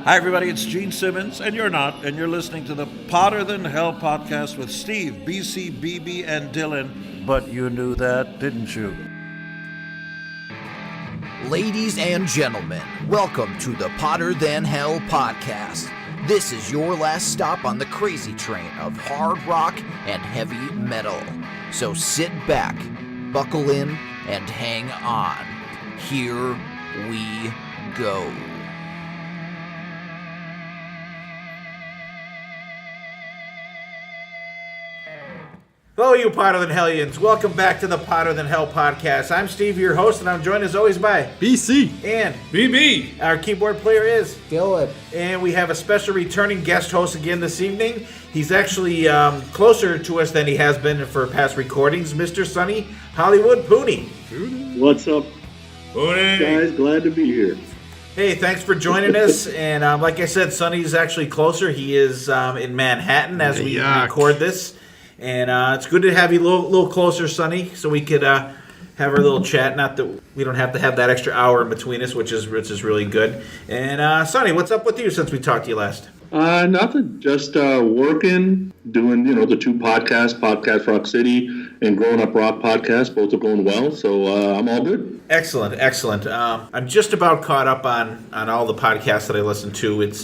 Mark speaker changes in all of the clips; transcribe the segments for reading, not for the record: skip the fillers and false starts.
Speaker 1: Hi, everybody. It's Gene Simmons, and you're not, and you're listening to the Potter Than Hell podcast with Steve, BC, BB, and Dylan. But you knew that, didn't you?
Speaker 2: Ladies and gentlemen, welcome to the Potter Than Hell podcast. This is your last stop on the crazy train of hard rock and heavy metal. So sit back, buckle in, and hang on. Here we go.
Speaker 3: Hello, you Potter Than Hellions. Welcome back to the Potter Than Hell podcast. I'm Steve, your host, and I'm joined as always by
Speaker 4: BC
Speaker 3: and
Speaker 4: BB.
Speaker 3: Our keyboard player is
Speaker 5: Dylan.
Speaker 3: And we have a special returning guest host again this evening. He's actually closer to us than he has been for past recordings, Mr. Sonny Pooni.
Speaker 6: What's up,
Speaker 4: Pooni.
Speaker 6: guys? Glad to be here.
Speaker 3: Hey, thanks for joining us. And like I said, Sonny's actually closer. He is in Manhattan as we record this. And it's good to have you a little closer, Sonny, so we could have our little chat. Not that we don't have to have that extra hour in between us, which is really good. And Sonny, what's up with you since we talked to you last?
Speaker 6: Nothing. Just working, doing the two podcasts, Podcast Rock City and Growing Up Rock podcast. Both are going well, so I'm all good.
Speaker 3: Excellent. I'm just about caught up on all the podcasts that I listen to. It's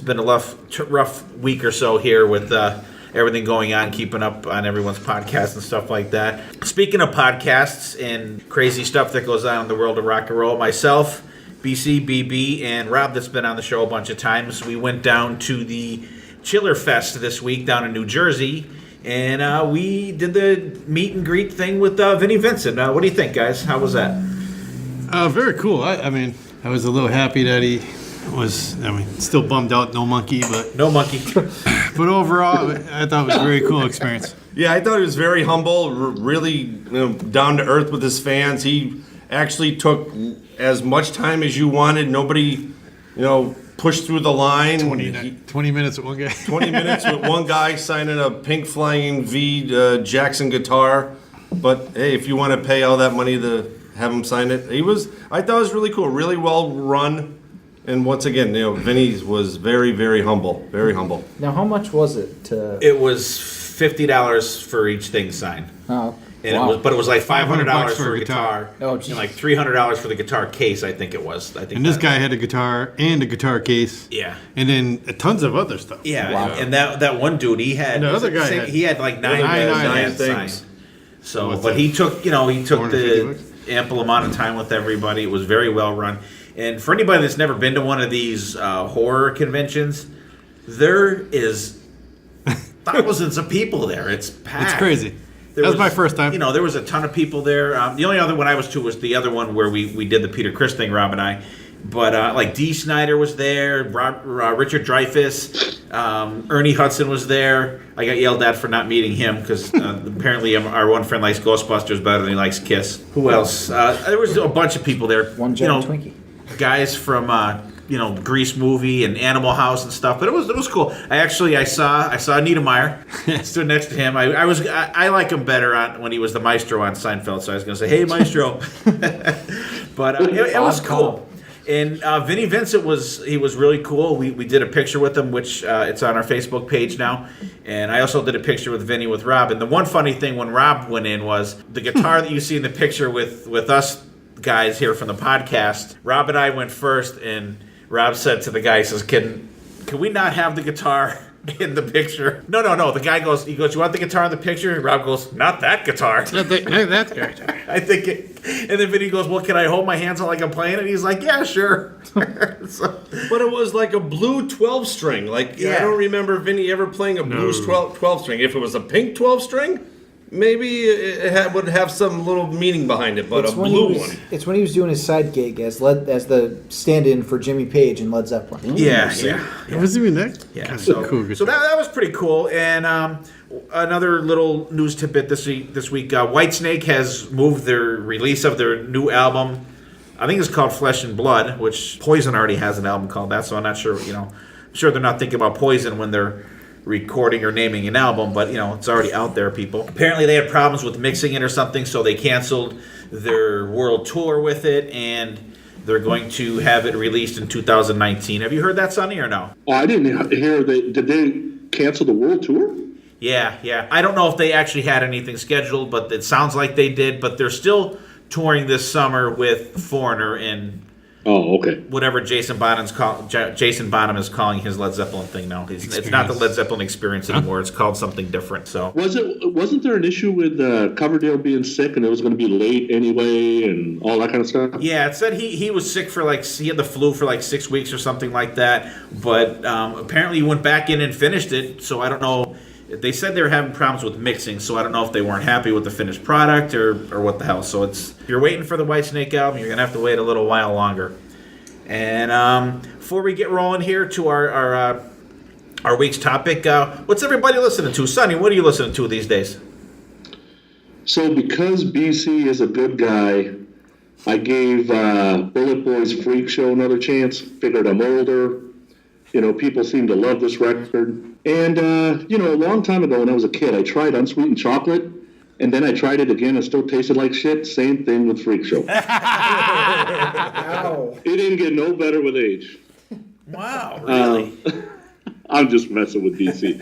Speaker 3: been a rough week or so here with everything going on, keeping up on everyone's podcasts and stuff like that. Speaking of podcasts and crazy stuff that goes on in the world of rock and roll, myself, BC, BB, and Rob, that's been on the show a bunch of times, we went down to the Chiller Fest this week down in New Jersey, and we did the meet and greet thing with Vinnie Vincent. What do you think, guys? How was that?
Speaker 4: Very cool. I mean, I was a little happy that he was, still bummed out, no monkey. But overall, I thought it was a very cool experience.
Speaker 7: Yeah, I thought he was very humble, really down to earth with his fans. He actually took as much time as you wanted. Nobody, pushed through the line.
Speaker 4: 20 minutes with one guy.
Speaker 7: 20 minutes with one guy signing a Pink Flying V Jackson guitar. But hey, if you want to pay all that money to have him sign it, I thought it was really cool, really well run. And once again, Vinny was very, very humble. Very humble.
Speaker 5: Now, how much was it?
Speaker 3: It was $50 for each thing signed.
Speaker 5: Oh,
Speaker 3: and
Speaker 5: wow.
Speaker 3: it was like $500 for a guitar.
Speaker 5: Oh, geez.
Speaker 3: And like $300 for the guitar case, I think it was.
Speaker 4: And this guy had a guitar and a guitar case.
Speaker 3: Yeah.
Speaker 4: And then tons of other stuff.
Speaker 3: Yeah.
Speaker 5: Wow.
Speaker 3: And that one dude, he had.
Speaker 4: The other guy
Speaker 3: he had like nine
Speaker 7: things.
Speaker 3: signed. So, but he took the ample amount of time with everybody. It was very well run. And for anybody that's never been to one of these horror conventions, there is thousands of people there. It's packed.
Speaker 4: It's crazy. That was my first time.
Speaker 3: There was a ton of people there. The only other one I was to was the other one where we did the Peter Criss thing, Rob and I. But like Dee Snider was there, Richard Dreyfuss, Ernie Hudson was there. I got yelled at for not meeting him because apparently our one friend likes Ghostbusters better than he likes Kiss. Who else? There was a bunch of people there.
Speaker 5: One giant Twinkie.
Speaker 3: Guys from Grease movie and Animal House and stuff, but it was cool. I saw Anita Meyer, stood next to him. I like him better when he was the maestro on Seinfeld, so I was going to say, hey maestro, but it was cool. And Vinnie Vincent was really cool. We did a picture with him, which it's on our Facebook page now, and I also did a picture with Vinnie with Rob. And the one funny thing when Rob went in was the guitar that you see in the picture with us guys here from the podcast. Rob and I went first, and Rob said to the guy, he says, can we not have the guitar in the picture? No. The guy goes, you want the guitar in the picture? And Rob goes, not that guitar.
Speaker 4: That guitar.
Speaker 3: I think it. And then Vinny goes, well, can I hold my hands out like I'm playing? And he's like, yeah, sure.
Speaker 7: But it was like a blue 12-string. I don't remember Vinny ever playing a blues 12-string. If it was a pink 12-string, maybe it would have some little meaning behind it, but
Speaker 5: it's
Speaker 7: a blue one.
Speaker 5: It's when he was doing his side gig as the stand-in for Jimmy Page in Led Zeppelin.
Speaker 3: Yeah.
Speaker 4: It was even that?
Speaker 3: Yeah.
Speaker 4: Cool.
Speaker 3: So that was pretty cool. And another little news tidbit this week. Whitesnake has moved their release of their new album. I think it's called Flesh and Blood, which Poison already has an album called that. So I'm not sure. I'm sure they're not thinking about Poison when they're recording or naming an album, but it's already out there, people. Apparently they had problems with mixing it or something, so they canceled their world tour with it, and They're going to have it released in 2019. Have you heard that, Sonny, or no?
Speaker 6: Oh, I didn't hear that. Did they cancel the world tour?
Speaker 3: Yeah. I don't know if they actually had anything scheduled, but it sounds like they did. But they're still touring this summer with Foreigner and whatever Jason Bonham is calling his Led Zeppelin thing now. It's not the Led Zeppelin experience anymore. It's called something different. So
Speaker 6: wasn't there an issue with Coverdale being sick and it was going to be late anyway and all that kind of stuff?
Speaker 3: Yeah, it said he was sick for he had the flu for 6 weeks or something like that. But apparently he went back in and finished it. So I don't know. They said they were having problems with mixing, so I don't know if they weren't happy with the finished product or what the hell. So if you're waiting for the Whitesnake album, you're going to have to wait a little while longer. And before we get rolling here to our week's topic, what's everybody listening to? Sonny, what are you listening to these days?
Speaker 6: So because BC is a good guy, I gave Bullet Boy's Freak Show another chance. Figured I'm older. People seem to love this record. And, a long time ago when I was a kid, I tried unsweetened chocolate, and then I tried it again and still tasted like shit. Same thing with Freak Show.
Speaker 5: Ow.
Speaker 6: It didn't get no better with age.
Speaker 3: Wow, really?
Speaker 6: I'm just messing with DC.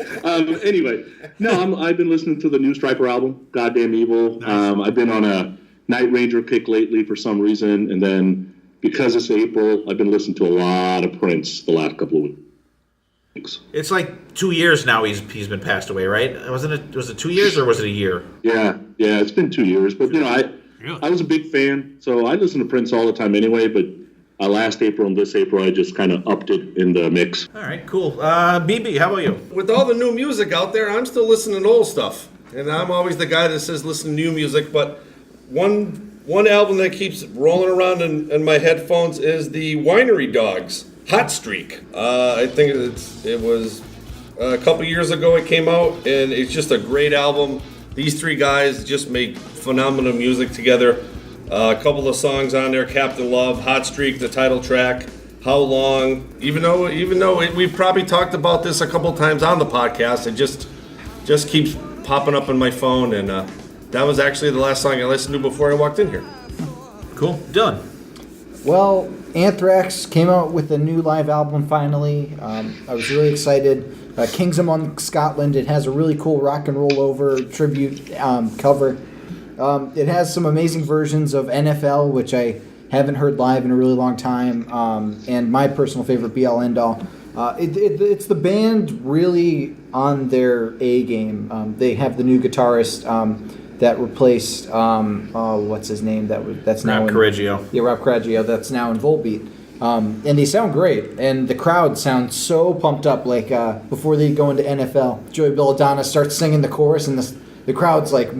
Speaker 6: Anyway, no, I've been listening to the new Striper album, Goddamn Evil. Nice. I've been on a Night Ranger kick lately for some reason, and then because it's April, I've been listening to a lot of Prince the last couple of weeks.
Speaker 3: It's like 2 years now he's been passed away, right? Was it 2 years or was it a year?
Speaker 6: Yeah, it's been 2 years. But, I was a big fan, so I listen to Prince all the time anyway, but last April and this April, I just kind of upped it in the mix.
Speaker 3: All right, cool. BB, how about you?
Speaker 7: With all the new music out there, I'm still listening to old stuff. And I'm always the guy that says listen to new music, but one album that keeps rolling around in my headphones is the Winery Dogs. Hot Streak. I think it was a couple years ago it came out, and it's just a great album. These three guys just make phenomenal music together. A couple of songs on there: Captain Love, Hot Streak, the title track, How Long. Even though we've probably talked about this a couple times on the podcast, it just keeps popping up on my phone, and that was actually the last song I listened to before I walked in here.
Speaker 3: Cool. Done.
Speaker 5: Well, Anthrax came out with a new live album finally. I was really excited. Kings Among Scotland. It has a really cool rock and roll over tribute cover. It has some amazing versions of NFL, which I haven't heard live in a really long time, and my personal favorite, Be All End All. It's the band really on their A game. They have the new guitarist that replaced what's his name? That's now
Speaker 3: Rob Correggio.
Speaker 5: Yeah, Rob Correggio. That's now in Volbeat. And they sound great, and the crowd sounds so pumped up. Like before they go into NFL, Joey Belladonna starts singing the chorus, and the crowd's like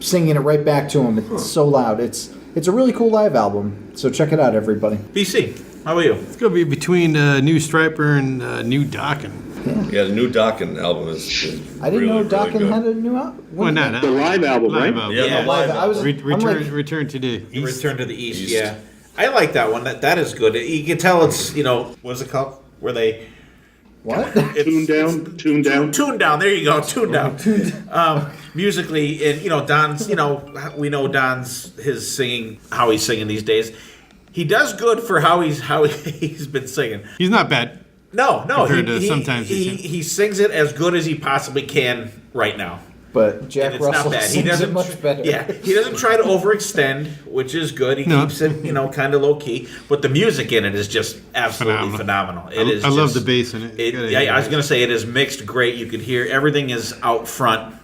Speaker 5: singing it right back to him. It's so loud. It's a really cool live album. So check it out, everybody.
Speaker 3: BC, how about you?
Speaker 4: It's going to be between New Striper and New Dokken.
Speaker 7: Yeah, the new Dokken album is
Speaker 5: I didn't
Speaker 7: really,
Speaker 5: know Dokken
Speaker 7: really
Speaker 5: had a new album.
Speaker 4: Well, not
Speaker 6: The live album, right?
Speaker 3: Yeah,
Speaker 5: live. I was
Speaker 4: Return to the East.
Speaker 3: Return to the East. Yeah, I like that one. That is good. You can tell it's what is it called? Where they
Speaker 5: what?
Speaker 6: Tune down.
Speaker 3: Tune down. There you go. Tune down. Musically, and Don's. We know Don's his singing, how he's singing these days. He does good for how he's been singing.
Speaker 4: He's not bad.
Speaker 3: No.
Speaker 4: Sometimes
Speaker 3: he sings it as good as he possibly can right now.
Speaker 5: But Jack Russell
Speaker 3: not bad.
Speaker 5: sings it much better.
Speaker 3: Yeah, he doesn't try to overextend, which is good. He keeps it, kind of low key. But the music in it is just absolutely phenomenal.
Speaker 4: I love the bass in it.
Speaker 3: I was gonna say it is mixed great. You could hear everything is out front,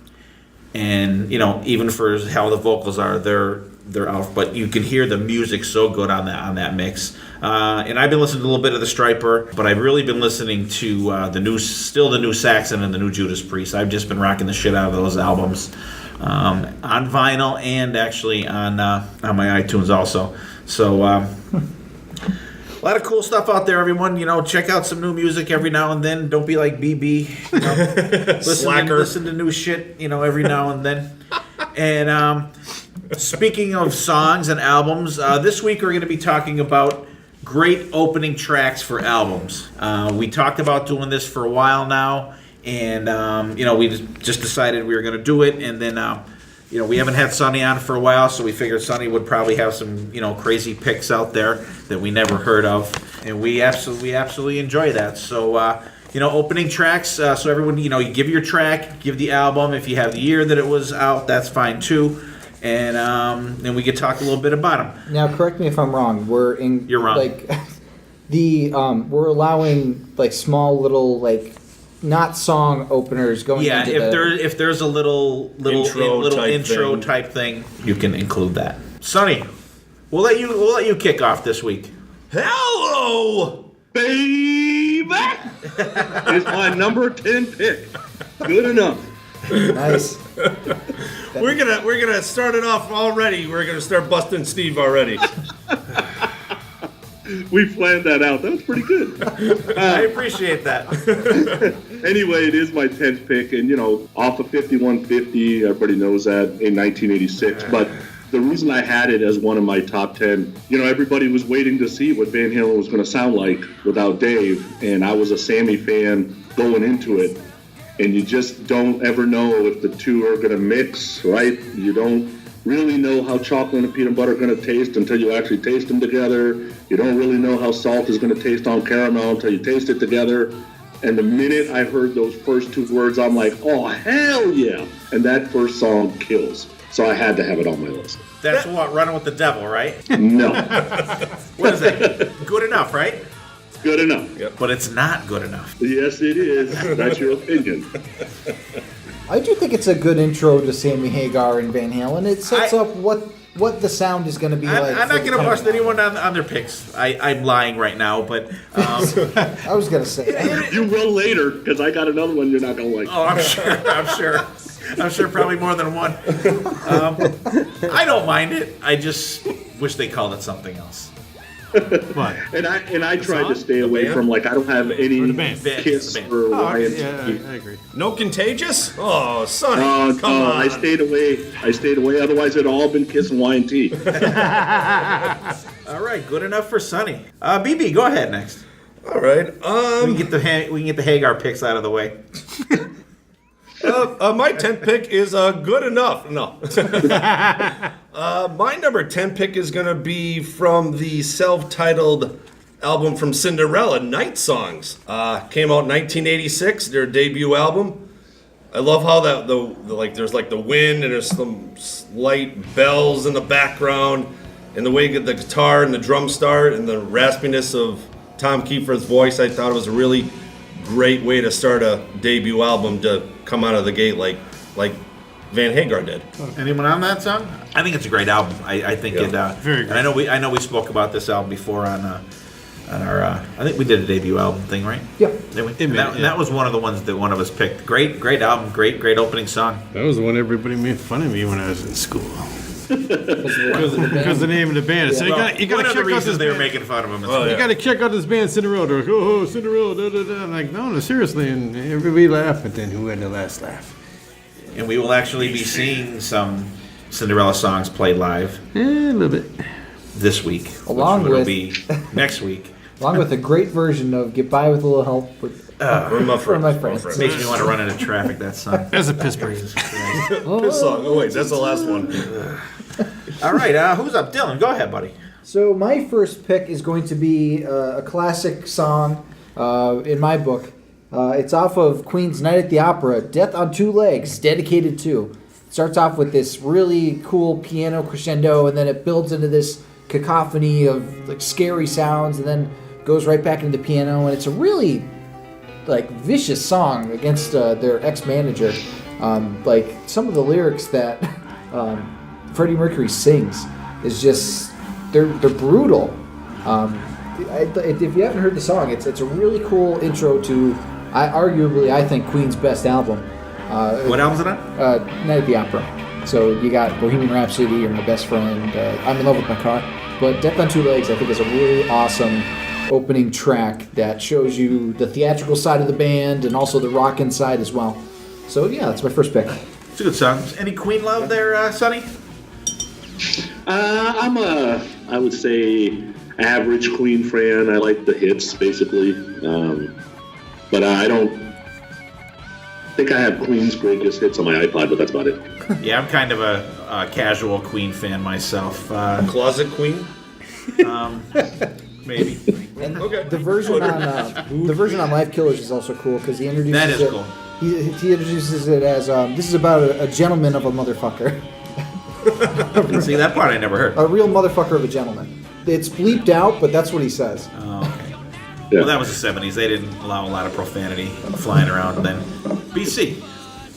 Speaker 3: and even for how the vocals are, they're out. But you can hear the music so good on that mix. And I've been listening to a little bit of the Striper, but I've really been listening to the new Saxon and the new Judas Priest. I've just been rocking the shit out of those albums on vinyl and actually on my iTunes also. So a lot of cool stuff out there, everyone. Check out some new music every now and then. Don't be like BB. Listen to new shit. Every now and then. And speaking of songs and albums, this week we're going to be talking about great opening tracks for albums. We talked about doing this for a while now, and we just decided we were going to do it. And then we haven't had Sonny on for a while, so we figured Sonny would probably have some, crazy picks out there that we never heard of, and we absolutely enjoy that. So, opening tracks. So everyone, you give your track, give the album. If you have the year that it was out, that's fine too. And then we could talk a little bit about them.
Speaker 5: Now, correct me if I'm wrong.
Speaker 3: You're wrong.
Speaker 5: Like we're allowing like small little like not song openers going.
Speaker 3: Yeah,
Speaker 5: into
Speaker 3: if there's a little intro type thing, you can include that. Sonny, we'll let you kick off this week.
Speaker 6: Hello, baby! It's my number 10 pick. Good enough.
Speaker 5: Nice.
Speaker 7: We're gonna start it off already. We're gonna start busting Steve already.
Speaker 6: We planned that out. That was pretty good.
Speaker 3: I appreciate that.
Speaker 6: Anyway, it is my 10th pick, and off of 5150, everybody knows that, in 1986. But the reason I had it as one of my top 10, everybody was waiting to see what Van Halen was going to sound like without Dave, and I was a Sammy fan going into it. And you just don't ever know if the two are going to mix, right? You don't really know how chocolate and peanut butter are going to taste until you actually taste them together. You don't really know how salt is going to taste on caramel until you taste it together. And the minute I heard those first two words, I'm like, oh, hell yeah. And that first song kills. So I had to have it on my list.
Speaker 3: That's what, Running with the Devil, right?
Speaker 6: No.
Speaker 3: What is that? Good enough, right?
Speaker 6: Good enough.
Speaker 3: Yep. But it's not good enough.
Speaker 6: Yes, it is. That's your opinion.
Speaker 5: I do think it's a good intro to Sammy Hagar and Van Halen. It sets up what the sound is going to be like.
Speaker 3: I'm not going to bust anyone on their picks. I'm lying right now, but...
Speaker 5: I was going to say that.
Speaker 6: You will later, because I got another one you're not going to like.
Speaker 3: Oh, I'm sure probably more than one. I don't mind it. I just wish they called it something else.
Speaker 4: What?
Speaker 6: And I tried to stay away from, I don't have any Kiss or YMT.
Speaker 4: Yeah, I agree.
Speaker 7: No Contagious? Oh, Sonny, come on.
Speaker 6: I stayed away. Otherwise, it'd all been Kiss and YMT.
Speaker 3: All right, good enough for Sonny. BB, go ahead next.
Speaker 7: All right.
Speaker 3: We can get the Hagar picks out of the way.
Speaker 7: My 10th pick is good enough. No. My number 10 pick is going to be from the self-titled album from Cinderella, Night Songs. Came out in 1986, their debut album. I love how there's the wind and there's some slight bells in the background, and the way the guitar and the drums start and the raspiness of Tom Kiefer's voice. I thought it was a really great way to start a debut album to come out of the gate like Van Hagar did.
Speaker 3: Anyone on that song? I think it's a great album. I think it.
Speaker 4: Very good.
Speaker 3: And I know we spoke about this album before on our. I think we did a debut album thing, right?
Speaker 5: Yeah.
Speaker 3: That was one of the ones that one of us picked. Great album. Great opening song.
Speaker 4: That was the one everybody made fun of me when I was in school. Because of the name of the band. So you got to check out this.
Speaker 3: They were making fun of him.
Speaker 4: You got to check out this band Cinderella. They're like, oh, Cinderella, da da da. I'm like, no, seriously, and everybody laughed. But then who had the last laugh?
Speaker 3: And we will actually be seeing some Cinderella songs played live.
Speaker 4: A little bit.
Speaker 3: This week.
Speaker 5: Along
Speaker 3: which
Speaker 5: with
Speaker 3: will be next week.
Speaker 5: Along with a great version of "Get By with a Little Help" from my friends.
Speaker 3: Makes me want to run into traffic. That song.
Speaker 4: That's a piss break.
Speaker 7: This song. Oh wait, that's the last one.
Speaker 3: All right, who's up? Dylan, go ahead, buddy.
Speaker 5: So my first pick is going to be a classic song in my book. It's off of Queen's Night at the Opera, "Death on Two Legs," dedicated to. It starts off with this really cool piano crescendo, and then it builds into this cacophony of scary sounds, and then goes right back into the piano, and it's a really vicious song against their ex-manager. Some of the lyrics that Freddie Mercury sings is just they're brutal. If you haven't heard the song, it's a really cool intro to I think Queen's best album.
Speaker 3: What album is it on?
Speaker 5: Night at the Opera. So you got Bohemian Rhapsody, You're My Best Friend, I'm in Love with My Car. But Death on Two Legs I think is a really awesome opening track that shows you the theatrical side of the band and also the rockin' side as well. So yeah, that's my first pick.
Speaker 3: It's a good song. Any Queen love there, Sonny?
Speaker 6: I'm I would say, average Queen fan. I like the hits, basically. But I don't think I have Queen's Greatest Hits on my iPod, but that's about it.
Speaker 3: Yeah, I'm kind of a casual Queen fan myself.
Speaker 7: Closet Queen?
Speaker 3: Maybe.
Speaker 5: And
Speaker 7: Okay.
Speaker 5: the version on Life Killers is also cool because he introduces
Speaker 3: That is
Speaker 5: it.
Speaker 3: cool.
Speaker 5: He introduces it as this is about a gentleman of a motherfucker,
Speaker 3: See, that part I never heard.
Speaker 5: a real motherfucker of a gentleman. It's bleeped out, but that's what he says.
Speaker 3: Oh, okay.
Speaker 6: Yeah.
Speaker 3: Well, that was the 70s. They didn't allow a lot of profanity flying around. And then, BC,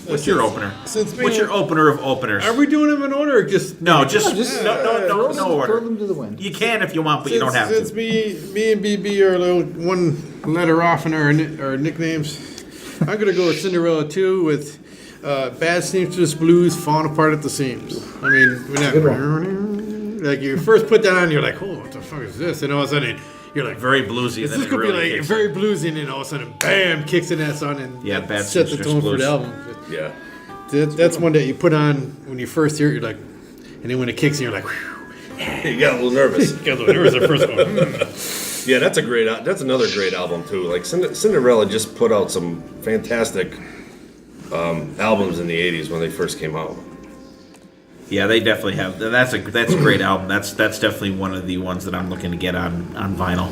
Speaker 3: what's your opener? What's your opener of openers?
Speaker 4: Are we doing them in order or just...
Speaker 3: No, just
Speaker 5: Just
Speaker 3: no
Speaker 5: throw
Speaker 3: order.
Speaker 5: them to the wind.
Speaker 3: You can if you want, but you don't have
Speaker 4: Since
Speaker 3: to.
Speaker 4: me and BB are a little one letter off in our nicknames, I'm going to go with Cinderella 2 with Bad Seamstress Blues Falling Apart at the Seams. I mean,
Speaker 5: Good
Speaker 4: like you first put that on, you're like, oh, what the fuck is this? And all of a sudden, you're like,
Speaker 3: Very bluesy.
Speaker 4: this
Speaker 3: then
Speaker 4: is
Speaker 3: it
Speaker 4: going to
Speaker 3: really
Speaker 4: be like
Speaker 3: kicks
Speaker 4: very bluesy, and then all of a sudden, bam, kicks in that song and
Speaker 3: Yeah, Bad
Speaker 4: set the
Speaker 3: Seamstress
Speaker 4: tone for
Speaker 3: Blues.
Speaker 4: the album.
Speaker 7: Yeah.
Speaker 4: That's one that you put on when you first hear it, you're like, and then when it kicks in, you're like,
Speaker 7: You got a little nervous.
Speaker 4: there was the first one.
Speaker 7: Yeah, that's another great album too. Like Cinderella just put out some fantastic albums in the '80s when they first came out.
Speaker 3: Yeah, they definitely have. That's a great album. That's definitely one of the ones that I'm looking to get on vinyl.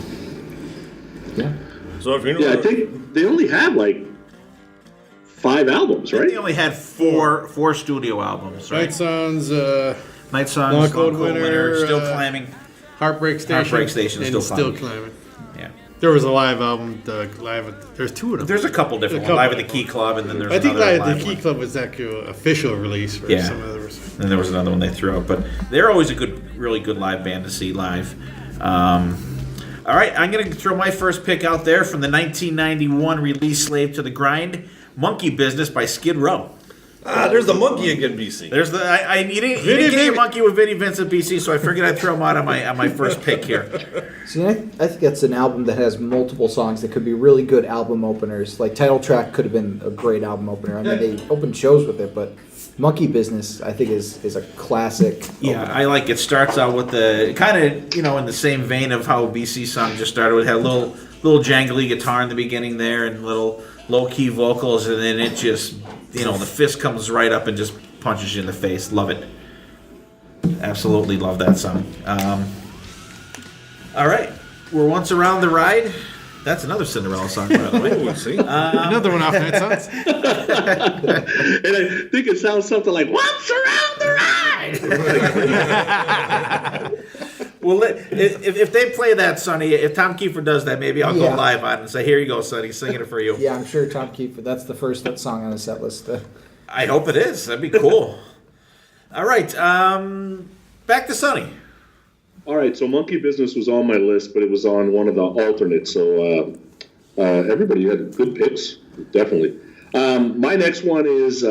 Speaker 5: Yeah.
Speaker 7: So if you know,
Speaker 6: Yeah, I think they only had like 5 albums, right?
Speaker 3: They only had four studio albums, right?
Speaker 4: Night Songs,
Speaker 3: Night Songs,
Speaker 4: Long Cold Winter,
Speaker 3: Still Climbing.
Speaker 4: Heartbreak Station.
Speaker 3: Heartbreak Station,
Speaker 4: and
Speaker 3: Still Climbing. Yeah.
Speaker 4: There was a live album, there's 2 of them.
Speaker 3: There's a couple different ones. Live at the Key Club, and then there's
Speaker 4: I think
Speaker 3: another
Speaker 4: live at
Speaker 3: live
Speaker 4: the Key
Speaker 3: one.
Speaker 4: Club was that official release for
Speaker 3: Yeah.
Speaker 4: some others.
Speaker 3: And there was another one they threw out, but they're always a really good live band to see live. All right, I'm going to throw my first pick out there from the 1991 release, "Slave to the Grind," "Monkey Business" by Skid Row.
Speaker 7: there's the monkey again, BC.
Speaker 3: There's the you didn't get your monkey with Vinnie Vincent, BC, so I figured I'd throw him out on my first pick here.
Speaker 5: See, I think that's an album that has multiple songs that could be really good album openers. Like Title Track could have been a great album opener. I mean, they opened shows with it, but Monkey Business, I think, is a classic.
Speaker 3: Yeah,
Speaker 5: opener.
Speaker 3: I like it. Starts out with the kind of in the same vein of how BC song just started. It had a little jangly guitar in the beginning there and little low key vocals, and then it just the fist comes right up and just punches you in the face. Love it. Absolutely love that song. All right, we're once around the ride. That's another Cinderella song, by the way.
Speaker 7: Ooh, see?
Speaker 4: Another one off Night Songs.
Speaker 6: And I think it sounds something like "Once Around the Ride."
Speaker 3: Well, if they play that, Sonny, if Tom Kiefer does that, maybe I'll go
Speaker 5: Yeah.
Speaker 3: live on it and say, "Here you go, Sonny, singing it for you."
Speaker 5: Yeah, I'm sure Tom Kiefer. That's the first song on the set list.
Speaker 3: I hope it is. That'd be cool. All right, back to Sonny.
Speaker 6: All right, so Monkey Business was on my list, but it was on one of the alternates. So everybody had good picks, definitely. My next one is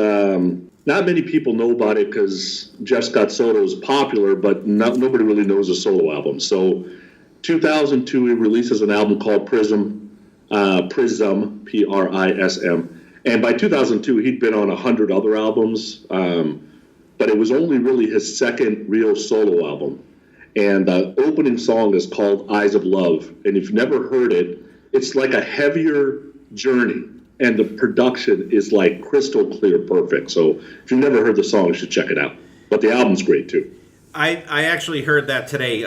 Speaker 6: not many people know about it because Jeff Scott Soto is popular, but nobody really knows a solo album. So 2002, he releases an album called Prism, Prism. And by 2002, he'd been on 100 other albums, but it was only really his second real solo album. And the opening song is called Eyes of Love. And if you've never heard it, it's like a heavier journey. And the production is like crystal clear perfect. So if you've never heard the song, you should check it out. But the album's great, too.
Speaker 3: I actually heard that today.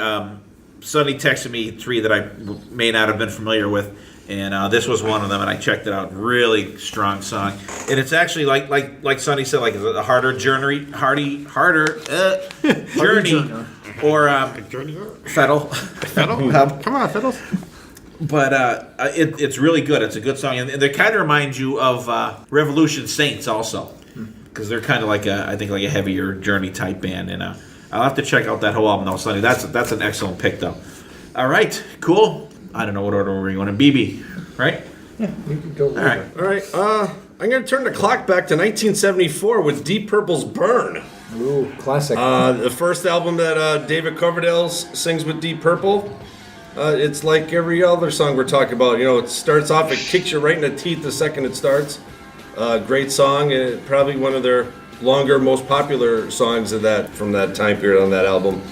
Speaker 3: Sonny texted me 3 that I may not have been familiar with. And this was one of them, and I checked it out. Really strong song. And it's actually, like Sonny said, like a harder journey. Or Fettle.
Speaker 4: Come on, Fiddles.
Speaker 3: But it's really good. It's a good song, and they kind of remind you of Revolution Saints also, because they're kind of like I think like a heavier journey type band. And I'll have to check out that whole album though, Sonny. That's an excellent pick though. All right, cool. I don't know what order we're going in. BB, right?
Speaker 5: Yeah, you can go.
Speaker 3: All right.
Speaker 7: All right. I'm going to turn the clock back to 1974 with Deep Purple's Burn.
Speaker 5: Ooh, classic.
Speaker 7: The first album that David Coverdale sings with Deep Purple. It's like every other song we're talking about. It starts off, it kicks you right in the teeth the second it starts. Great song, and probably one of their longer, most popular songs from that time period on that album.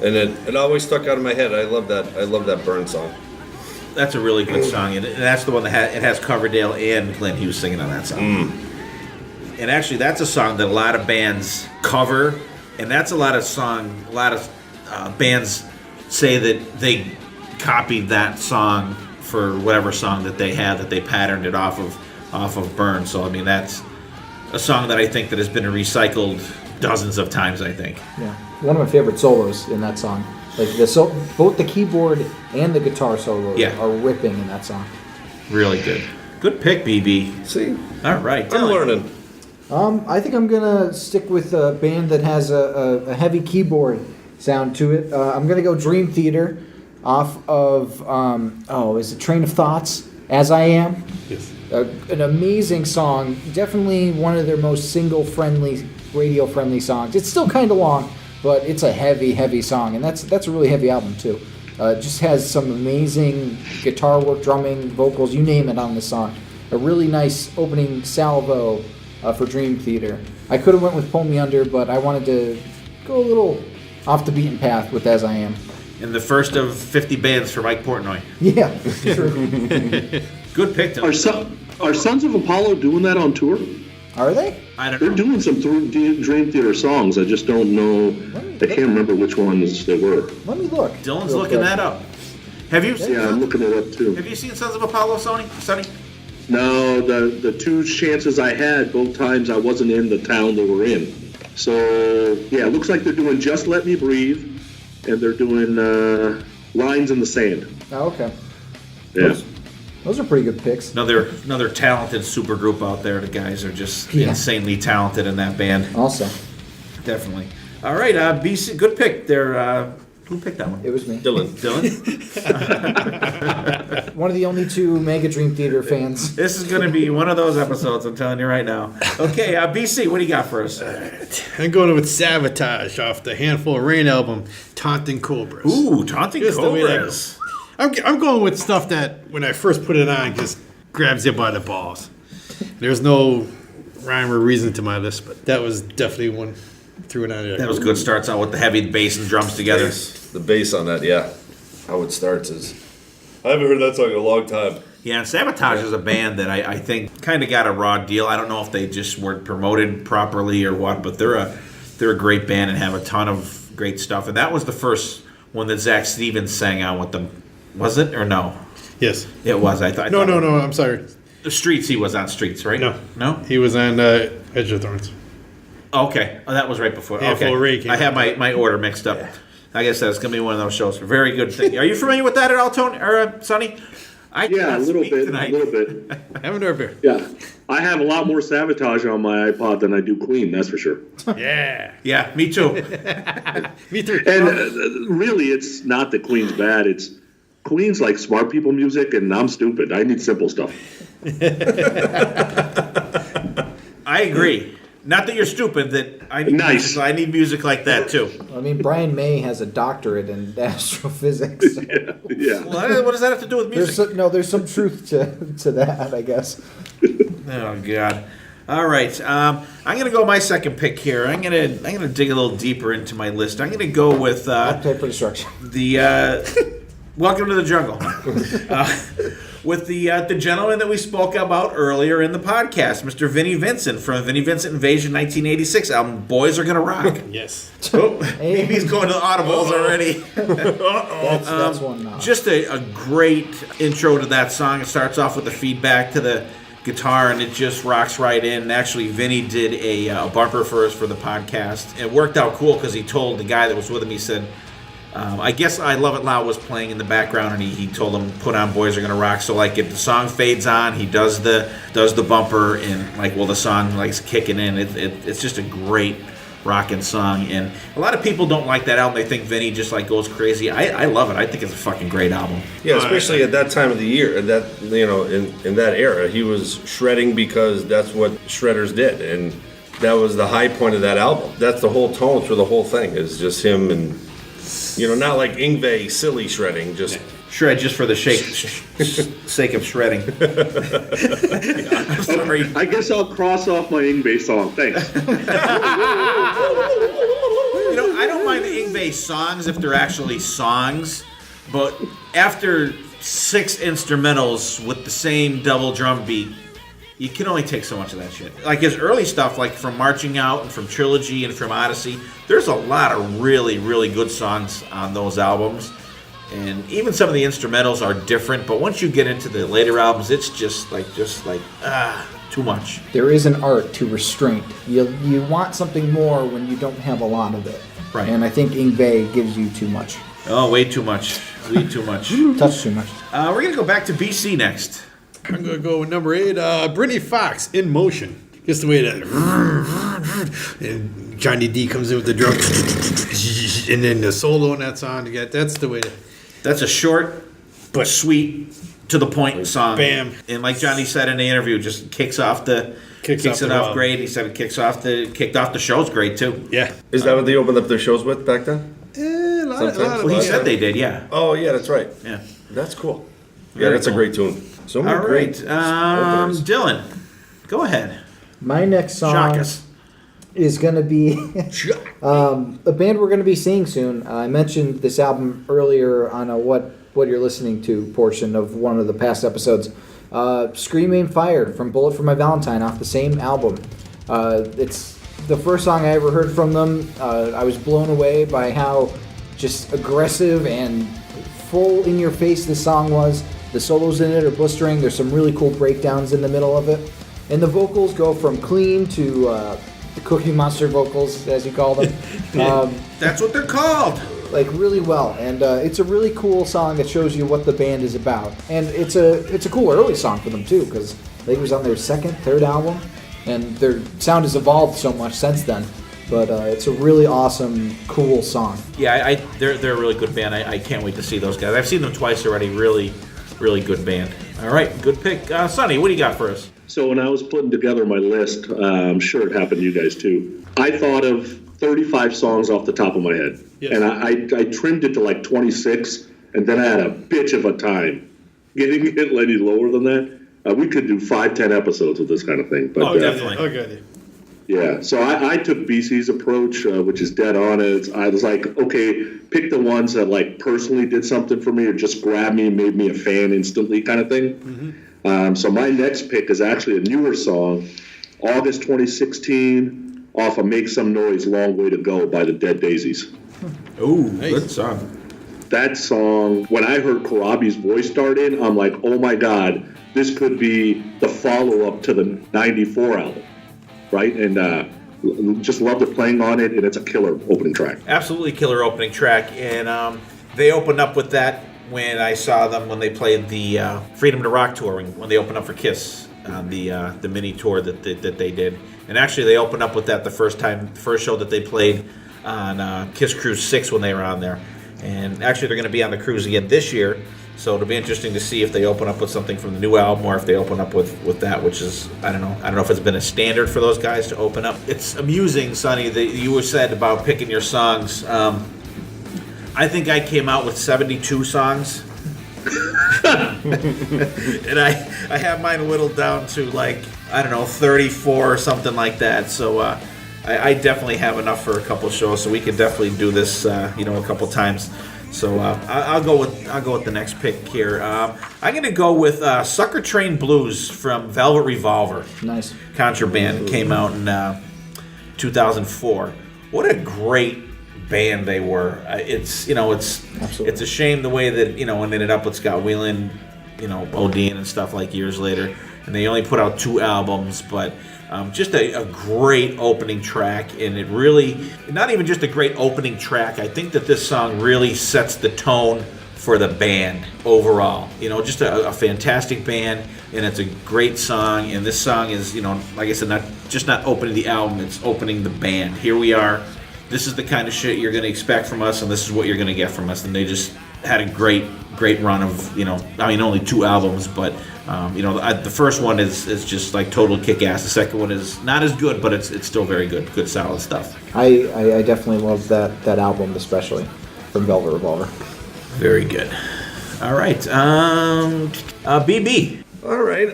Speaker 7: And it always stuck out in my head. I love that Burn song.
Speaker 3: That's a really good song, and that's the one that it has Coverdale and Glenn Hughes singing on that song. And actually, that's a song that a lot of bands cover, and that's a lot of bands say that they copied that song for whatever song that they had, that they patterned it off of Burn. So I mean, that's a song that I think that has been recycled dozens of times, I think.
Speaker 5: Yeah, one of my favorite solos in that song. Like both the keyboard and the guitar solos are ripping in that song.
Speaker 3: Really good. Good pick, BB.
Speaker 7: See?
Speaker 3: All right.
Speaker 7: I'm learning.
Speaker 5: I think I'm gonna stick with a band that has a heavy keyboard sound to it. I'm gonna go Dream Theater off of is it Train of Thoughts? As I Am.
Speaker 4: Yes.
Speaker 5: An amazing song. Definitely one of their most single-friendly, radio-friendly songs. It's still kind of long, but it's a heavy song, and that's a really heavy album too. Just has some amazing guitar work, drumming, vocals, you name it on this song. A really nice opening salvo for Dream Theater. I could have went with Pull Me Under, but I wanted to go a little off the beaten path with As I Am.
Speaker 3: And the first of 50 bands for Mike Portnoy.
Speaker 5: Yeah, sure.
Speaker 3: Good pick, Dylan.
Speaker 6: Are Sons of Apollo doing that on tour?
Speaker 5: Are they?
Speaker 3: I don't
Speaker 6: They're
Speaker 3: know.
Speaker 6: doing some Dream Theater songs. I just don't know. I can't remember which ones they were.
Speaker 5: Let me look.
Speaker 3: Dylan's
Speaker 5: real
Speaker 3: looking
Speaker 5: quick.
Speaker 3: that up. Have you seen?
Speaker 6: Yeah, I'm looking it up too.
Speaker 3: Have you seen Sons of Apollo, Sonny?
Speaker 6: No, the two chances I had, both times I wasn't in the town they were in. So, yeah, it looks like they're doing Just Let Me Breathe, and they're doing Lines in the Sand.
Speaker 5: Oh, okay.
Speaker 6: Yeah.
Speaker 5: Those are pretty good picks.
Speaker 3: Another talented super group out there. The guys are just insanely talented in that band.
Speaker 5: Also,
Speaker 3: Definitely. All right, BC, good pick there. Who picked that one?
Speaker 5: it was me.
Speaker 3: Dylan.
Speaker 5: One of the only two Mega Dream Theater fans.
Speaker 3: This is going to be one of those episodes, I'm telling you right now. Okay, BC, what do you got for us?
Speaker 4: I'm going with Sabotage off the Handful of Rain album, Taunting Cobras.
Speaker 3: Ooh, Taunting
Speaker 4: Just the way that
Speaker 3: Cobras.
Speaker 4: I'm going with stuff that when I first put it on just grabs you by the balls. There's no rhyme or reason to my list, but that was definitely one threw it on there.
Speaker 3: That was good. Starts out with the heavy bass and drums together.
Speaker 7: The bass on that, yeah. How it starts is... I haven't heard that song in a long time.
Speaker 3: Yeah, and Sabotage is a band that I think kind of got a raw deal. I don't know if they just weren't promoted properly or what, but they're a great band and have a ton of great stuff. And that was the first one that Zach Stevens sang on with them. Was it or no?
Speaker 4: Yes.
Speaker 3: It was. I thought.
Speaker 4: No, I'm sorry.
Speaker 3: The Streets. He was on Streets, right? No.
Speaker 4: He was on Edge of Thorns.
Speaker 3: Okay. Oh, that was right before.
Speaker 4: Handful
Speaker 3: Okay.
Speaker 4: of Rain came
Speaker 3: I have
Speaker 4: out.
Speaker 3: my order mixed up. I guess that's gonna be one of those shows. Very good thing. Are you familiar with that at all, Tony or Sonny?
Speaker 6: Yeah, a
Speaker 3: cannot
Speaker 6: little
Speaker 3: speak
Speaker 6: bit.
Speaker 3: tonight.
Speaker 6: A little bit.
Speaker 4: Haven't heard beer.
Speaker 6: Yeah. I have a lot more Sabotage on my iPod than I do Queen, that's for sure.
Speaker 4: Yeah.
Speaker 3: Yeah, me too.
Speaker 4: Me too.
Speaker 6: And really, it's not that Queen's bad. It's Queen's like smart people music, and I'm stupid. I need simple stuff.
Speaker 3: I agree. Not that you're stupid. That I need
Speaker 6: Nice.
Speaker 3: music, I need music like that too.
Speaker 5: I mean, Brian May has a doctorate in astrophysics. So
Speaker 6: Yeah.
Speaker 3: Well, what does that have to do with music?
Speaker 5: there's some truth to that, I guess.
Speaker 3: Oh God! All right, I'm gonna go my second pick here. I'm gonna dig a little deeper into my list. I'm gonna go with
Speaker 5: Appetite for Destruction.
Speaker 3: the Welcome to the Jungle. With the gentleman that we spoke about earlier in the podcast, Mr. Vinnie Vincent from Vinnie Vincent Invasion 1986 album, Boys Are Gonna Rock.
Speaker 4: Yes.
Speaker 3: Oh, maybe he's going to the audibles already.
Speaker 5: That's one now.
Speaker 3: Just a great intro to that song. It starts off with the feedback to the guitar, and it just rocks right in. And actually, Vinny did a bumper for us for the podcast. It worked out cool because he told the guy that was with him, he said, I guess I Love It Loud was playing in the background, and he told him put on Boys Are Gonna Rock. So like if the song fades on, he does the bumper, and like while the song like's kicking in, it's just a great rocking song. And a lot of people don't like that album. They think Vinny just like goes crazy. I love it. I think it's a fucking great album.
Speaker 7: Yeah, especially at that time of the year, and that in that era, he was shredding because that's what shredders did, and that was the high point of that album. That's the whole tone for the whole thing is just him, and not like Yngwie silly shredding, just
Speaker 3: Shred just for the sake of shredding. I'm sorry.
Speaker 6: I guess I'll cross off my Yngwie song. Thanks.
Speaker 3: I don't mind the Yngwie songs if they're actually songs, but after 6 instrumentals with the same double drum beat, you can only take so much of that shit. Like his early stuff, like from Marching Out and from Trilogy and from Odyssey, there's a lot of really, really good songs on those albums. And even some of the instrumentals are different, but once you get into the later albums, it's just like too much.
Speaker 5: There is an art to restraint. You want something more when you don't have a lot of it.
Speaker 3: Right.
Speaker 5: And I think Yngwie gives you too much.
Speaker 3: Oh, way too much. Way too much.
Speaker 5: Touch too much.
Speaker 3: We're going to go back to BC next.
Speaker 4: I'm going to go with number 8, Britney Fox, In Motion. Just the way that... And Johnny D comes in with the drum. And then the solo in that song. That's the way to...
Speaker 3: That's a short but sweet, to the point song.
Speaker 4: Bam.
Speaker 3: And like Johnny said in the interview, just kicks it off great. He said it kicked off the shows great too.
Speaker 4: Yeah.
Speaker 7: Is that what they opened up their shows with back then?
Speaker 4: A lot of
Speaker 3: Well, he said they did, yeah.
Speaker 7: Oh, yeah, that's right.
Speaker 3: Yeah.
Speaker 7: That's cool. Yeah,
Speaker 3: Very
Speaker 7: that's a
Speaker 3: cool.
Speaker 7: great tune. So many
Speaker 3: All
Speaker 7: great
Speaker 3: right.
Speaker 7: openers.
Speaker 3: Dylan, go ahead.
Speaker 5: My next
Speaker 3: Shock
Speaker 5: song
Speaker 3: us.
Speaker 5: is going to be a band we're going to be seeing soon. I mentioned this album earlier on a what you're listening to portion of one of the past episodes. Scream Aim Fired from Bullet for My Valentine off the same album. It's the first song I ever heard from them. I was blown away by how just aggressive and full in your face this song was. The solos in it are blistering. There's some really cool breakdowns in the middle of it. And the vocals go from clean to the Cookie Monster vocals, as you call them.
Speaker 3: That's what they're called.
Speaker 5: Like really well, and it's a really cool song that shows you what the band is about. And it's a cool early song for them too, because they was on their third album, and their sound has evolved so much since then. But it's a really awesome, cool song.
Speaker 3: Yeah, they're a really good band. I can't wait to see those guys. I've seen them twice already. Really, really good band. All right, good pick. Sonny, what do you got for us?
Speaker 6: So when I was putting together my list, I'm sure it happened to you guys too. I thought of 35 songs off the top of my head. Yes. And I trimmed it to like 26, and then I had a bitch of a time getting it any lower than that. We could do 5-10 episodes with this kind of thing. But,
Speaker 3: definitely.
Speaker 4: Okay.
Speaker 6: Yeah, so I took BC's approach, which is dead on it. I was like, okay, pick the ones that like personally did something for me or just grabbed me and made me a fan instantly kind of thing. Mm-hmm. So my next pick is actually a newer song, August 2016, off of Make Some Noise, Long Way to Go by the Dead Daisies.
Speaker 3: Ooh, nice. Good song.
Speaker 6: That song, when I heard Karabi's voice start in, I'm like, oh my God, this could be the follow-up to the 94 album. Right, and just loved it playing on it, and it's a killer opening track.
Speaker 3: Absolutely killer opening track, and they opened up with that when I saw them when they played the Freedom to Rock tour, when they opened up for Kiss on the mini tour that they did, and actually they opened up with that the first show that they played on Kiss Cruise 6 when they were on there, and actually they're going to be on the cruise again this year. So it'll be interesting to see if they open up with something from the new album or if they open up with that, which is, I don't know if it's been a standard for those guys to open up. It's amusing, Sonny, that you were said about picking your songs. I think I came out with 72 songs. And I have mine whittled down to like, 34 or something like that. So I definitely have enough for a couple shows, so we could definitely do this, a couple times. So I'll go with the next pick here. I'm going to go with Sucker Train Blues from Velvet Revolver.
Speaker 5: Nice.
Speaker 3: Contraband came out in 2004. What a great band they were. It's a shame the way that it ended up with Scott Weiland, ODing and stuff like years later. And they only put out 2 albums, but just a great opening track, and it really, not even just a great opening track, I think that this song really sets the tone for the band overall. Just a fantastic band, and it's a great song, and this song is, like I said, not opening the album, it's opening the band. Here we are, this is the kind of shit you're going to expect from us, and this is what you're going to get from us, and they just had a great run of, only 2 albums, but the first one is just like total kick-ass. The second one is not as good, but it's still very good solid stuff.
Speaker 5: I definitely love that album, especially from Velvet Revolver.
Speaker 3: Very good. All right, BB.
Speaker 7: All right,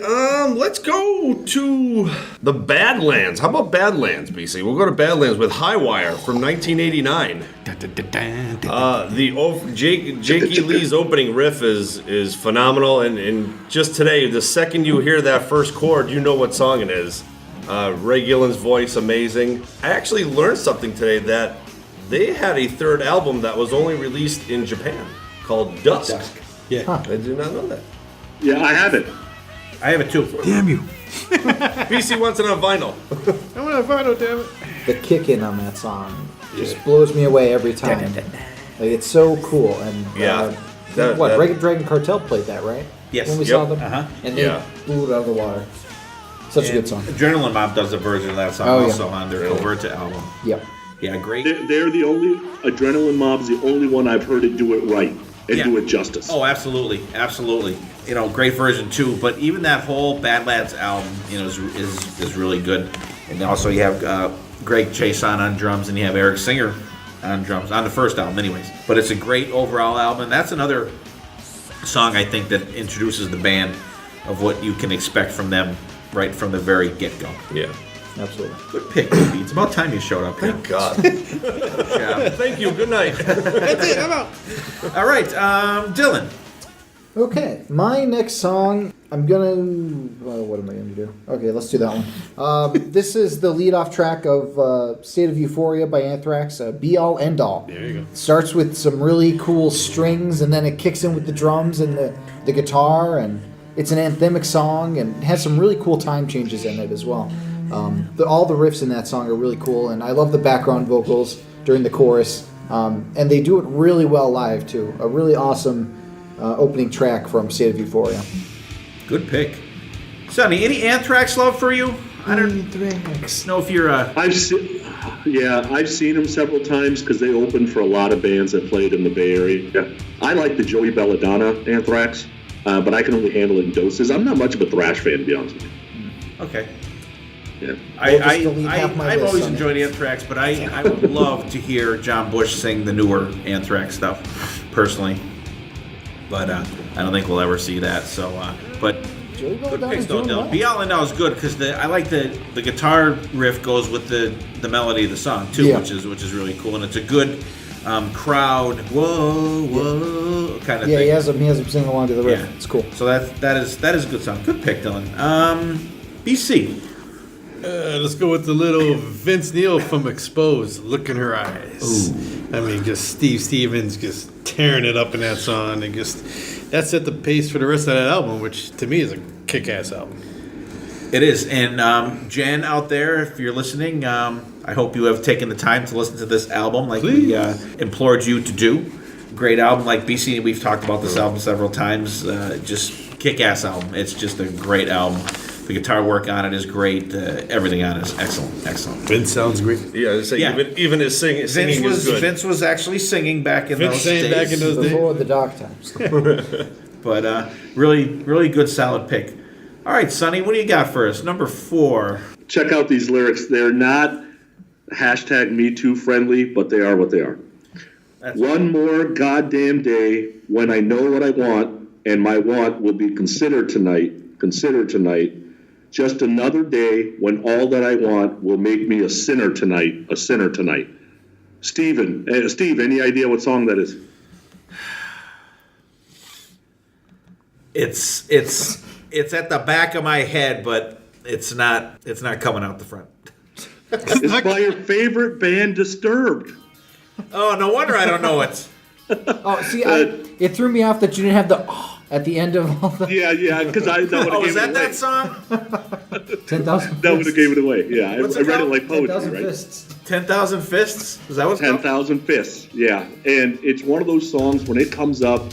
Speaker 7: let's go to the Badlands. How about Badlands, BC? We'll go to Badlands with Highwire from 1989. Jakey Lee's opening riff is phenomenal, and just today, the second you hear that first chord, you know what song it is. Ray Gillen's voice, amazing. I actually learned something today that they had a third album that was only released in Japan called Dusk.
Speaker 4: Yeah.
Speaker 7: I did not know that.
Speaker 6: Yeah, I have it.
Speaker 3: I have it too.
Speaker 4: Damn you.
Speaker 7: BC wants it on vinyl.
Speaker 4: I want a vinyl, damn it.
Speaker 5: The kick in on that song just blows me away every time. Like, it's so cool. And Dragon Cartel played that, right?
Speaker 3: Yes.
Speaker 5: When we saw them,
Speaker 3: Uh-huh.
Speaker 5: and they blew it out of the water. Such a good song.
Speaker 3: Adrenaline Mob does a version of that song also on their Coverta album.
Speaker 5: Yep.
Speaker 3: Yeah, great.
Speaker 6: They're the only, Adrenaline Mob's the only one I've heard it do it right and do it justice.
Speaker 3: Oh, absolutely. Absolutely. You know, great version too. But even that whole Badlands album, you know, is really good. And also you have Greg Chason on drums and you have Eric Singer on drums, on the first album anyways. But it's a great overall album. That's another song I think that introduces the band of what you can expect from them right from the very get-go.
Speaker 7: Yeah.
Speaker 5: Absolutely.
Speaker 3: Good pick, baby. It's about time you showed up here.
Speaker 7: Thank God.
Speaker 3: Yeah.
Speaker 7: Thank you. Good night.
Speaker 4: That's it, I'm out.
Speaker 3: All right, Dylan.
Speaker 5: Okay, my next song, I'm gonna. What am I gonna do? Okay, let's do that one. This is the lead-off track of "State of Euphoria" by Anthrax. Be All End All.
Speaker 4: There you go.
Speaker 5: Starts with some really cool strings, and then it kicks in with the drums and the guitar, and it's an anthemic song, and has some really cool time changes in it as well. All the riffs in that song are really cool, and I love the background vocals during the chorus, and they do it really well live too. A really awesome opening track from State of Euphoria.
Speaker 3: Good pick. Sonny, any Anthrax love for you? I don't know if you're
Speaker 6: I've seen them several times because they opened for a lot of bands that played in the Bay Area. Yeah. I like the Joey Belladonna Anthrax, but I can only handle it in doses. I'm not much of a thrash fan, to be honest with you.
Speaker 3: Okay.
Speaker 6: Yeah.
Speaker 3: I've always enjoyed Anthrax, but I would love to hear John Bush sing the newer Anthrax stuff, personally. But I don't think we'll ever see that. So, but good picks though, Dylan. Be All In Now is good because I like the guitar riff goes with the melody of the song too, which is really cool, and it's a good crowd whoa kind of thing.
Speaker 5: He has him singing along to the riff.
Speaker 3: Yeah.
Speaker 5: It's cool.
Speaker 3: So that is a good song. Good pick, Dylan. BC.
Speaker 4: Let's go with the little Vince Neil from Exposed, Look in Her Eyes. Ooh. I mean, just Steve Stevens just tearing it up in that song, and just that set the pace for the rest of that album, which to me is a kick-ass album.
Speaker 3: It is, and Jen out there, if you're listening, I hope you have taken the time to listen to this album like we implored you to do. Great album, like BC, we've talked about this album several times. Just kick-ass album. It's just a great album. The guitar work on it is great. Everything on it is excellent.
Speaker 4: Vince sounds great.
Speaker 7: Yeah, even his singing is good.
Speaker 3: Vince was actually singing back in those days.
Speaker 4: Back in those days.
Speaker 5: Before the dark times.
Speaker 3: But really, really good, solid pick. All right, Sonny, what do you got for us? Number 4.
Speaker 6: Check out these lyrics. They're not #MeToo friendly, but they are what they are. One more goddamn day when I know what I want, and my want will be considered tonight. Just another day when all that I want will make me a sinner tonight. Steve, any idea what song that is?
Speaker 3: It's at the back of my head, but it's not coming out the front.
Speaker 6: It's by your favorite band, Disturbed.
Speaker 3: Oh, no wonder I don't know it.
Speaker 5: Oh, see, it threw me off that you didn't have the at the end of all the...
Speaker 6: Yeah, because I that would have
Speaker 3: is
Speaker 6: gave it
Speaker 3: that
Speaker 6: away.
Speaker 3: that song?
Speaker 5: 10,000
Speaker 6: That would have gave it away. Yeah, I
Speaker 3: What's it
Speaker 6: read it
Speaker 3: called?
Speaker 6: like poetry,
Speaker 5: 10,000
Speaker 6: right?
Speaker 5: fists.
Speaker 3: 10,000 Fists? Is that what's called?
Speaker 6: 10,000 Fists, yeah. And it's one of those songs, when it comes up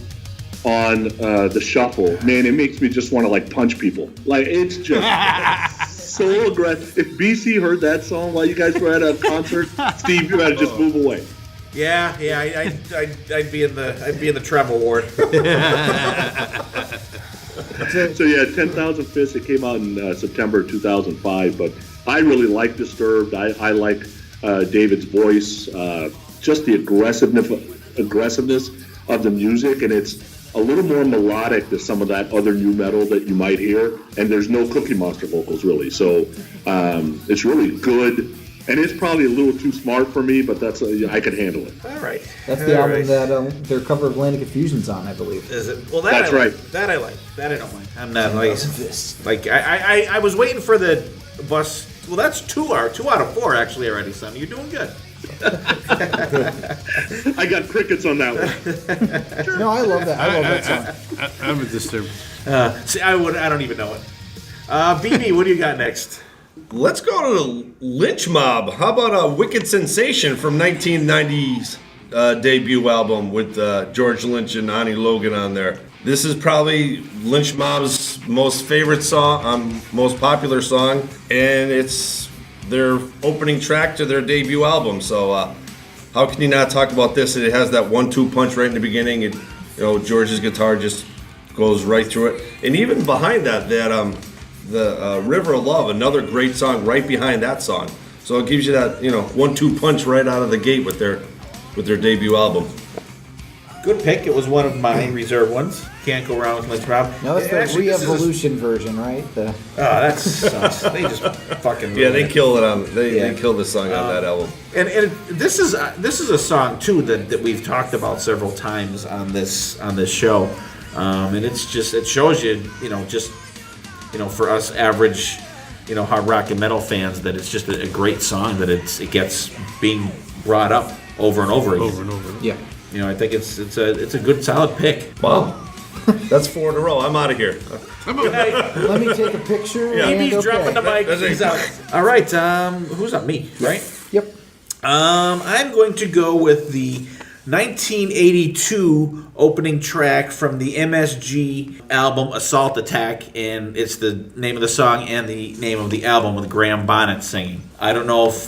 Speaker 6: on the shuffle, man, it makes me just want to, like, punch people. Like, it's just so aggressive. If BC heard that song while you guys were at a concert, Steve, you got to just move away.
Speaker 3: Yeah, I'd be in the treble ward.
Speaker 6: So yeah, 10,000 Fists. It came out in September 2005. But I really like Disturbed. I like David's voice, just the aggressiveness of the music, and it's a little more melodic than some of that other new metal that you might hear, and there's no Cookie Monster vocals really. So it's really good. And it's probably a little too smart for me, but that's I can handle it.
Speaker 3: All right.
Speaker 5: That's the album that their cover of Atlantic Infusion's on, I believe.
Speaker 3: Is it? Well, that
Speaker 6: That's
Speaker 3: I like.
Speaker 6: right.
Speaker 3: That I like. That I don't like. I'm not like I was waiting for the bus. Well, that's two out of 4 actually already, son. You're doing good.
Speaker 6: I got crickets on that one.
Speaker 5: No, I love that. I love that song.
Speaker 4: I'm a disturb.
Speaker 3: See, I don't even know it. BB, what do you got next?
Speaker 7: Let's go to the Lynch Mob. How about Wicked Sensation from 1990's debut album with George Lynch and Ani Logan on there. This is probably Lynch Mob's most favorite song, most popular song, and it's their opening track to their debut album. So how can you not talk about this? It has that 1-2 punch right in the beginning. And, George's guitar just goes right through it. And even behind that, the River of Love, another great song right behind that song. So it gives you that 1-2 punch right out of the gate with their debut album.
Speaker 3: Good pick. It was one of my reserve ones. Can't go wrong with Lynch Mob.
Speaker 5: No, it's the
Speaker 3: Actually, this is
Speaker 5: re-evolution version, right?
Speaker 3: that sucks. They just fucking
Speaker 7: Yeah, they
Speaker 3: ruined it.
Speaker 7: kill it on. They kill this song on that album.
Speaker 3: And this is a song too that we've talked about several times on this show, and it shows you for us average hard rock and metal fans that it's just a great song that it gets being brought up over and over again.
Speaker 4: Over and over.
Speaker 5: Yeah.
Speaker 3: I think it's a good solid pick.
Speaker 7: Wow, that's 4 in a row. I'm out of here.
Speaker 5: Let me take a picture.
Speaker 7: Yeah.
Speaker 5: And
Speaker 3: He's dropping the mic.
Speaker 7: That's
Speaker 3: He's
Speaker 7: it.
Speaker 3: out. All right, who's up? Me, right?
Speaker 5: Yep.
Speaker 3: I'm going to go with the 1982 opening track from the MSG album Assault Attack, and it's the name of the song and the name of the album with Graham Bonnet singing. I don't know if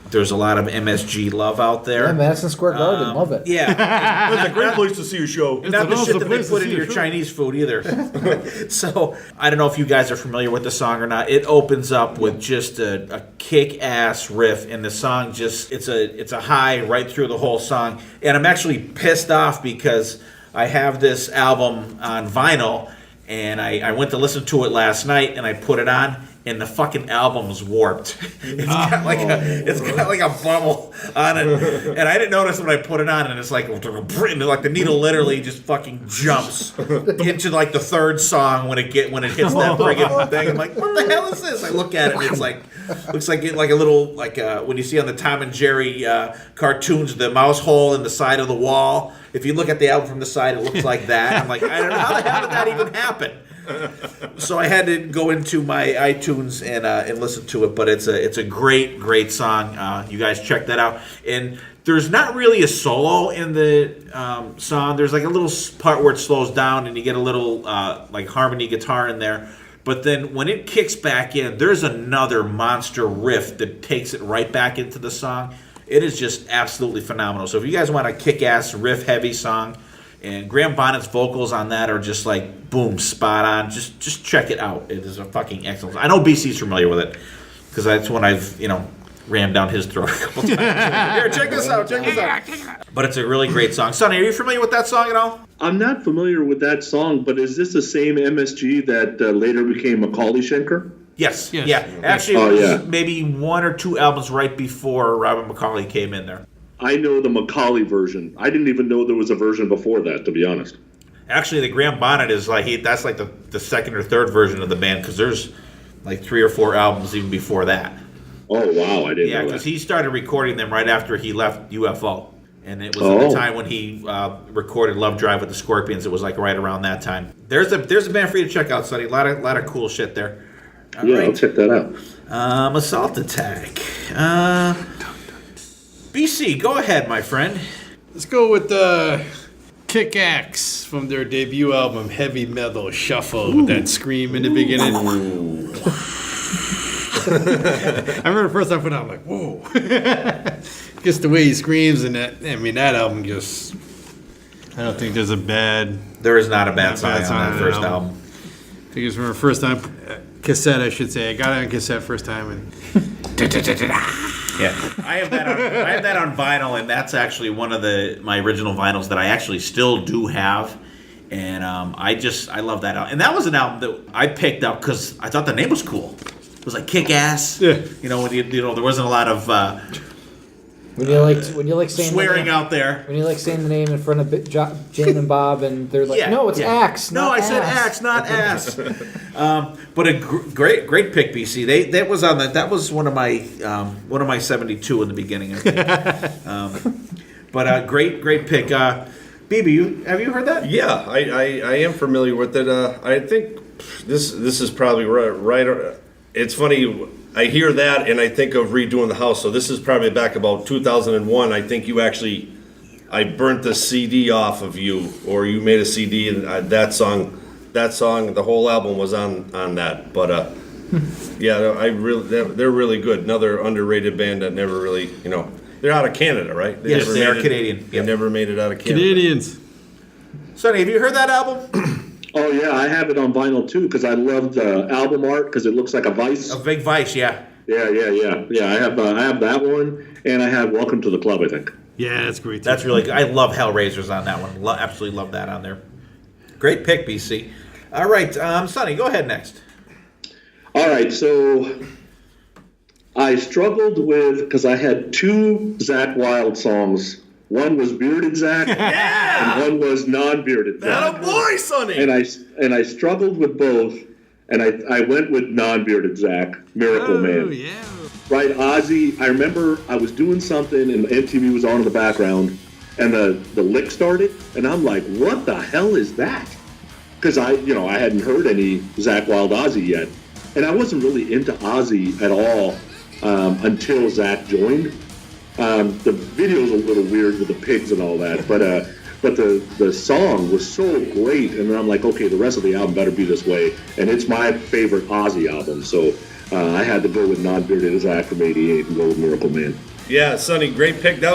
Speaker 3: there's a lot of MSG love out there.
Speaker 5: Yeah, Madison Square Garden. Love it.
Speaker 3: Yeah.
Speaker 7: It's a great place to see a show.
Speaker 3: Not the
Speaker 4: an
Speaker 3: shit
Speaker 4: awesome
Speaker 3: that they
Speaker 4: place to
Speaker 3: put
Speaker 4: see
Speaker 3: into
Speaker 4: a
Speaker 3: your
Speaker 4: show.
Speaker 3: Chinese food either. So I don't know if you guys are familiar with the song or not. It opens up with just a kick-ass riff, and the song it's a high right through the whole song. And I'm actually pissed off because I have this album on vinyl, and I went to listen to it last night, and I put it on, and the fucking album's warped. It's got like a bubble on it, and I didn't notice when I put it on, and it's like the needle literally just fucking jumps into like the third song when it hits that friggin' thing. I'm like, what the hell is this? I look at it, and it's like looks like a little when you see on the Tom and Jerry cartoons, the mouse hole in the side of the wall. If you look at the album from the side, it looks like that. I'm like, I don't know how the hell did that even happen. So I had to go into my iTunes and listen to it, but it's a great song. You guys check that out. And there's not really a solo in the song. There's like a little part where it slows down and you get a little like harmony guitar in there. But then when it kicks back in, there's another monster riff that takes it right back into the song. It is just absolutely phenomenal. So if you guys want a kick-ass riff-heavy song, and Graham Bonnet's vocals on that are just like, boom, spot on. Just check it out. It is a fucking excellent. I know BC's familiar with it because that's when I've, rammed down his throat a couple times. Here, check this out. But it's a really great song. Sonny, are you familiar with that song at all?
Speaker 6: I'm not familiar with that song, but is this the same MSG that later became Macaulay Schenker?
Speaker 3: Yes.
Speaker 4: Yes.
Speaker 3: Yeah. Actually,
Speaker 6: Oh,
Speaker 3: it was
Speaker 6: yeah.
Speaker 3: maybe 1 or 2 albums right before Robert McCauley came in there.
Speaker 6: I know the Macaulay version. I didn't even know there was a version before that, to be honest.
Speaker 3: Actually, the Graham Bonnet is that's like the second or third version of the band because there's like 3 or 4 albums even before that.
Speaker 6: Oh, wow, I didn't
Speaker 3: Yeah,
Speaker 6: know
Speaker 3: because
Speaker 6: that.
Speaker 3: he started recording them right after he left UFO. And it was at the time when he recorded Love Drive with the Scorpions. It was like right around that time. There's a band for you to check out, Sonny. A lot of cool shit there. All
Speaker 6: Yeah,
Speaker 3: right.
Speaker 6: I'll check that out.
Speaker 3: Assault Attack. BC, go ahead, my friend.
Speaker 4: Let's go with Kick Axe from their debut album, Heavy Metal Shuffle, with that scream in the beginning. I remember the first time I put it on, I'm like, whoa. Just the way he screams and that album just, I don't think there's a bad,
Speaker 3: There is not a bad song
Speaker 4: bad
Speaker 3: on
Speaker 4: song
Speaker 3: that
Speaker 4: on
Speaker 3: first
Speaker 4: that
Speaker 3: album.
Speaker 4: I think it's from the first time, cassette I should say. I got it on cassette first time and
Speaker 3: Yeah, I have that on vinyl, and that's actually one of my original vinyls that I actually still do have. And I love that album. And that was an album that I picked up because I thought the name was cool. It was like Kick Ass.
Speaker 4: Yeah.
Speaker 3: There wasn't a lot of
Speaker 5: When you like saying
Speaker 3: swearing out there.
Speaker 5: When you like saying the name in front of Jane and Bob, and they're like, "No, it's Axe."
Speaker 3: No, I said Axe, not Ass. But a great pick, BC. That was one of my 72 in the beginning. I think. But a great pick. BB, have you heard that?
Speaker 7: Yeah, I am familiar with it. I think this is probably right. It's funny. I hear that and I think of redoing the house. So this is probably back about 2001. I think I burnt the CD off of you, or you made a CD, and that song, the whole album was on that. But yeah, they're really good. Another underrated band that never really, they're out of Canada, right?
Speaker 3: Yes, they are Canadian.
Speaker 7: They never made it out of Canada.
Speaker 4: Canadians.
Speaker 3: Sonny, have you heard that album?
Speaker 6: Oh yeah, I have it on vinyl too because I love the album art because it looks like a Vice.
Speaker 3: A big Vice, yeah.
Speaker 6: Yeah. I have that one, and I have Welcome to the Club. I think.
Speaker 4: Yeah, that's great.
Speaker 3: That's really good. I love Hellraisers on that one. Absolutely love that on there. Great pick, BC. All right, Sonny, go ahead next. All
Speaker 6: right, so I struggled with because I had two Zakk Wylde songs. One was bearded Zakk, and one was non-bearded Zakk.
Speaker 7: That a boy, Sonny.
Speaker 6: And I struggled with both, and I went with non-bearded Zakk, Miracle Man.
Speaker 4: Yeah.
Speaker 6: Right, Ozzy. I remember I was doing something, and MTV was on in the background, and the lick started, and I'm like, "What the hell is that?" Because I hadn't heard any Zakk Wylde Ozzy yet, and I wasn't really into Ozzy at all until Zakk joined. The video's a little weird with the pigs and all that, but the song was so great, and then I'm like, okay, the rest of the album better be this way, and it's my favorite Ozzy album, so I had to go with non-bearded Zakk from '88 and go with Miracle Man.
Speaker 7: Yeah, Sonny, great pick. That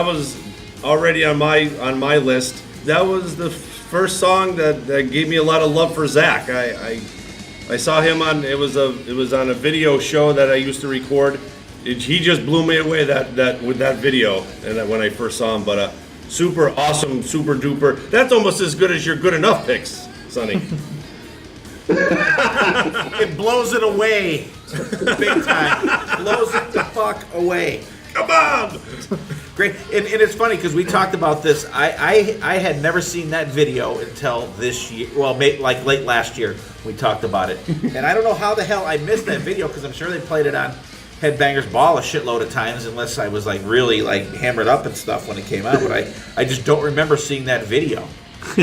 Speaker 7: was already on my list. That was the first song that gave me a lot of love for Zakk. I saw him on it was on a video show that I used to record. He just blew me away with that video, and when I first saw him. But super awesome, super duper. That's almost as good as your good enough picks, Sonny.
Speaker 3: It blows it away, big time. Blows it the fuck away.
Speaker 7: Come on.
Speaker 3: Great, and it's funny because we talked about this. I had never seen that video until this year. Well, like late last year, we talked about it, and I don't know how the hell I missed that video because I'm sure they played it on Headbangers Ball a shitload of times, unless I was like really like hammered up and stuff when it came out. But I just don't remember seeing that video.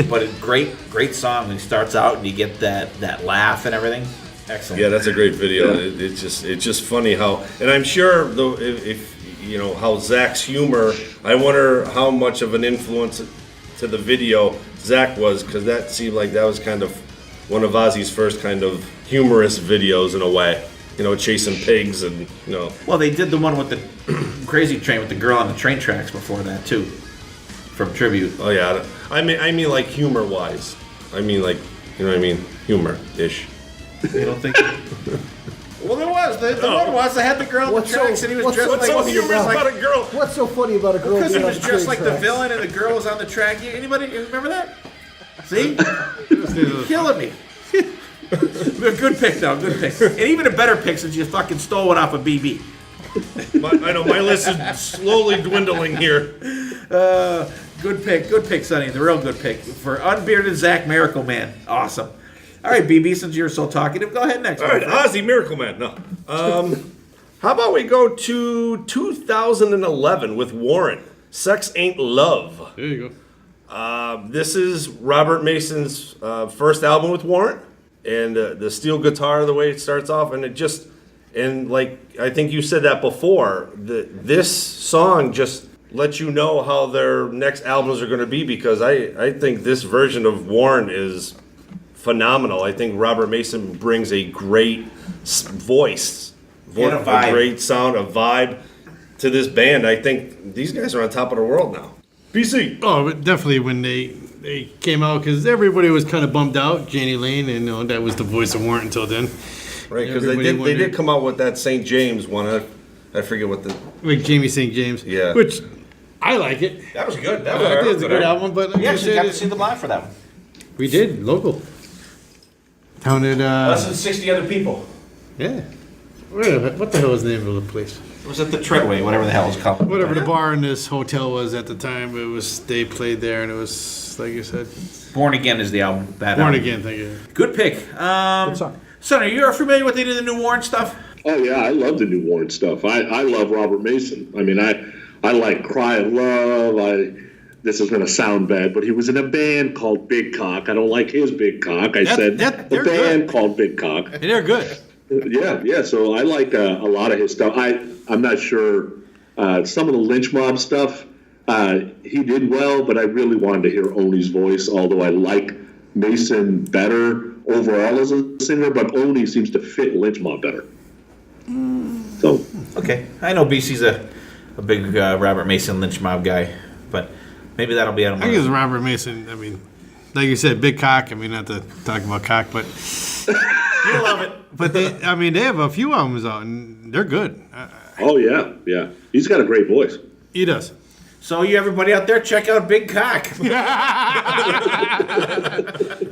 Speaker 3: But a great song when he starts out and you get that laugh and everything. Excellent.
Speaker 7: Yeah, that's a great video. Yeah. It's just funny how, and I'm sure though if how Zakk's humor, I wonder how much of an influence to the video Zakk was, because that seemed like that was kind of one of Ozzy's first kind of humorous videos in a way. Chasing pigs and
Speaker 3: Well, they did the one with the Crazy Train with the girl on the train tracks before that too, from Tribute.
Speaker 7: Oh yeah, I mean like humor wise. I mean like humor ish.
Speaker 3: You don't think? Well, there was the one was they had the girl on the tracks and he was dressed like.
Speaker 7: What's so humorous about a girl?
Speaker 5: What's so funny about a girl?
Speaker 3: Because he was dressed like the villain and the girl was on the track. Anybody remember that? See, killing me. Good pick, though. Good pick. And even a better pick since you fucking stole one off of BB.
Speaker 7: I know, my list is slowly dwindling here.
Speaker 3: Good pick, Sonny. The real good pick. For unbearded Zakk, Miracle Man. Awesome. All right, BB, since you're so talkative, go ahead next.
Speaker 7: All right, Ozzy, Miracle Man. No. How about we go to 2011 with Warren? Sex Ain't Love.
Speaker 4: There you
Speaker 7: go. This is Robert Mason's first album with Warren. And the steel guitar, the way it starts off, and like I think you said that before, this song just lets you know how their next albums are going to be, because I think this version of Warren is phenomenal. I think Robert Mason brings a great voice, a great sound, a vibe to this band. I think these guys are on top of the world now. BC.
Speaker 4: Oh, but definitely when they came out, because everybody was kind of bummed out. Janie Lane, and that was the voice of Warren until then.
Speaker 7: Right, because they did come out with that St. James one. I forget what the...
Speaker 4: Like Jamie St. James.
Speaker 7: Yeah.
Speaker 4: Which, I like it.
Speaker 3: That was good.
Speaker 4: It's a good album, but...
Speaker 3: You actually got to see them live for that one.
Speaker 4: We did, local. Down at,
Speaker 3: Less than 60 other people.
Speaker 4: yeah. What the hell was the name of the place?
Speaker 3: It was at the Treadway, whatever the hell it's called.
Speaker 4: Whatever the bar in this hotel was at the time, they played there, and it was, like you said,
Speaker 3: Born Again is the album. That
Speaker 4: Born
Speaker 3: album.
Speaker 4: Again, thank you.
Speaker 3: Good pick.
Speaker 5: Good song.
Speaker 3: Son, are you familiar with any of the New Warren stuff?
Speaker 6: Oh yeah, I love the New Warren stuff. I love Robert Mason. I mean, I like Cry of Love. This is going to sound bad, but he was in a band called Big Cock. I don't like his Big Cock. I said a
Speaker 4: they're
Speaker 6: band
Speaker 4: good.
Speaker 6: called Big Cock.
Speaker 4: And they're good.
Speaker 6: Yeah. So I like a lot of his stuff. I'm not sure some of the Lynch Mob stuff. He did well, but I really wanted to hear Oni's voice. Although I like Mason better overall as a singer, but Oni seems to fit Lynch Mob better. So
Speaker 3: Okay. I know BC's a big Robert Mason Lynch Mob guy, but maybe that'll be out of
Speaker 4: I guess Robert Mason, I mean, like you said, big cock. I mean, not to talk about cock, but
Speaker 3: You love it.
Speaker 4: but they have a few albums out, and they're good.
Speaker 6: oh yeah, he's got a great voice.
Speaker 4: He does.
Speaker 3: So you everybody out there, check out Big Cock,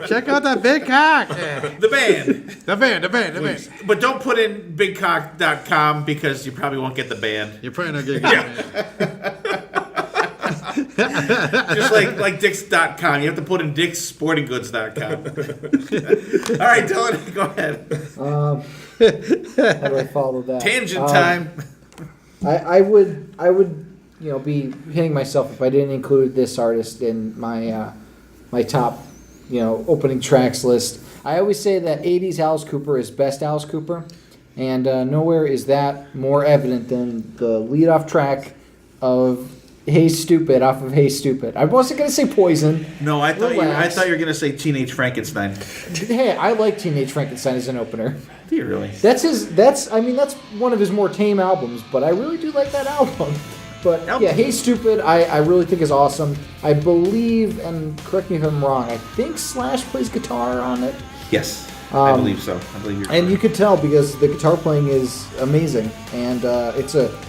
Speaker 4: Check out that big cock.
Speaker 3: the band.
Speaker 4: The band.
Speaker 3: But don't put in bigcock.com because you probably won't get the band.
Speaker 4: You're probably not getting
Speaker 3: Just like Dicks.com. You have to put in DicksSportingGoods.com. All right, Dylan, go ahead.
Speaker 5: How do I follow that?
Speaker 3: Tangent time.
Speaker 5: I would be hitting myself if I didn't include this artist in my my top opening tracks list. I always say that 80s Alice Cooper is best Alice Cooper, and nowhere is that more evident than the lead-off track of Hey Stupid off of Hey Stupid. I wasn't gonna say Poison.
Speaker 3: No, I thought you
Speaker 5: Relax.
Speaker 3: were going to say Teenage Frankenstein.
Speaker 5: Hey, I like Teenage Frankenstein as an opener.
Speaker 3: Do you really?
Speaker 5: That's one of his more tame albums, but I really do like that album. But yeah, Hey Stupid, I really think is awesome. I believe, and correct me if I'm wrong, I think Slash plays guitar on it.
Speaker 3: Yes, I believe so. I believe you're
Speaker 5: And you could tell because the guitar playing is amazing. And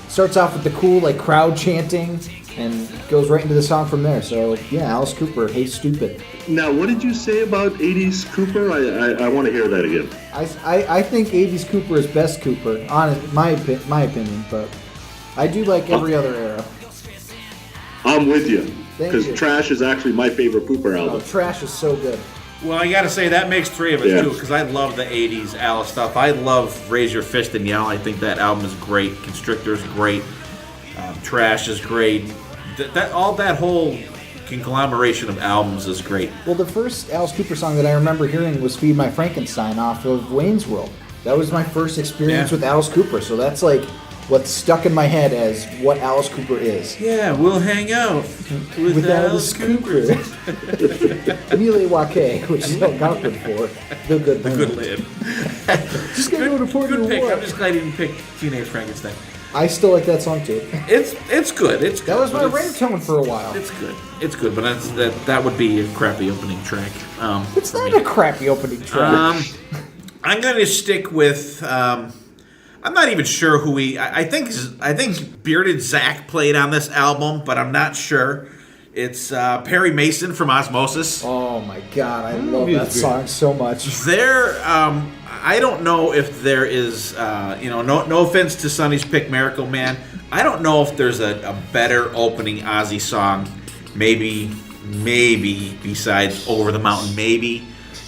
Speaker 5: starts off with the cool crowd chanting and goes right into the song from there. So yeah, Alice Cooper, Hey Stupid.
Speaker 6: Now, what did you say about 80s Cooper? I want to hear that again.
Speaker 5: I think 80s Cooper is best Cooper, my opinion, but I do like every other era.
Speaker 6: I'm with you.
Speaker 5: Thank
Speaker 6: Because
Speaker 5: you.
Speaker 6: Trash is actually my favorite Cooper
Speaker 5: Oh,
Speaker 6: album.
Speaker 5: Trash is so good.
Speaker 3: Well, I got to say, that makes three of us,
Speaker 6: Yeah.
Speaker 3: too, because I love the 80s Alice stuff. I love Raise Your Fist and Yell. I think that album is great. Constrictor's great. Trash is great. All that whole conglomeration of albums is great.
Speaker 5: Well, the first Alice Cooper song that I remember hearing was Feed My Frankenstein off of Wayne's World. That was my first experience
Speaker 3: Yeah.
Speaker 5: with Alice Cooper, so that's what's stuck in my head as what Alice Cooper is.
Speaker 3: Yeah, we'll hang out with Alice Cooper.
Speaker 5: Emile Wake, which is held Concord for. The good
Speaker 3: The
Speaker 5: man.
Speaker 3: good lib.
Speaker 5: Just gonna go to Port
Speaker 3: Good
Speaker 5: of
Speaker 3: pick.
Speaker 5: War.
Speaker 3: I'm just glad you didn't pick Teenage Frankenstein.
Speaker 5: I still like that song too.
Speaker 3: It's good. It's good.
Speaker 5: That was my
Speaker 3: but it's-
Speaker 5: ringtone for a while.
Speaker 3: It's good. It's good, but that would be a crappy opening track.
Speaker 5: It's not a crappy opening track.
Speaker 3: I'm going to stick with. I'm not even sure who he. I think Bearded Zach played on this album, but I'm not sure. It's Perry Mason from Osmosis.
Speaker 5: Oh my god, I love
Speaker 4: he's
Speaker 5: that
Speaker 4: good.
Speaker 5: song so much.
Speaker 3: I don't know if there is. No offense to Sonny's pick, Miracle Man. I don't know if there's a better opening Ozzy song. Maybe besides Over the Mountain, maybe.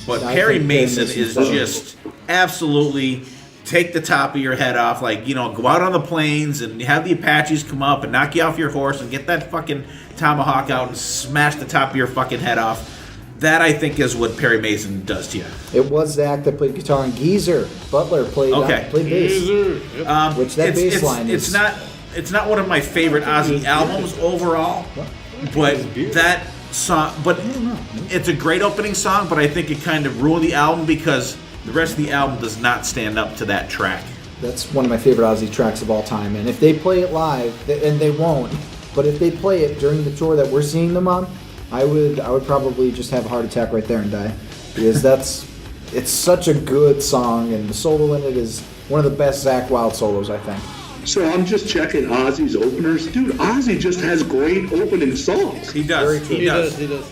Speaker 3: But
Speaker 5: I
Speaker 3: Perry
Speaker 5: think
Speaker 3: Mason
Speaker 5: Perry
Speaker 3: is
Speaker 5: Mason's
Speaker 3: just absolutely take the top of your head off. Go out on the plains and have the Apaches come up and knock you off your horse and get that fucking tomahawk out and smash the top of your fucking head off. That, I think, is what Perry Mason does to you.
Speaker 5: It was Zach that played guitar and Geezer Butler played played bass. Which that bass line is.
Speaker 3: It's not one of my favorite Ozzy albums overall, but that song. But it's a great opening song. But I think it kind of ruined the album because the rest of the album does not stand up to that track.
Speaker 5: That's one of my favorite Ozzy tracks of all time. And if they play it live, and they won't, but if they play it during the tour that we're seeing them on, I would probably just have a heart attack right there and die. Because it's such a good song, and the solo in it is one of the best Zakk Wylde solos, I think.
Speaker 6: So I'm just checking Ozzy's openers. Dude, Ozzy just has great opening songs.
Speaker 3: He does.
Speaker 5: Very true.
Speaker 3: He does.
Speaker 4: He does.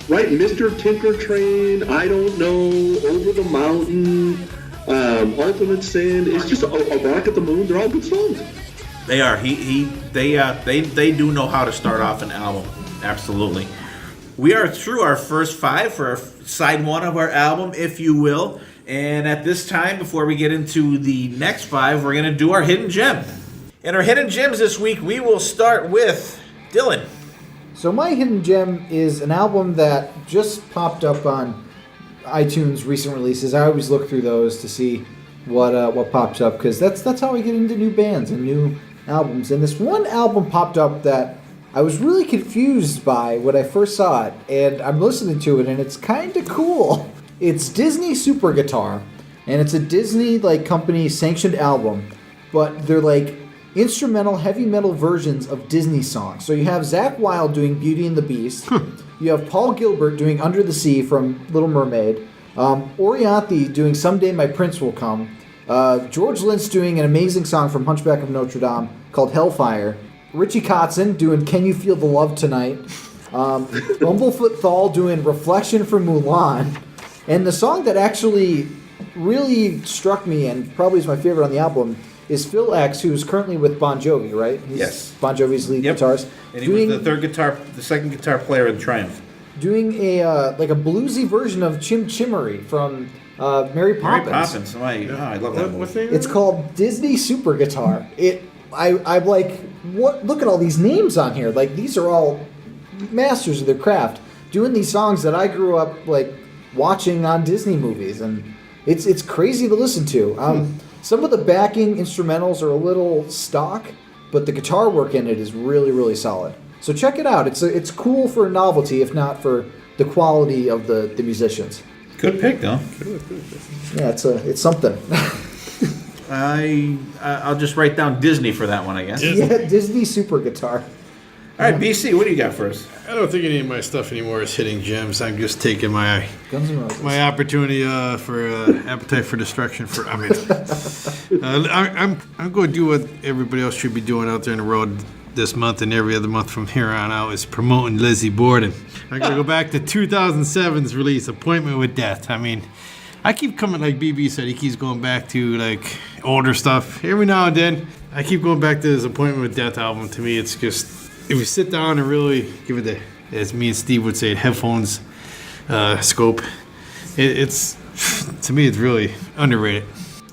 Speaker 6: right, Mr. Tinker Train, I Don't Know, Over the Mountain, Ultimate Sin. It's just a Rock at the Moon. They're all good songs.
Speaker 3: They are. They do know how to start off an album. Absolutely. We are through our first 5 for our side 1 of our album, if you will. And at this time, before we get into the next 5, we're going to do our hidden gem. And our hidden gems this week, we will start with Dylan.
Speaker 5: So my hidden gem is an album that just popped up on iTunes recent releases. I always look through those to see what pops up, because that's how I get into new bands and new albums. And this one album popped up that I was really confused by when I first saw it, and I'm listening to it, and it's kind of cool. It's Disney Super Guitar, and it's a Disney company sanctioned album, but they're instrumental heavy metal versions of Disney songs. So you have Zakk Wylde doing Beauty and the Beast. You have Paul Gilbert doing Under the Sea from Little Mermaid. Orianthi doing Someday My Prince Will Come. George Lynch doing an amazing song from Hunchback of Notre Dame called Hellfire. Richie Kotzen doing Can You Feel the Love Tonight. Bumblefoot Thal doing Reflection from Mulan. And the song that actually really struck me and probably is my favorite on the album is Phil X, who's currently with Bon Jovi, right? He's
Speaker 3: yes.
Speaker 5: Bon Jovi's lead guitarist.
Speaker 3: And he was the second guitar player in Triumph.
Speaker 5: Doing a a bluesy version of Chim Chimmery from Mary Poppins.
Speaker 3: Mary Poppins. I love that movie.
Speaker 5: It's called Disney Super Guitar. I'm like, what? Look at all these names on here. These are all masters of their craft, doing these songs that I grew up watching on Disney movies, and it's crazy to listen to. Some of the backing instrumentals are a little stock, but the guitar work in it is really, really solid. So check it out. It's cool for a novelty, if not for the quality of the musicians.
Speaker 3: Good pick, though.
Speaker 5: Yeah, it's something.
Speaker 3: I'll just write down Disney for that one, I guess.
Speaker 5: Yeah, Disney Super Guitar.
Speaker 3: All right, BC, what do you got for us?
Speaker 4: I don't think any of my stuff anymore is hitting gems. I'm just taking my
Speaker 5: Guns N' Roses.
Speaker 4: my opportunity for Appetite for Destruction. I'm going to do what everybody else should be doing out there on the road this month and every other month from here on out, is promoting Lizzie Borden. I'm going to go back to 2007's release, Appointment with Death. I keep coming, like BB said, he keeps going back to older stuff. Every now and then, I keep going back to his Appointment with Death album. To me, it's just, if you sit down and really give it the, as me and Steve would say, headphones scope, it's to me, it's really underrated.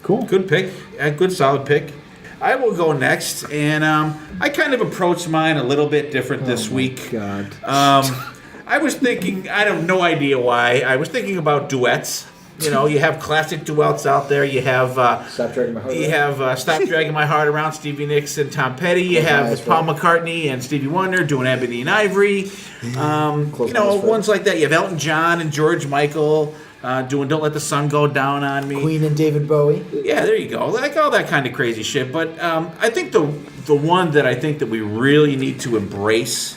Speaker 5: Cool.
Speaker 3: Good pick. Good solid pick. I will go next, and I kind of approached mine a little bit different this week.
Speaker 5: God.
Speaker 3: I was thinking, I have no idea why, I was thinking about duets. You have classic duets out there. You have
Speaker 5: Stop Dragging My Heart
Speaker 3: You
Speaker 5: Around.
Speaker 3: have Stop Dragging My Heart Around, Stevie Nicks and Tom Petty. You have Paul McCartney and Stevie Wonder doing Ebony and Ivory. Ones like that. You have Elton John and George Michael doing Don't Let the Sun Go Down on Me.
Speaker 5: Queen and David Bowie.
Speaker 3: Yeah, there you go. All that kind of crazy shit. But I think the one that I think that we really need to embrace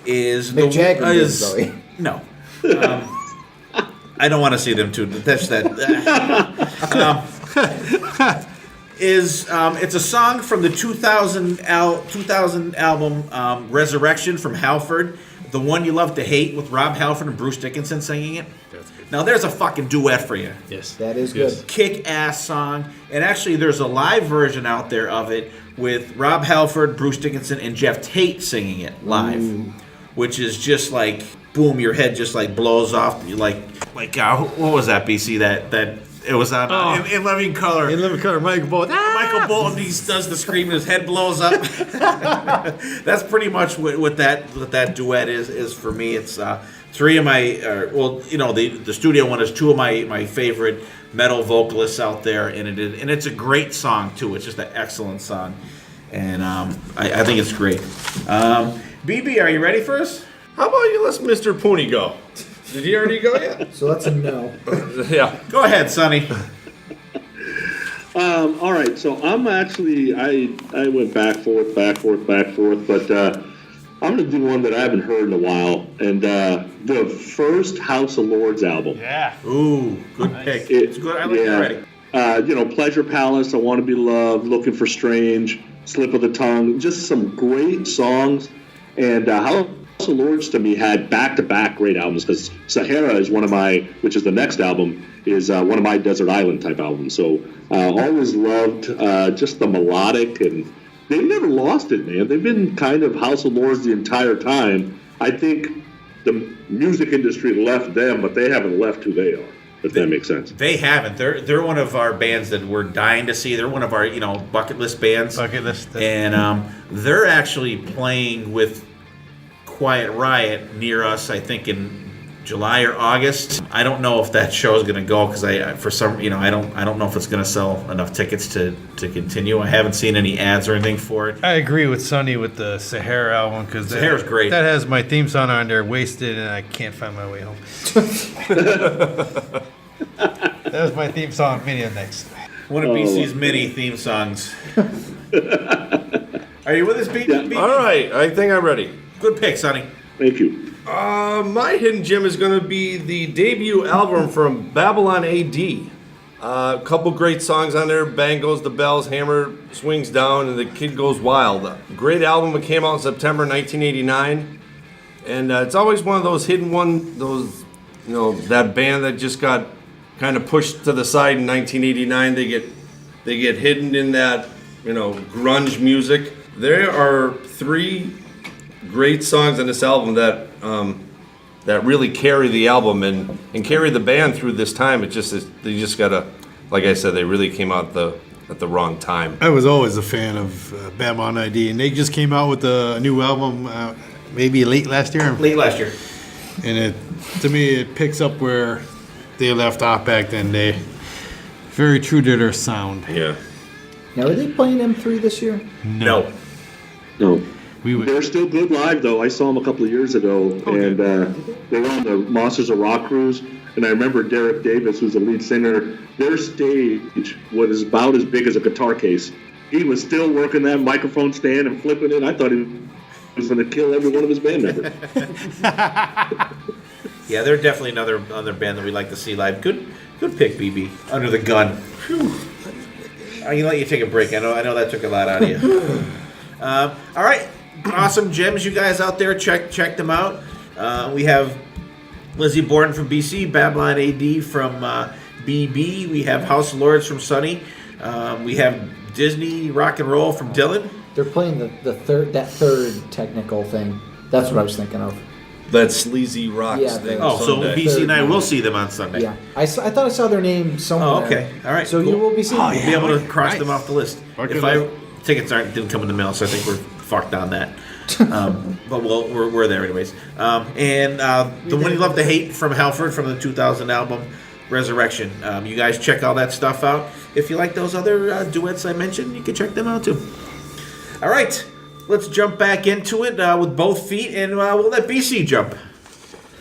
Speaker 3: is
Speaker 5: Mick Jagger and David Bowie.
Speaker 3: No. I don't want to see them too. That's that. It's a song from the 2000 album Resurrection from Halford, the one you love to hate, with Rob Halford and Bruce Dickinson singing it. Now there's a fucking duet for you.
Speaker 4: Yes,
Speaker 5: that is good.
Speaker 3: Kick-ass song, and actually there's a live version out there of it with Rob Halford, Bruce Dickinson, and Jeff Tate singing it live, which is just like, boom, your head just blows off. You what was that, BC? That it was on in Living Color.
Speaker 4: In Living Color, Michael Bolton.
Speaker 3: Michael Bolton, he does the scream and his head blows up. That's pretty much what that duet is for me. It's three of my the studio one is two of my favorite metal vocalists out there, and it's a great song too. It's just an excellent song, and I think it's great. BB, are you ready for us?
Speaker 7: How about you let Mr. Pooni go? Did he already go yet?
Speaker 5: So that's a no.
Speaker 7: Yeah.
Speaker 3: Go ahead, Sonny.
Speaker 6: All right, so I'm actually, I went back, forth, but I'm going to do one that I haven't heard in a while, and the first House of Lords album.
Speaker 4: Yeah.
Speaker 3: Ooh, good pick. It's good. I like it already.
Speaker 6: Pleasure Palace, I Want to Be Loved, Looking for Strange, Slip of the Tongue, just some great songs. And of Lords to me had back-to-back great albums because Sahara is which is the next album, is one of my Desert Island type albums. So always loved just the melodic, and they've never lost it, man. They've been kind of House of Lords the entire time. I think the music industry left them, but they haven't left who they are, if that makes sense.
Speaker 3: They haven't. They're one of our bands that we're dying to see. They're one of our bucket list bands.
Speaker 4: Bucket list.
Speaker 3: And they're actually playing with Quiet Riot near us, I think in July or August. I don't know if that show is going to go because I don't know if it's going to sell enough tickets to continue. I haven't seen any ads or anything for it.
Speaker 4: I agree with Sonny with the Sahara album because
Speaker 3: Sahara's great.
Speaker 4: That has my theme song on there, Wasted, and I can't find my way home. That was my theme song video next.
Speaker 3: One of BC's many theme songs. Are you with us, B?
Speaker 7: Yeah. All right, I think I'm ready.
Speaker 3: Good pick, Sonny.
Speaker 6: Thank you.
Speaker 7: My hidden gem is going to be the debut album from Babylon AD. A couple great songs on there. Bang Goes the Bells, Hammer Swings Down, and The Kid Goes Wild. Great album. It came out in September 1989. And it's always one of those hidden that band that just got kind of pushed to the side in 1989. They get hidden in that, grunge music. There are 3 great songs on this album that really carry the album and carry the band through this time. They just gotta, like I said, they really came out at the wrong time.
Speaker 4: I was always a fan of Babylon ID, and they just came out with a new album maybe late last year. And to me, it picks up where they left off back then. They very true to their sound.
Speaker 7: Yeah.
Speaker 5: Now, are they playing M3 this year?
Speaker 3: No.
Speaker 6: They're still good live, though. I saw them a couple of years ago, and they were on the Monsters of Rock cruise. And I remember Derek Davis, who's the lead singer, their stage was about as big as a guitar case. He was still working that microphone stand and flipping it. I thought he was going to kill every one of his band members.
Speaker 3: Yeah, they're definitely another band that we'd like to see live. Good pick, BB. Under the gun. I'm gonna let you take a break. I know that took a lot out of you. All right, awesome gems, you guys out there. Check them out. We have Lizzie Borden from BC, Babylon AD from BB. We have House of Lords from Sonny. We have Disney Rock and Roll from Dylan.
Speaker 5: They're playing the third technical thing. That's what I was thinking of.
Speaker 7: That sleazy rock thing.
Speaker 3: Oh, so BC and I will see them on Sunday.
Speaker 5: Yeah, I thought I saw their name somewhere.
Speaker 3: Oh, okay. All right.
Speaker 5: So
Speaker 3: cool.
Speaker 5: you will be seeing them.
Speaker 3: We'll be able to cross them off the list. Tickets didn't come in the mail, so I think we're fucked on that. But we're there anyways. And the One You Love to Hate from Halford from the 2000 album Resurrection. You guys check all that stuff out. If you like those other duets I mentioned, you can check them out too. All right. Let's jump back into it with both feet, and we'll let BC jump.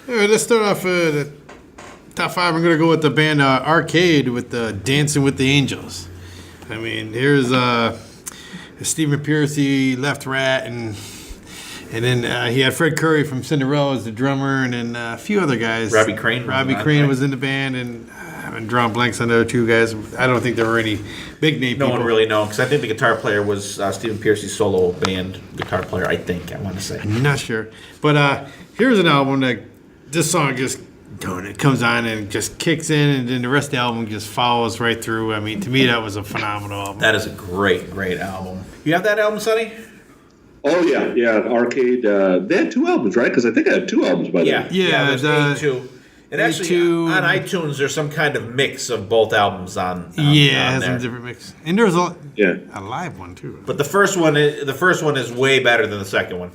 Speaker 4: All right, let's start off the top 5. I'm going to go with the band Arcade with Dancing with the Angels. I mean, here's Stephen Piercy, left Rat, and then he had Fred Curry from Cinderella as the drummer, and then a few other guys.
Speaker 3: Robbie Crane
Speaker 4: was in the band, and I'm drawing blanks on the other 2 guys. I don't think there were any big name people.
Speaker 3: No one really knows, because I think the guitar player was Stephen Piercy's solo band guitar player, I want to say.
Speaker 4: I'm not sure. But here's an album that this song just, it comes on and just kicks in, and then the rest of the album just follows right through. I mean, to me, that was a phenomenal album.
Speaker 3: That is a great, great album. You have that album, Sonny?
Speaker 6: Oh, yeah, Arcade. They had 2 albums, right? Because I think I had 2 albums by then.
Speaker 3: Yeah, there's A2. And actually, on iTunes, there's some kind of mix of both albums on
Speaker 4: it has some different mix. And there's a live one, too.
Speaker 3: But the first one is way better than the second one.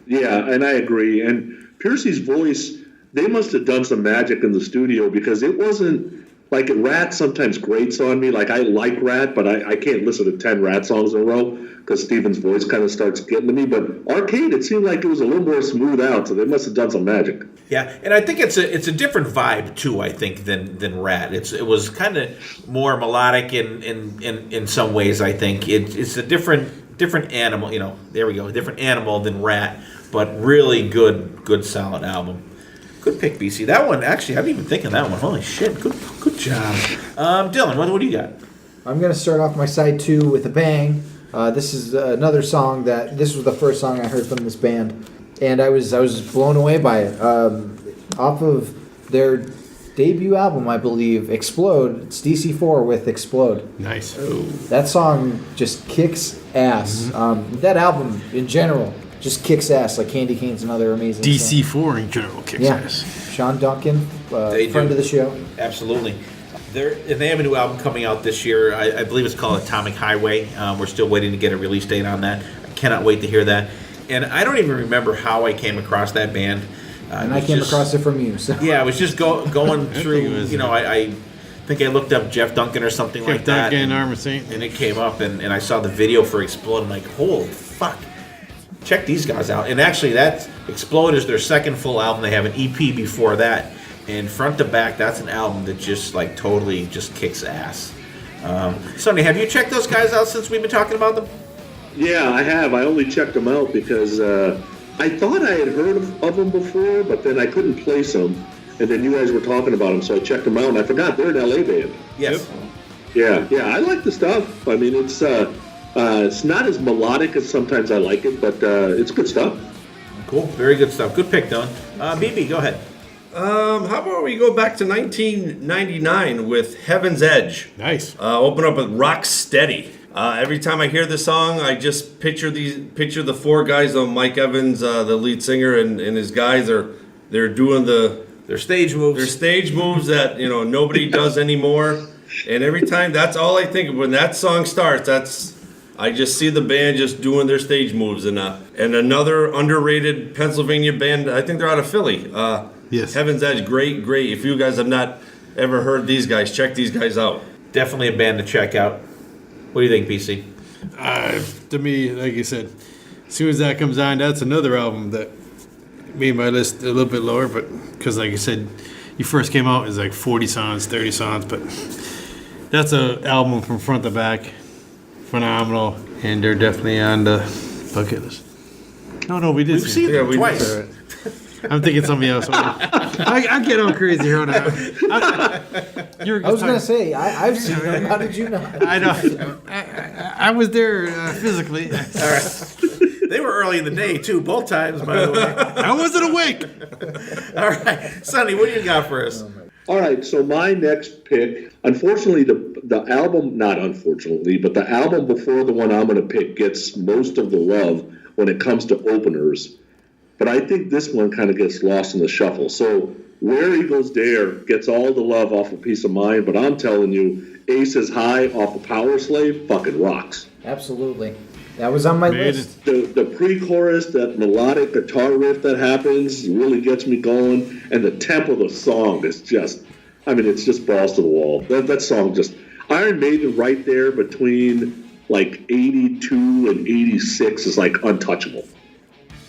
Speaker 6: Yeah, and I agree. And Piercy's voice, they must have done some magic in the studio, because it wasn't like Rat sometimes grates on me. Like, I like Rat, but I can't listen to 10 Rat songs in a row because Steven's voice kind of starts getting to me. But Arcade, it seemed like it was a little more smooth out, so they must have done some magic.
Speaker 3: Yeah, and I think it's a different vibe too. I think than Rat. It was kind of more melodic in some ways. I think it's a different animal. There we go, a different animal than Rat, but really good solid album. Good pick, BC. That one, actually, I didn't even think of that one. Holy shit, good job. Dylan, what do you got?
Speaker 5: I'm going to start off my side 2 with a bang. This is another song this was the first song I heard from this band. and I was blown away by it. Off of their debut album, I believe, Explode. It's DC4 with Explode.
Speaker 4: Nice.
Speaker 5: That song just kicks ass. That album in general just kicks ass. Like Candy Cane's another amazing song.
Speaker 4: DC4 in general kicks ass.
Speaker 5: Sean Duncan, friend of the show.
Speaker 3: Absolutely. They have a new album coming out this year. I believe it's called Atomic Highway. We're still waiting to get a release date on that. I cannot wait to hear that. And I don't even remember how I came across that band.
Speaker 5: And I came across it from you. So.
Speaker 3: Yeah, I was just going through, I think I looked up Jeff Duncan or something like that.
Speaker 4: Duncan, Armor Saint.
Speaker 3: And it came up, and I saw the video for Explode. I'm like, holy fuck. Check these guys out. And actually, that Explode is their second full album. They have an EP before that. And front to back, that's an album that just like totally just kicks ass. Sonny, have you checked those guys out since we've been talking about them?
Speaker 6: Yeah, I have. I only checked them out because I thought I had heard of them before, but then I couldn't place them. And then you guys were talking about them, so I checked them out, and I forgot they're an LA band.
Speaker 3: Yes.
Speaker 6: Yeah, I like the stuff. I mean, it's not as melodic as sometimes I like it, but it's good stuff.
Speaker 3: Cool. Very good stuff. Good pick, Don. BB, go ahead.
Speaker 7: How about we go back to 1999 with Heaven's Edge?
Speaker 4: Nice.
Speaker 7: Open up with Rock Steady. Every time I hear the song, I just picture the four guys of Mike Evans, the lead singer, and his guys they're doing
Speaker 3: their stage moves.
Speaker 7: Their stage moves that nobody does anymore. And every time, that's all I think of when that song starts. I just see the band just doing their stage moves, and another underrated Pennsylvania band. I think they're out of Philly.
Speaker 4: Yes.
Speaker 7: Heaven's Edge, great. If you guys have not ever heard these guys, check these guys out.
Speaker 3: Definitely a band to check out. What do you think, PC?
Speaker 4: To me, like you said, as soon as that comes on, that's another album that made my list a little bit lower. But because, like you said, you first came out, it was like 40 songs, 30 songs. But that's an album from front to back. Phenomenal. And they're definitely on the bucket list. No, we did.
Speaker 3: We've seen them twice.
Speaker 4: I'm thinking something else. I get all crazy here now.
Speaker 5: I was going to say, I've seen them. How did you not?
Speaker 4: I know. I was there physically.
Speaker 3: All right. They were early in the day, too, both times, by the way.
Speaker 4: I wasn't awake.
Speaker 3: All right. Sonny, what do you got for us?
Speaker 6: All right, so my next pick, unfortunately, the album, not unfortunately, but the album before the one I'm going to pick gets most of the love when it comes to openers. But I think this one kind of gets lost in the shuffle. So Where Eagles Dare gets all the love off of Peace of Mind, but I'm telling you, Aces High off of Power Slave fucking rocks.
Speaker 5: Absolutely. That was on my list.
Speaker 6: The pre-chorus, that melodic guitar riff that happens really gets me going. And the tempo of the song is just, it's just balls to the wall. That song just, Iron Maiden right there between like 82 and 86 is like untouchable.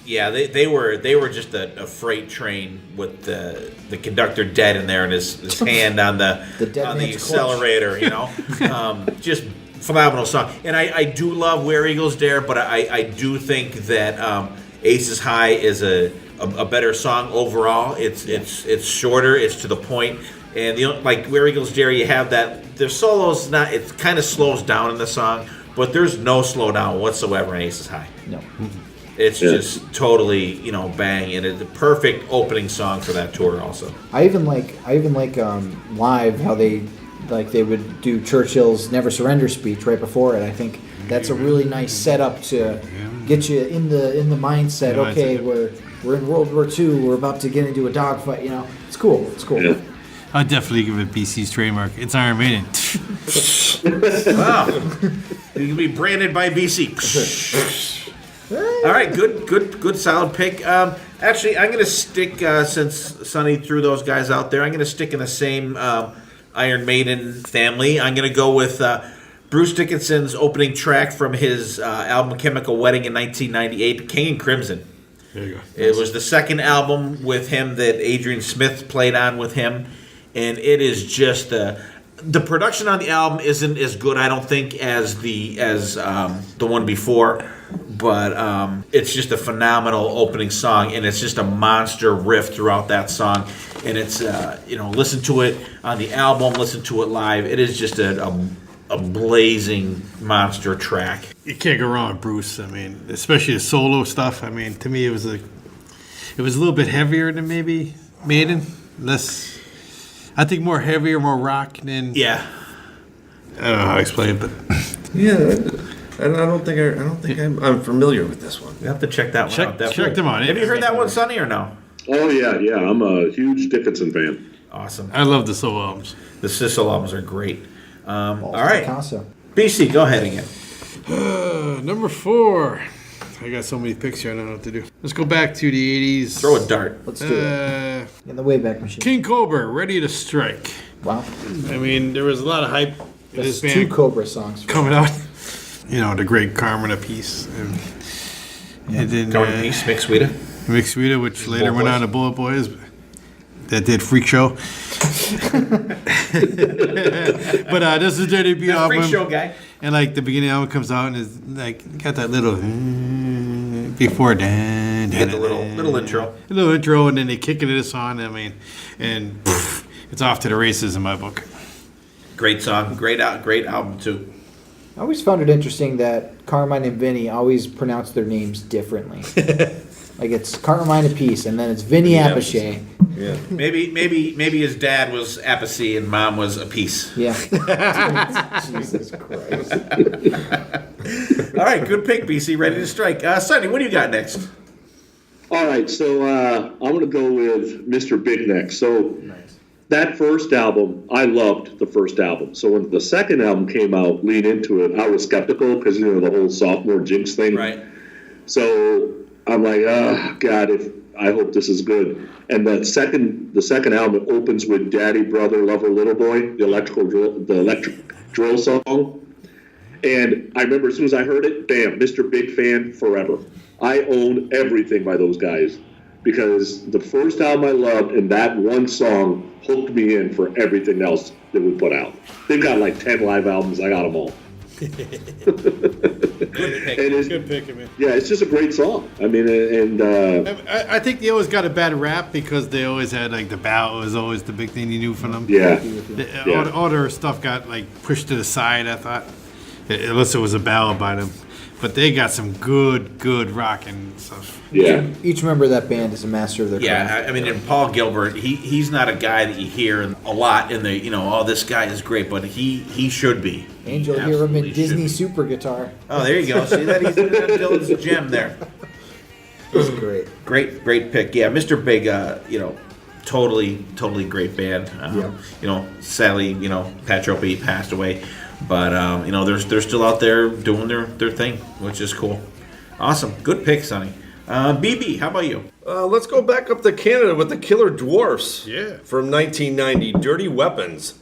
Speaker 3: Yeah, they were just a freight train with the conductor dead in there and his hand on the accelerator, just phenomenal song. And I do love Where Eagles Dare, but I do think that Aces High is a better song overall. It's shorter, it's to the point, and like Where Eagles Dare, you have that the solos it kind of slows down in the song, but there's no slowdown whatsoever in Aces High.
Speaker 5: No.
Speaker 3: It's just totally, bang, and it's a perfect opening song for that tour. Also,
Speaker 5: I even like live how they would do Churchill's Never Surrender speech right before it. I think that's a really nice setup to get you in the mindset. Okay, we're in World War II. We're about to get into a dogfight. It's cool. It's cool.
Speaker 6: Yeah.
Speaker 4: I'd definitely give it BC's trademark. It's Iron Maiden.
Speaker 3: Wow, you can be branded by BC. All right, good, solid pick. Actually, I'm going to stick, since Sonny threw those guys out there, I'm going to stick in the same Iron Maiden family. I'm going to go with Bruce Dickinson's opening track from his album Chemical Wedding in 1998, King and Crimson.
Speaker 4: There you go.
Speaker 3: It was the second album with him that Adrian Smith played on with him, and it is just the production on the album isn't as good, I don't think, as the one before. But it's just a phenomenal opening song, and it's just a monster riff throughout that song. And it's listen to it on the album, listen to it live. It is just a blazing monster track.
Speaker 4: You can't go wrong with Bruce. Especially the solo stuff. To me, it was it was a little bit heavier than maybe Maiden. Less, I think more heavier, more rock than.
Speaker 3: Yeah.
Speaker 4: I don't know how to explain it, but
Speaker 7: Yeah, and I don't think I'm familiar with this one.
Speaker 3: We have to check that one out. Definitely.
Speaker 4: check them out.
Speaker 3: Have you heard that one, Sonny, or no?
Speaker 6: Oh, yeah. I'm a huge Dickinson fan.
Speaker 3: Awesome.
Speaker 4: I love the solo albums.
Speaker 3: The Sissel albums are great. All
Speaker 5: Balls
Speaker 3: right.
Speaker 5: Picasso.
Speaker 3: BC, go ahead again.
Speaker 4: Number 4. I got so many picks here, I don't know what to do. Let's go back to the 80s.
Speaker 3: Throw a dart.
Speaker 5: Let's do it. In the Wayback Machine.
Speaker 4: King Cobra, Ready to Strike.
Speaker 5: Wow.
Speaker 4: I mean, there was a lot of hype for
Speaker 5: That's
Speaker 4: this
Speaker 5: 2
Speaker 4: band
Speaker 5: Cobra songs.
Speaker 4: coming out. You know, the great Carmen Apiece. And then
Speaker 3: Carmen Peace, Mick Sweeta.
Speaker 4: Mick Sweeta, which later
Speaker 3: Bullet
Speaker 4: went
Speaker 3: Boys.
Speaker 4: on to Bullet Boys. That did Freak Show. But this is their debut album.
Speaker 3: Freak Show guy.
Speaker 4: And like the beginning of the album comes out and it's like got that little before
Speaker 3: Get the little intro.
Speaker 4: a little intro, and then they kick into the song. I mean, and it's off to the races in my book.
Speaker 3: Great song. Great album too.
Speaker 5: I always found it interesting that Carmine and Vinny always pronounce their names differently. Like it's Carmine Apiece, and then it's Vinny Appice.
Speaker 7: Yeah.
Speaker 3: Maybe his dad was Appice and mom was Apiece.
Speaker 5: Yeah. Jesus Christ.
Speaker 3: All right, good pick, BC. Ready to strike. Sonny, what do you got next?
Speaker 6: All right, so I'm going to go with Mr. Big Neck. So that first album, I loved the first album. So when the second album came out, Lean Into It, I was skeptical because, you know, the whole sophomore jinx thing.
Speaker 3: Right.
Speaker 6: So I'm like, oh, God, I hope this is good. And the second album opens with Daddy, Brother, Lover, Little Boy, the electric drill song. And I remember as soon as I heard it, bam, Mr. Big Fan forever. I own everything by those guys because the first album I loved and that one song hooked me in for everything else that we put out. They've got like 10 live albums. I got them all.
Speaker 4: Good pick, man.
Speaker 6: Yeah, it's just a great song. I mean, and
Speaker 4: I think they always got a bad rap because they always had like the ballad was always the big thing you knew from them.
Speaker 6: yeah.
Speaker 4: All their stuff got like pushed to the side. I thought, unless it was a ballad by them, but they got some good rock and stuff.
Speaker 6: Yeah.
Speaker 5: Each member of that band is a master of their craft.
Speaker 3: Yeah, I mean, and Paul Gilbert, he's not a guy that you hear a lot in the, you know, oh, this guy is great, but he should be.
Speaker 5: And you'll
Speaker 3: He
Speaker 5: hear him in
Speaker 3: absolutely
Speaker 5: Disney
Speaker 3: should be.
Speaker 5: Super Guitar.
Speaker 3: Oh, there you go. See that? He's Dylan's gem there.
Speaker 5: It's great.
Speaker 3: Great pick. Yeah, Mr. Big, you know, totally great band. You know, sadly, you know, Pat Tropy passed away, but you know, they're still out there doing their thing, which is cool. Awesome, good pick, Sonny. BB, how about you?
Speaker 7: Let's go back up to Canada with the Killer Dwarfs.
Speaker 4: Yeah.
Speaker 7: From 1990, Dirty Weapons.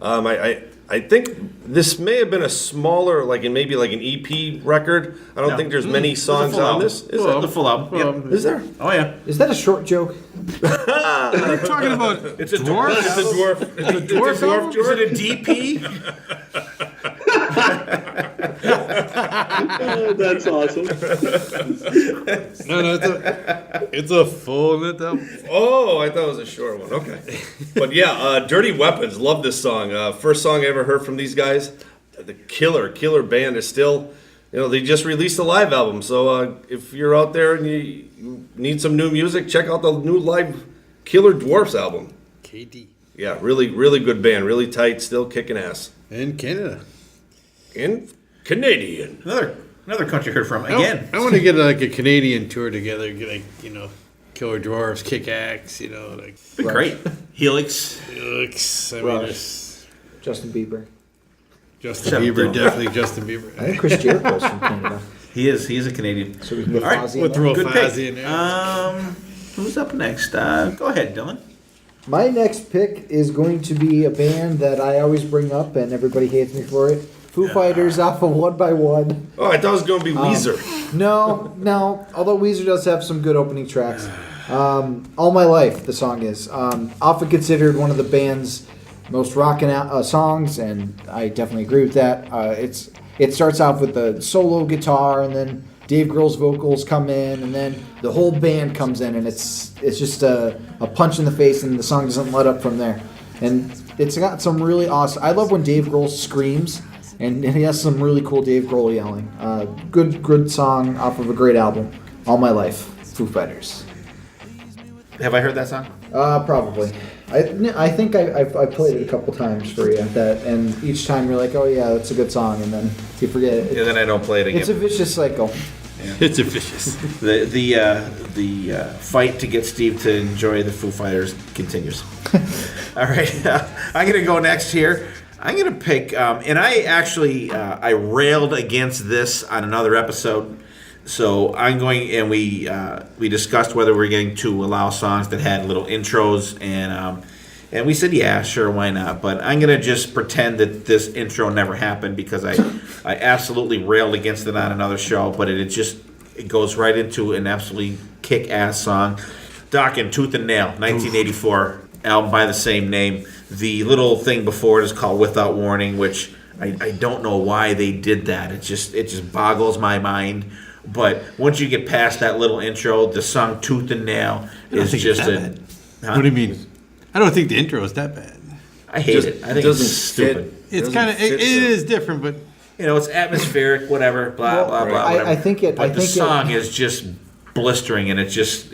Speaker 7: I think this may have been a smaller, like maybe like an EP record. I don't think there's many songs on this. Is
Speaker 3: The full album. Yep.
Speaker 7: Is there?
Speaker 3: Oh yeah.
Speaker 5: Is that a short joke?
Speaker 4: What are you talking about?
Speaker 3: It's a dwarf.
Speaker 7: It's a dwarf.
Speaker 4: It's a dwarf album?
Speaker 3: Is it a DP?
Speaker 6: Oh, that's awesome.
Speaker 4: No, it's a full length album.
Speaker 7: Oh, I thought it was a short one. Okay. But yeah, Dirty Weapons. Love this song. First song I ever heard from these guys. The killer band is still, you know, they just released a live album. So if you're out there and you need some new music, check out the new live Killer Dwarfs album.
Speaker 4: KD.
Speaker 7: Yeah, really good band. Really tight, still kicking ass.
Speaker 4: In Canada.
Speaker 7: In Canadian.
Speaker 3: Another country heard from again.
Speaker 4: I want to get like a Canadian tour together. Get like, you know, Killer Dwarfs, Kick Axe, you know, like
Speaker 3: Be great. Helix.
Speaker 4: Felix. I mean,
Speaker 5: Rush.
Speaker 4: there's
Speaker 5: Justin Bieber.
Speaker 4: Justin
Speaker 3: Shut up,
Speaker 4: Bieber,
Speaker 3: Dylan.
Speaker 4: definitely Justin Bieber.
Speaker 5: I think Chris Jericho's from Canada.
Speaker 3: He's a Canadian.
Speaker 5: So we can get
Speaker 3: All right,
Speaker 5: Fozzy
Speaker 4: We'll
Speaker 5: in
Speaker 4: throw
Speaker 5: there.
Speaker 3: Good
Speaker 4: Fozzy
Speaker 3: pick.
Speaker 4: in there.
Speaker 3: Who's up next? Go ahead, Dylan.
Speaker 5: My next pick is going to be a band that I always bring up and everybody hates me for it. Foo Fighters off of One by One.
Speaker 7: Oh, I thought it was going to be Weezer.
Speaker 5: No. Although Weezer does have some good opening tracks. All My Life, the song is. Often considered one of the band's most rockin' songs, and I definitely agree with that. It starts off with the solo guitar, and then Dave Grohl's vocals come in, and then the whole band comes in, and it's just a punch in the face, and the song doesn't let up from there. And it's got some really awesome... I love when Dave Grohl screams, and he has some really cool Dave Grohl yelling. Good song off of a great album. All My Life, Foo Fighters.
Speaker 3: Have I heard that song?
Speaker 5: Probably. I think I've played it a couple times for you, and each time you're like, oh yeah, that's a good song, and then you forget it.
Speaker 3: And then I don't play it again.
Speaker 5: It's a vicious cycle.
Speaker 3: Yeah.
Speaker 4: It's a vicious.
Speaker 3: The fight to get Steve to enjoy the Foo Fighters continues. All right, I'm gonna go next here. I'm gonna pick, and I actually I railed against this on another episode. So I'm going, and we discussed whether we're going to allow songs that had little intros, and we said, yeah, sure, why not? But I'm gonna just pretend that this intro never happened because I absolutely railed against it on another show. But it goes right into an absolutely kick-ass song. Dokken, Tooth and Nail, 1984 album by the same name. The little thing before it is called Without Warning, which I don't know why they did that. It just boggles my mind. But once you get past that little intro, the song Tooth and Nail is just a...
Speaker 4: What do you mean? I don't think the intro is that bad.
Speaker 3: I hate it. I think it's stupid.
Speaker 4: It's kind of... It is different, but...
Speaker 3: You know, it's atmospheric, whatever, blah, blah, blah, whatever.
Speaker 5: I think it...
Speaker 3: But the song is just blistering, and it just,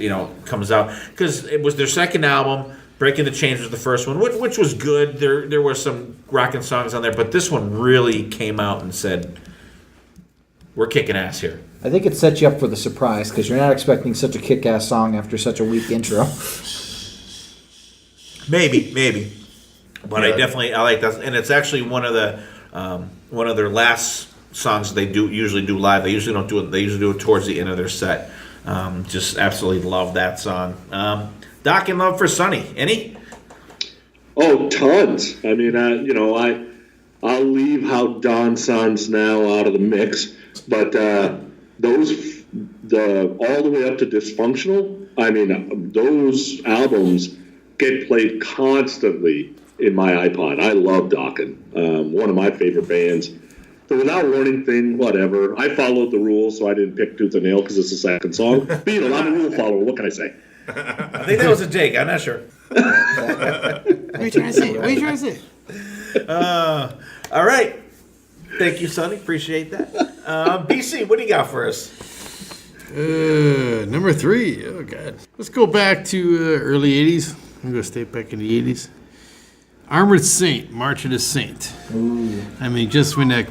Speaker 3: comes out. Because it was their second album. Breaking the Chains was the first one, which was good. There were some rockin' songs on there, but this one really came out and said, we're kicking ass here.
Speaker 5: I think it sets you up for the surprise because you're not expecting such a kick-ass song after such a weak intro.
Speaker 3: Maybe, but I like that, and it's actually one of their last songs they usually do live. They usually don't do it. They usually do it towards the end of their set. Just absolutely love that song. Dokken, love for Sonny. Any?
Speaker 6: Oh, tons. I mean, I'll leave How Dawn Sounds Now out of the mix, but those all the way up to Dysfunctional. I mean, those albums get played constantly in my iPod. I love Dokken. One of my favorite bands. The Without Warning thing, whatever. I followed the rules, so I didn't pick Tooth and Nail because it's the second song. Beatles, I'm a rule follower. What can I say?
Speaker 3: I think that was a dig. I'm not sure.
Speaker 4: What are you trying to say?
Speaker 3: All right. Thank you, Sonny. Appreciate that. BC, what do you got for us?
Speaker 4: Number 3. Oh, God. Let's go back to early 80s. I'm going to stay back in the 80s. Armored Saint, March of the Saint.
Speaker 5: Ooh.
Speaker 4: I mean, just when that...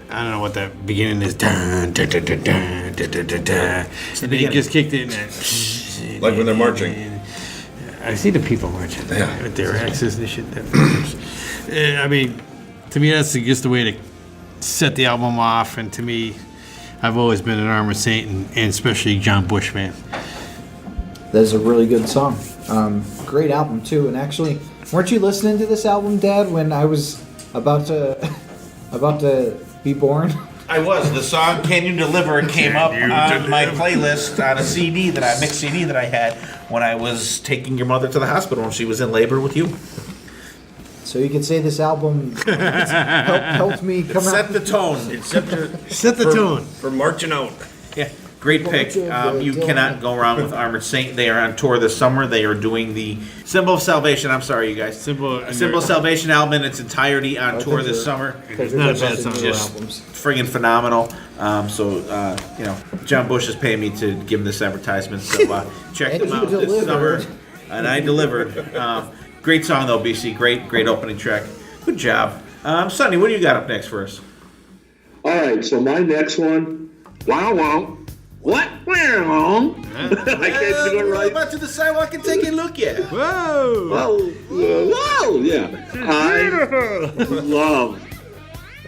Speaker 4: I don't know what that beginning is. Dun, dun, dun, dun, dun, dun, dun, dun, dun. And then he just kicked it in.
Speaker 7: Like when they're marching.
Speaker 4: I see the people marching with their axes and shit. I mean, to me, that's just the way to set the album off. And to me, I've always been an Armored Saint, and especially John Bush fan.
Speaker 5: That is a really good song. Great album, too. And actually, weren't you listening to this album, Dad, when I was about to be born?
Speaker 3: I was. The song "Can You Deliver" came up on my playlist on a mixed CD that I had when I was taking your mother to the hospital when she was in labor with you.
Speaker 5: So you can say this album helped me come
Speaker 3: Set
Speaker 5: out.
Speaker 3: the tone.
Speaker 4: Set the tone.
Speaker 7: For marching out.
Speaker 3: Yeah, great pick. You cannot go wrong with Armored Saint. They are on tour this summer. They are doing the Symbol of Salvation. I'm sorry, you guys. Symbol of Salvation album in its entirety on tour this summer.
Speaker 4: It's not a bad song.
Speaker 3: Just friggin' phenomenal. John Bush is paying me to give him this advertisement, so check them out this summer. And I delivered. Great song though, BC. Great opening track. Good job. Sonny, what do you got up next for us?
Speaker 6: All right, so my next one. Wow. What? Wow. I can't do it right.
Speaker 3: About to the sidewalk and take a look at.
Speaker 4: Whoa!
Speaker 6: Whoa, yeah. I love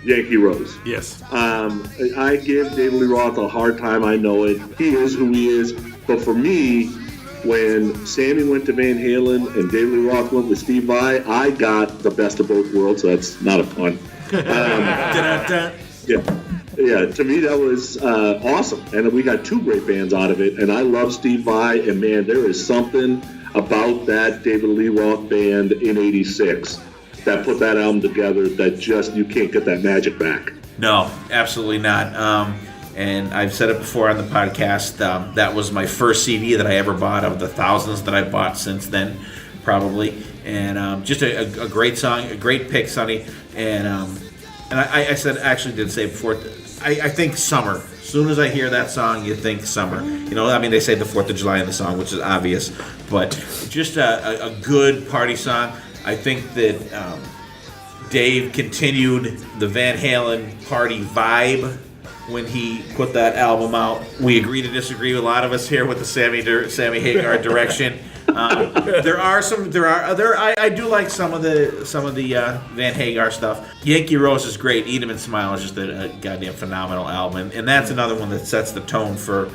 Speaker 6: Yankee Rose.
Speaker 4: Yes.
Speaker 6: I give David Lee Roth a hard time. I know it. He is who he is. But for me, when Sammy went to Van Halen and David Lee Roth went with Steve Vai, I got the best of both worlds. So that's not a pun. Yeah, to me that was awesome, and we got 2 great bands out of it. And I love Steve Vai, and man, there is something about that David Lee Roth band in '86 that put that album together that just you can't get that magic back.
Speaker 3: No, absolutely not. And I've said it before on the podcast. That was my first CD that I ever bought of the thousands that I've bought since then, probably. And just a great song, a great pick, Sonny. And I actually did say before, I think summer. As soon as I hear that song, you think summer. You know, I mean, they say the 4th of July in the song, which is obvious, but just a good party song. I think that Dave continued the Van Halen party vibe when he put that album out. We agree to disagree with a lot of us here with the Sammy Hagar direction. I do like some of the Van Hagar stuff. Yankee Rose is great. Eat 'Em and Smile is just a goddamn phenomenal album, and that's another one that sets the tone for.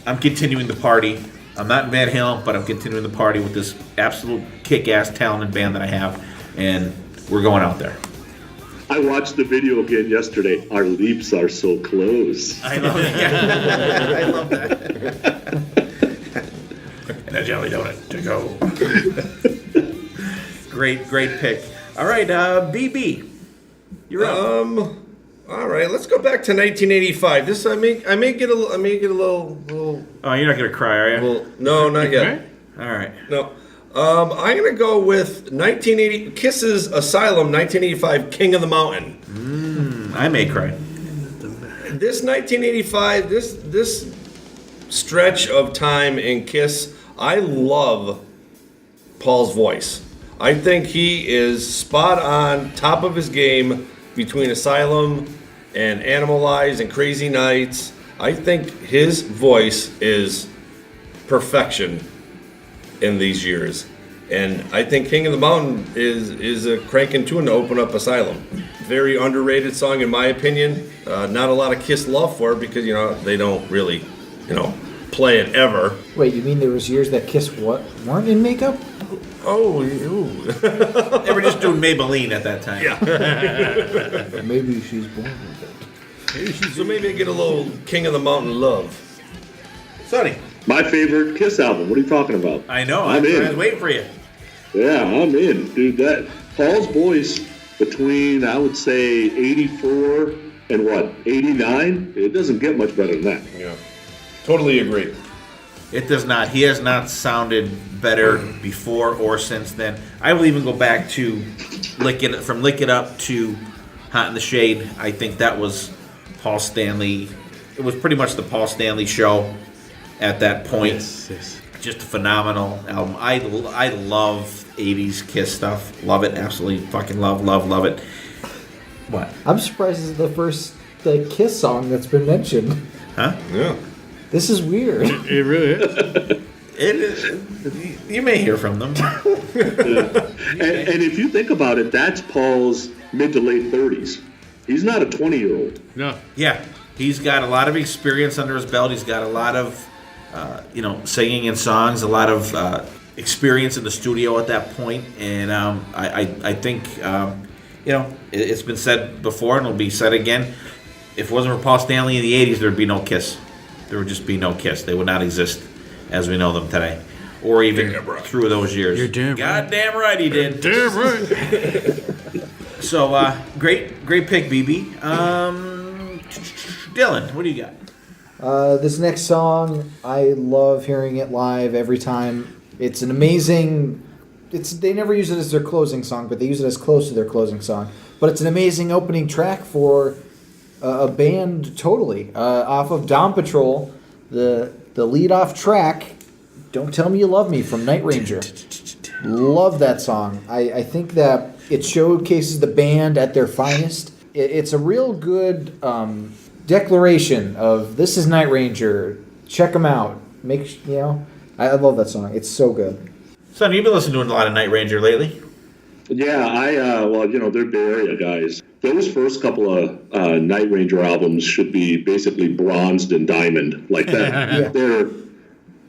Speaker 3: I'm continuing the party. I'm not in Van Halen, but I'm continuing the party with this absolute kick-ass talented band that I have, and we're going out there.
Speaker 6: I watched the video again yesterday. Our leaps are so close.
Speaker 3: I love that. I love that. And a jelly donut to go. Great pick. All right, BB, you're up.
Speaker 7: All right, let's go back to 1985. This I may get a little.
Speaker 3: Oh, you're not gonna cry, are you?
Speaker 7: Well, no, not yet.
Speaker 3: All right.
Speaker 7: No. I'm gonna go with 1980 Kiss's Asylum 1985 King of the Mountain.
Speaker 3: I may cry.
Speaker 7: This 1985, this stretch of time in Kiss, I love Paul's voice. I think he is spot on, top of his game between Asylum and Animalize and Crazy Nights. I think his voice is perfection in these years. And I think King of the Mountain is a cranking tune to open up Asylum. Very underrated song in my opinion. Not a lot of Kiss love for it because, they don't really, play it ever.
Speaker 5: Wait, you mean there was years that Kiss weren't in makeup?
Speaker 7: Oh,
Speaker 3: They were just doing Maybelline at that time.
Speaker 7: Yeah.
Speaker 5: Maybe she's born with it.
Speaker 7: So maybe I get a little King of the Mountain love.
Speaker 3: Sonny.
Speaker 6: My favorite Kiss album. What are you talking about?
Speaker 3: I know.
Speaker 6: I'm in.
Speaker 3: I was waiting for you.
Speaker 6: Yeah, I'm in, dude. That Paul's voice between I would say 84 and 89. It doesn't get much better than that.
Speaker 7: Yeah. Totally agree.
Speaker 3: It does not. He has not sounded better before or since then. I will even go back to Lick It Up to Hot in the Shade. I think that was Paul Stanley. It was pretty much the Paul Stanley show at that point.
Speaker 4: Yes.
Speaker 3: Just a phenomenal album. I love 80s Kiss stuff. Love it. Absolutely fucking love it. What?
Speaker 5: I'm surprised this is the first Kiss song that's been mentioned.
Speaker 3: Huh?
Speaker 7: Yeah.
Speaker 5: This is weird.
Speaker 4: It really is.
Speaker 3: It is. You may hear from them.
Speaker 6: And if you think about it, that's Paul's mid to late 30s. He's not a 20-year-old.
Speaker 4: No.
Speaker 3: Yeah, he's got a lot of experience under his belt. He's got a lot of, singing in songs, a lot of experience in the studio at that point. And I think, it's been said before and it'll be said again. If it wasn't for Paul Stanley in the 80s, there'd be no Kiss. There would just be no Kiss. They would not exist as we know them today. Or even through those years.
Speaker 4: You're damn right.
Speaker 3: Goddamn right he did.
Speaker 4: Damn right.
Speaker 3: So, great pick, BB. Dylan, what do you got?
Speaker 5: This next song, I love hearing it live every time. It's an amazing... They never use it as their closing song, but they use it as close to their closing song. But it's an amazing opening track for a band, totally. Off of Dawn Patrol, the lead-off track, Don't Tell Me You Love Me from Night Ranger. Love that song. I think that it showcases the band at their finest. It's a real good declaration of this is Night Ranger. Check them out. I love that song. It's so good.
Speaker 3: Son, you've been listening to a lot of Night Ranger lately.
Speaker 6: Yeah, they're Bay Area guys. Those first couple of Night Ranger albums should be basically bronzed and diamond like that.
Speaker 5: Yeah.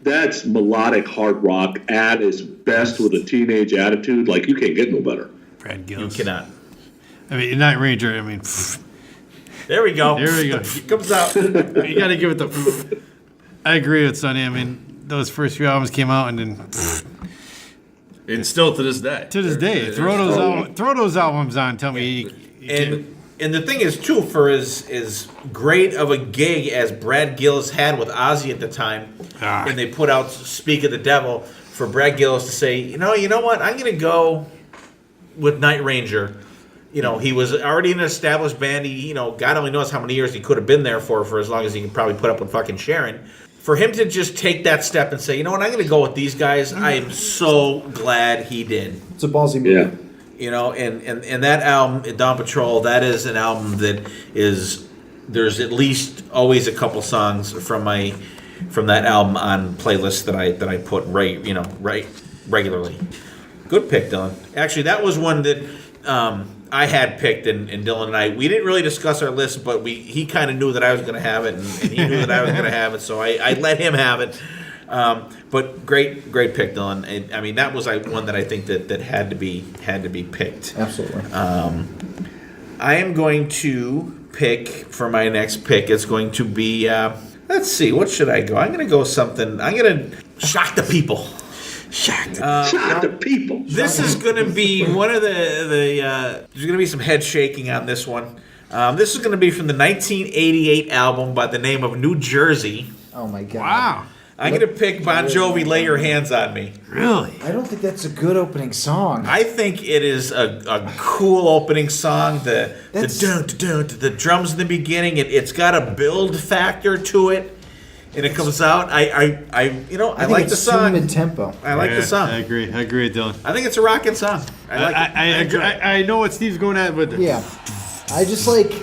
Speaker 6: That's melodic hard rock at its best with a teenage attitude. Like, you can't get no better.
Speaker 4: Brad
Speaker 3: You
Speaker 4: Gillis.
Speaker 3: cannot.
Speaker 4: Night Ranger,
Speaker 3: There we go.
Speaker 4: There we go.
Speaker 3: It comes out.
Speaker 4: you got to give it the... I agree with Sonny. Those first few albums came out and then...
Speaker 7: And still to this day.
Speaker 4: To this day. Throw those albums on. Tell me...
Speaker 3: And the thing is, too, for as great of a gig as Brad Gillis had with Ozzy at the time, and they put out Speak of the Devil, for Brad Gillis to say, you know what, I'm going to go with Night Ranger. You know, he was already in an established band. He, you know, God only knows how many years he could have been there for as long as he could probably put up with fucking Sharon. For him to just take that step and say, you know what, I'm going to go with these guys, I am so glad he did.
Speaker 5: It's a ballsy move.
Speaker 6: Yeah.
Speaker 3: You know, and that album, Dawn Patrol, that is an album that is, there's at least always a couple songs from that album on playlists that I put right regularly. Good pick, Dylan. Actually, that was one that I had picked, and Dylan and I, we didn't really discuss our list, but he kind of knew that I was going to have it, and he knew that I was going to have it, so I let him have it. But great pick, Dylan. I mean, that was one that I think that had to be picked.
Speaker 5: Absolutely.
Speaker 3: I am going to pick for my next pick. It's going to be let's see, what should I go? I'm going to go something. I'm going to shock the people.
Speaker 6: Shock the people.
Speaker 3: This is going to be one of the there's going to be some head shaking on this one. This is going to be from the 1988 album by the name of New Jersey.
Speaker 5: Oh my God.
Speaker 4: Wow.
Speaker 3: I'm going to pick Bon Jovi, Lay Your Hands on Me.
Speaker 4: Really?
Speaker 5: I don't think that's a good opening song.
Speaker 3: I think it is a cool opening song. The drums in the beginning, it's got a build factor to it, and it comes out. I like the song.
Speaker 5: Mid tempo.
Speaker 3: I like the song.
Speaker 4: I agree, Dylan.
Speaker 3: I think it's a rocking song.
Speaker 4: I know what Steve's going at, but
Speaker 5: Yeah. I just like.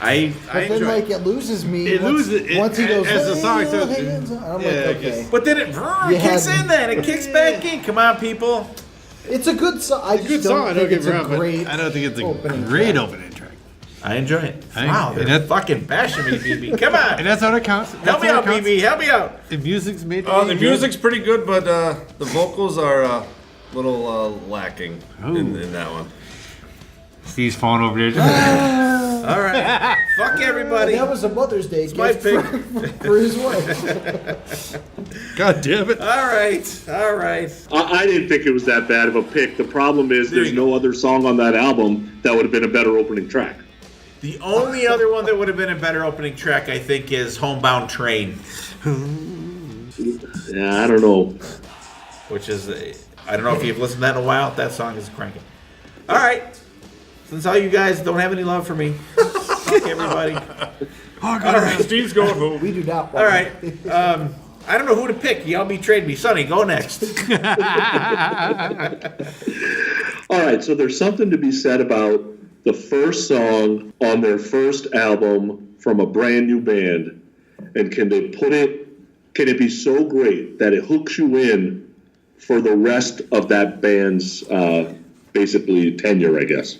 Speaker 3: I
Speaker 5: But then,
Speaker 3: enjoy
Speaker 5: like, it loses me.
Speaker 4: It loses-
Speaker 5: once he goes,
Speaker 4: as the song
Speaker 5: "Lay your
Speaker 4: starts-
Speaker 5: hands on-" I'm
Speaker 4: Yeah,
Speaker 5: like,
Speaker 4: I
Speaker 5: okay.
Speaker 4: guess.
Speaker 3: But then it kicks
Speaker 5: had-
Speaker 3: in. Then it kicks back in. Come on, people.
Speaker 5: It's a good song. I just
Speaker 4: good
Speaker 5: don't
Speaker 4: song. I don't
Speaker 5: think
Speaker 4: get
Speaker 5: it's
Speaker 4: me
Speaker 5: a
Speaker 4: wrong, but
Speaker 5: great.
Speaker 4: I don't think it's a
Speaker 5: opening
Speaker 4: great
Speaker 5: track.
Speaker 4: opening track.
Speaker 3: I enjoy it.
Speaker 4: I-
Speaker 3: Wow,
Speaker 4: and
Speaker 3: they're
Speaker 4: that-
Speaker 3: fucking bashing me, BB. Come on.
Speaker 4: And that's how it counts.
Speaker 3: Help me out, BB. Help me out.
Speaker 4: The music's made. to
Speaker 7: The
Speaker 4: be
Speaker 7: music's pretty good, but the vocals are a little lacking in that one.
Speaker 4: good. Steve's falling over there.
Speaker 3: All right. Fuck everybody.
Speaker 5: That was a Mother's Day
Speaker 3: my
Speaker 5: gift
Speaker 3: pick.
Speaker 5: for his wife.
Speaker 4: God damn it.
Speaker 3: All right.
Speaker 6: I didn't think it was that bad of a pick. The problem is there's no other song on that album that would have been a better opening track.
Speaker 3: The only other one that would have been a better opening track, I think, is Homebound Train,
Speaker 6: Yeah, I don't know.
Speaker 3: which is, I don't know if you've listened to that in a while. That song is cranking. All right. Since all you guys don't have any love for me, fuck everybody.
Speaker 7: All right, Steve's going home.
Speaker 5: We do not.
Speaker 3: All right. I don't know who to pick. Y'all betrayed me. Sonny, go next.
Speaker 6: All right, so there's something to be said about the first song on their first album from a brand new band. And can it be so great that it hooks you in for the rest of that band's basically tenure, I guess.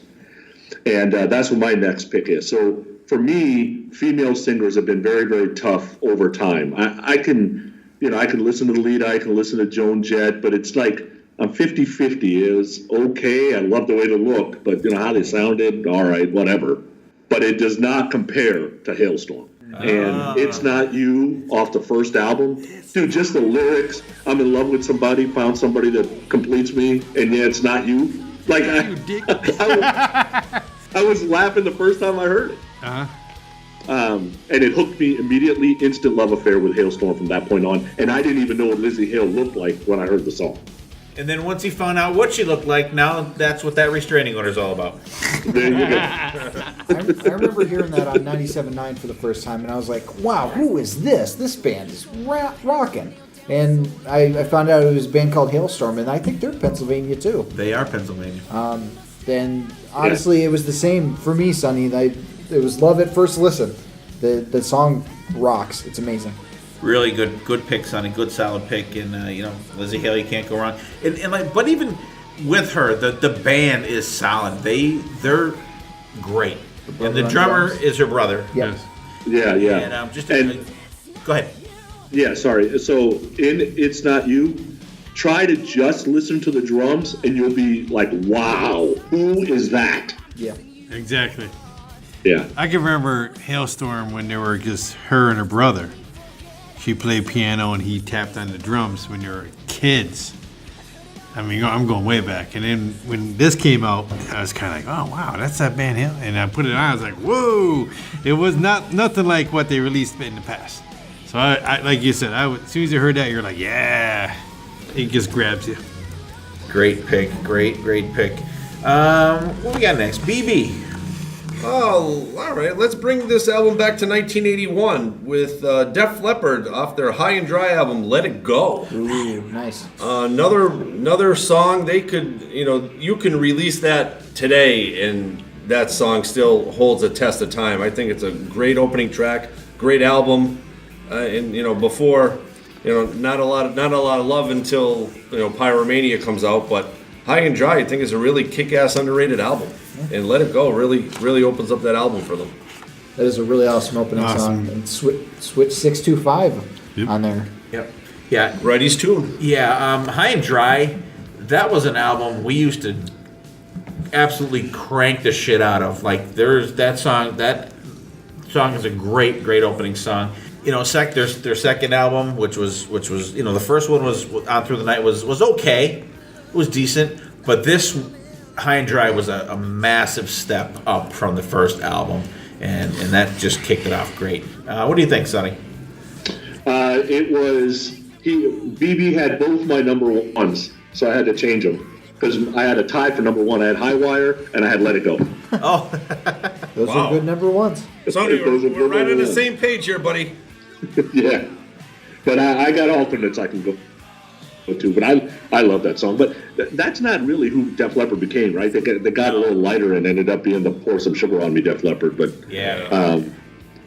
Speaker 6: And that's what my next pick is. So for me, female singers have been very, very tough over time. I can listen to Lita, I can listen to Joan Jett, but it's like I'm 50-50. It was okay. I love the way they look, but how they sounded, all right, whatever. But it does not compare to Hailstorm. And It's Not You off the first album. Dude, just the lyrics. I'm in love with somebody, found somebody that completes me, and yeah, it's not you. Like, I was laughing the first time I heard it. And it hooked me immediately. Instant love affair with Hailstorm from that point on. And I didn't even know what Lizzie Hale looked like when I heard the song.
Speaker 3: And then once he found out what she looked like, now that's what that restraining order is all about.
Speaker 6: There you go.
Speaker 5: I remember hearing that on 97.9 for the first time, and I was like, wow, who is this? This band is rocking. And I found out it was a band called Hailstorm, and I think they're Pennsylvania too.
Speaker 3: They are Pennsylvania.
Speaker 5: And honestly, it was the same for me, Sonny. It was love at first listen. The song rocks. It's amazing.
Speaker 3: Really good pick, Sonny. Good solid pick, and Lizzie Hale, you can't go wrong. But even with her, the band is solid. They're great, and the drummer is her brother.
Speaker 5: Yeah.
Speaker 6: Yeah.
Speaker 3: And go ahead.
Speaker 6: Yeah, sorry. So in It's Not You, try to just listen to the drums, and you'll be like, wow, who is that?
Speaker 5: Yeah.
Speaker 4: Exactly.
Speaker 6: Yeah.
Speaker 4: I can remember Hailstorm when they were just her and her brother. She played piano and he tapped on the drums when they were kids. I mean, I'm going way back. And then when this came out, I was kind of like, oh, wow, that's that band Hail. And I put it on, I was like, whoa. It was nothing like what they released in the past. So, I like you said, as soon as you heard that, you're like, yeah. It just grabs you.
Speaker 3: Great pick. Great pick. What we got next? BB.
Speaker 7: Oh, all right. Let's bring this album back to 1981 with Def Leppard off their High and Dry album, Let It Go.
Speaker 5: Ooh, nice.
Speaker 7: Another song they could, you can release that today and that song still holds a test of time. I think it's a great opening track, great album, and before, not a lot of love until Pyromania comes out, but High and Dry I think is a really kick-ass underrated album. And Let It Go really opens up that album for them.
Speaker 5: That is a really awesome opening song. And switch 625 on there.
Speaker 3: Yep. Yeah.
Speaker 7: Wrighty's tune.
Speaker 3: Yeah. High and Dry. That was an album we used to absolutely crank the shit out of. Like there's that song. That song is a great opening song. Their second album, which was the first one was On Through the Night was okay. It was decent, but this High and Dry was a massive step up from the first album, and that just kicked it off great. What do you think, Sonny?
Speaker 6: BB had both my number ones, so I had to change them because I had a tie for number one. I had High Wire and I had Let It Go.
Speaker 3: Oh,
Speaker 5: those are good number ones.
Speaker 7: Sonny, we're right on the same page here, buddy.
Speaker 6: Yeah, but I got alternates I can go to, but I love that song. But that's not really who Def Leppard became, right? They got a little lighter and ended up being the Pour Some Sugar on Me Def Leppard. But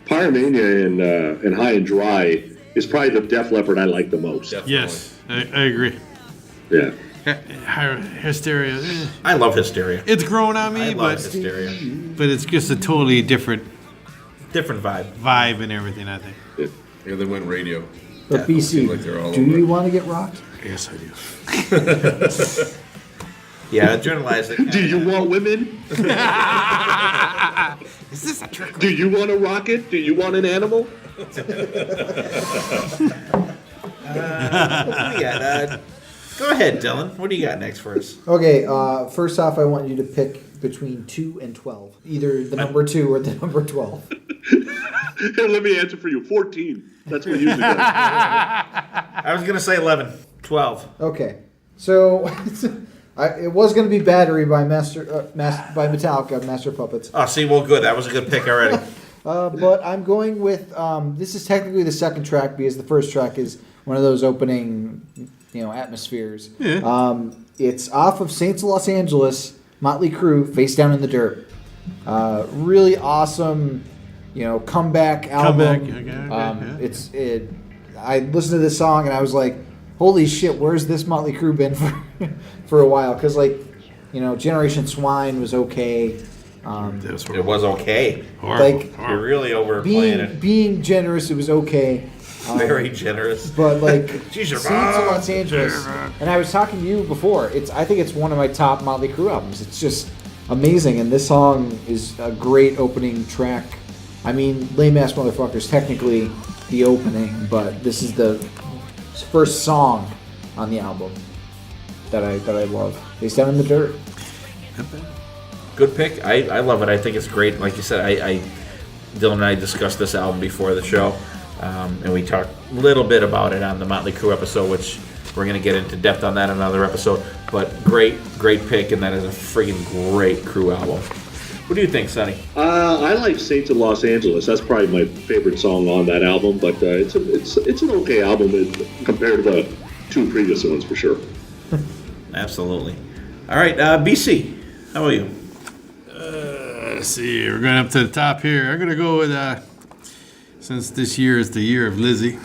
Speaker 6: Pyromania and High and Dry is probably the Def Leppard I like the most.
Speaker 7: Definitely.
Speaker 4: Yes, I agree.
Speaker 6: Yeah.
Speaker 4: Hysteria.
Speaker 3: I love Hysteria.
Speaker 4: It's grown on me,
Speaker 3: I love Hysteria.
Speaker 4: but it's just a totally different
Speaker 3: vibe
Speaker 4: and everything, I think.
Speaker 7: Yeah, they went radio.
Speaker 5: But BC,
Speaker 7: like they're all
Speaker 5: do
Speaker 7: over
Speaker 5: you
Speaker 7: it.
Speaker 5: want to get rocked?
Speaker 4: Yes, I do.
Speaker 3: Yeah, journalize it.
Speaker 6: Do you want women?
Speaker 4: Is this a trick?
Speaker 6: Do you want a rocket? Do you want an animal?
Speaker 3: What do you got? Go ahead, Dylan. What do you got next for us?
Speaker 5: Okay, first off, I want you to pick between 2 and 12. Either the number 2 or the number 12.
Speaker 6: Here, let me answer for you. 14. That's what usually does.
Speaker 3: I was going to say 11. 12.
Speaker 5: Okay, so it was going to be Battery by Metallica, Master of Puppets.
Speaker 3: Oh, see, well, good. That was a good pick already.
Speaker 5: But I'm going with, this is technically the second track because the first track is one of those opening, atmospheres.
Speaker 4: Yeah.
Speaker 5: It's off of Saints of Los Angeles, Motley Crue, Face Down in the Dirt. Really awesome, comeback album.
Speaker 4: Okay.
Speaker 5: I listened to this song and I was like, holy shit, where's this Motley Crue been for a while? Because Generation Swine was okay.
Speaker 3: It was okay.
Speaker 5: Like
Speaker 3: You're really overplaying it.
Speaker 5: being generous, it was okay.
Speaker 3: Very generous.
Speaker 5: But
Speaker 3: She's your
Speaker 5: Saints of
Speaker 3: mom.
Speaker 5: Los Angeles, and I was talking to you before. I think it's one of my top Motley Crue albums. It's just amazing, and this song is a great opening track. I mean, Lame Ass Motherfuckers technically the opening, but this is the first song on the album that I love. Face Down in the Dirt.
Speaker 3: Good pick. I love it. I think it's great. Like you said, Dylan and I discussed this album before the show, and we talked a little bit about it on the Motley Crue episode, which we're going to get into depth on that in another episode. But great pick, and that is a freaking great Crue album. What do you think, Sonny?
Speaker 6: I like Saints of Los Angeles. That's probably my favorite song on that album, but it's an okay album compared to the two previous ones for sure.
Speaker 3: Absolutely. All right, BC, how about you?
Speaker 4: Let's see. We're going up to the top here. I'm going to go with, since this year is the year of Lizzie.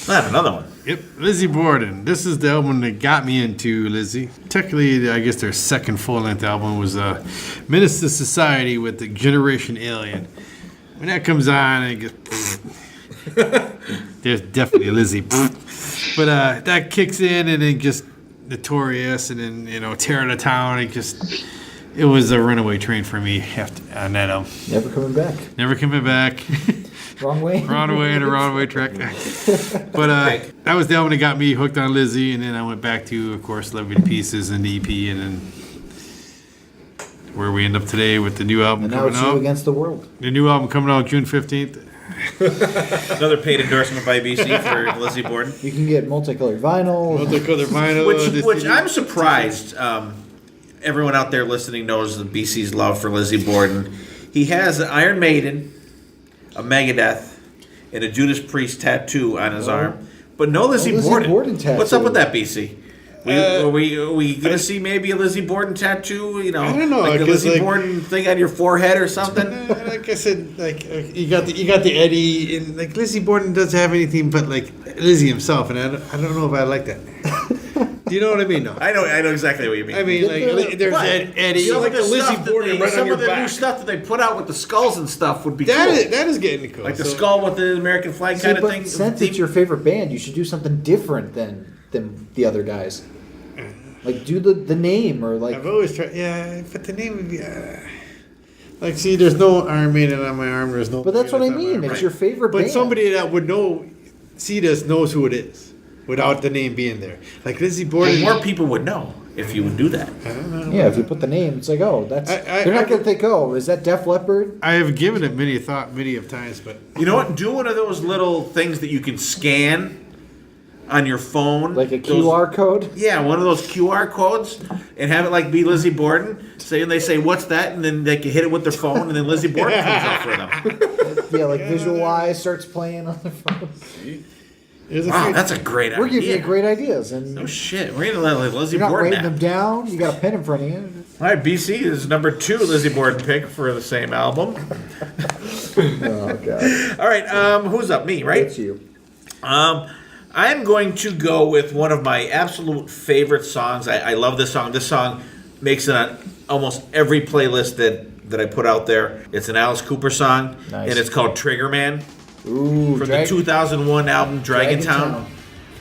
Speaker 3: Not another one.
Speaker 4: Yep, Lizzie Borden. This is the album that got me into Lizzie. Technically, I guess their second full-length album was Menace to Society with the Generation Alien. When that comes on, it gets... There's definitely a Lizzie. But that kicks in and then just Notorious and then, Tearing the Town. It was a runaway train for me on that album.
Speaker 5: Never coming back.
Speaker 4: Never coming back.
Speaker 5: Wrong way?
Speaker 4: Wrong way and a wrong way track. But that was the album that got me hooked on Lizzie, and then I went back to, of course, Love Me to Pieces and the EP, and then where we end up today with the new album
Speaker 5: And now
Speaker 4: coming
Speaker 5: it's You
Speaker 4: out.
Speaker 5: Against the World.
Speaker 4: The new album coming out June 15th.
Speaker 3: Another paid endorsement by BC for Lizzie Borden.
Speaker 5: You can get multicolored vinyl.
Speaker 4: Multicolored vinyl.
Speaker 3: Which I'm surprised. everyone out there listening knows the BC's love for Lizzie Borden. He has an Iron Maiden, a Megadeth, and a Judas Priest tattoo on his arm, but no Lizzie Borden tattoo. What's up with that, BC? Are we gonna see maybe a Lizzie Borden tattoo? You know,
Speaker 4: I don't know,
Speaker 3: like the Lizzie Borden thing on your forehead or something.
Speaker 4: Like I said, you got the Eddie, and like Lizzie Borden doesn't have anything but like Lizzie himself, and I don't know if I like that. Do you know what I mean? No,
Speaker 3: I know exactly what you mean.
Speaker 4: I mean, like there's Eddie,
Speaker 3: you know,
Speaker 4: like
Speaker 3: the
Speaker 4: Lizzie
Speaker 3: stuff
Speaker 4: Borden right
Speaker 3: some
Speaker 4: on your
Speaker 3: of the new
Speaker 4: back.
Speaker 3: stuff that they put out with the skulls and stuff would be
Speaker 4: That
Speaker 3: cool.
Speaker 4: that is getting cool.
Speaker 3: Like the skull with the American flag kind of thing.
Speaker 5: Since it's your favorite band, you should do something different than the other guys. Like do the name or like.
Speaker 4: I've always tried, but the name would be. Like, see, there's no Iron Maiden on my arm. There's no.
Speaker 5: But that's what I
Speaker 4: Megadeth on my
Speaker 5: mean.
Speaker 4: arm.
Speaker 5: It's your favorite
Speaker 4: But
Speaker 5: band.
Speaker 4: somebody that would see this knows who it is without the name being there. Like Lizzie Borden.
Speaker 3: And more people would know if you would do that.
Speaker 4: I don't know.
Speaker 5: Yeah, if you put the name, it's like, oh, that's. They're not going to think, oh, is that Def Leppard?
Speaker 4: I have given it many of times, but
Speaker 3: You know what? Do one of those little things that you can scan on your phone.
Speaker 5: Like a QR code?
Speaker 3: Yeah, one of those QR codes, and have it like be Lizzie Borden. And they say, "What's that?" And then they can hit it with their phone, and then Lizzie Borden comes up for them.
Speaker 5: Yeah, like Visualize starts playing on their phone.
Speaker 3: Wow, that's a great idea.
Speaker 5: We're giving you great ideas. And
Speaker 3: no shit. We're going to let Lizzie
Speaker 5: you're not
Speaker 3: Borden
Speaker 5: writing
Speaker 3: app.
Speaker 5: them down. You got a pen in front of you.
Speaker 3: All right, BC is number 2 Lizzie Borden pick for the same album.
Speaker 5: Oh, God.
Speaker 3: All right, who's up? Me, right?
Speaker 5: It's you.
Speaker 3: I'm going to go with one of my absolute favorite songs. I love this song. This song makes it on almost every playlist that I put out there. It's an Alice Cooper song,
Speaker 5: Nice.
Speaker 3: and it's called Trigger Man.
Speaker 5: Ooh,
Speaker 3: From the 2001 album Dragontown,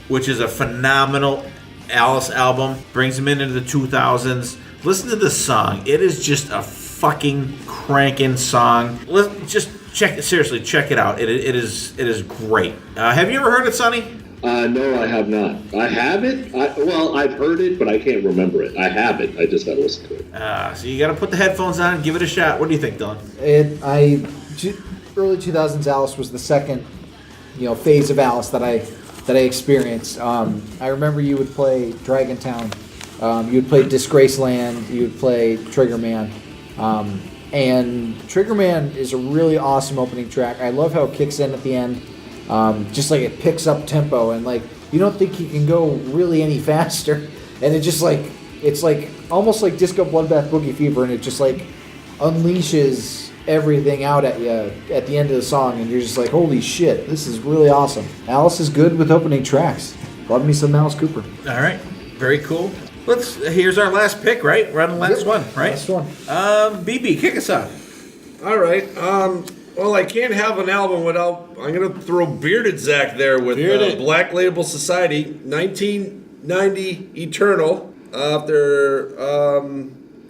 Speaker 3: which is a phenomenal Alice album. Brings them into the 2000s. Listen to this song. It is just a fucking cranking song. Just check it out. It is great. Have you ever heard it, Sonny?
Speaker 6: No, I have not. I have it. I've heard it, but I can't remember it. I have it. I just got to listen to it.
Speaker 3: So you got to put the headphones on and give it a shot. What do you think, Dylan?
Speaker 5: Early 2000s Alice was the second, phase of Alice that I experienced. I remember you would play Dragontown, you would play Disgraceland, you would play Trigger Man, and Trigger Man is a really awesome opening track. I love how it kicks in at the end, just like it picks up tempo, and like you don't think you can go really any faster, and it just like it's like almost like Disco Bloodbath Boogie Fever, and it just like unleashes everything out at you at the end of the song, and you're just like, holy shit, this is really awesome. Alice is good with opening tracks. Love me some Alice Cooper.
Speaker 3: All right, very cool. Here's our last pick, right? We're on the last one, right?
Speaker 5: Last one.
Speaker 3: BB, kick us off.
Speaker 7: All right. Well, I can't have an album without. I'm gonna throw Bearded Zach there with Black Label Society, 1990 Eternal.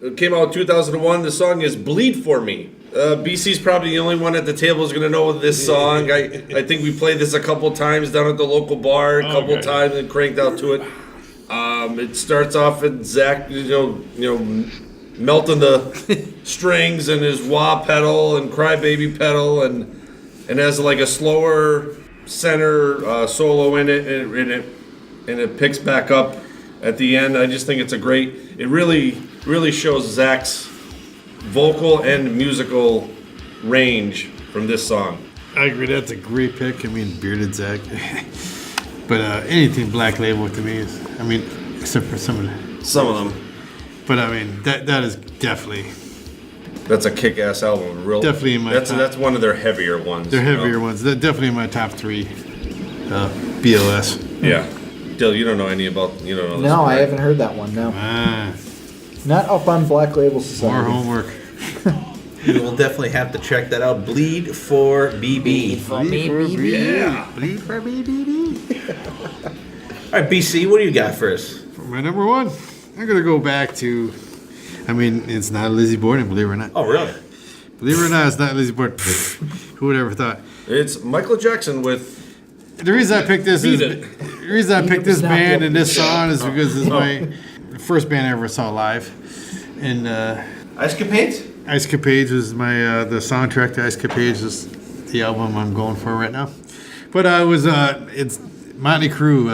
Speaker 7: It came out in 2001. The song is "Bleed for Me." BC's probably the only one at the table who's gonna know this song. I think we played this a couple times down at the local bar, a couple times, and cranked out to it. It starts off with Zach, melting the strings and his wah pedal and crybaby pedal, and has like a slower center solo in it, and it picks back up at the end. I just think it's it really shows Zach's vocal and musical range from this song.
Speaker 4: I agree, that's a great pick. I mean, Bearded Zach. But anything Black Label to me is, except for some of them. But that is definitely.
Speaker 7: That's a kick-ass album.
Speaker 4: Definitely in my top.
Speaker 7: That's one of their heavier ones.
Speaker 4: They're heavier ones. They're definitely in my top 3. BLS.
Speaker 7: Yeah. Dill, you don't know any about. You don't know this.
Speaker 5: No, I haven't heard that one. No. Not up on Black Label Society.
Speaker 4: More homework.
Speaker 3: We will definitely have to check that out. Bleed for BB.
Speaker 5: Bleed for BB.
Speaker 7: Yeah.
Speaker 4: Bleed for BBD.
Speaker 3: All right, BC, what do you got for us?
Speaker 4: For my number 1, I'm going to go back to, it's not Lizzie Borden, believe it or not.
Speaker 3: Oh, really?
Speaker 4: Believe it or not, it's not Lizzie Borden. Who would ever thought?
Speaker 7: It's Michael Jackson with.
Speaker 4: The reason I picked this band and this song is because this is my first band I ever saw live. And
Speaker 3: Ice Capades?
Speaker 4: Ice Capades was my the soundtrack to Ice Capades is the album I'm going for right now. But it's Motley Crue.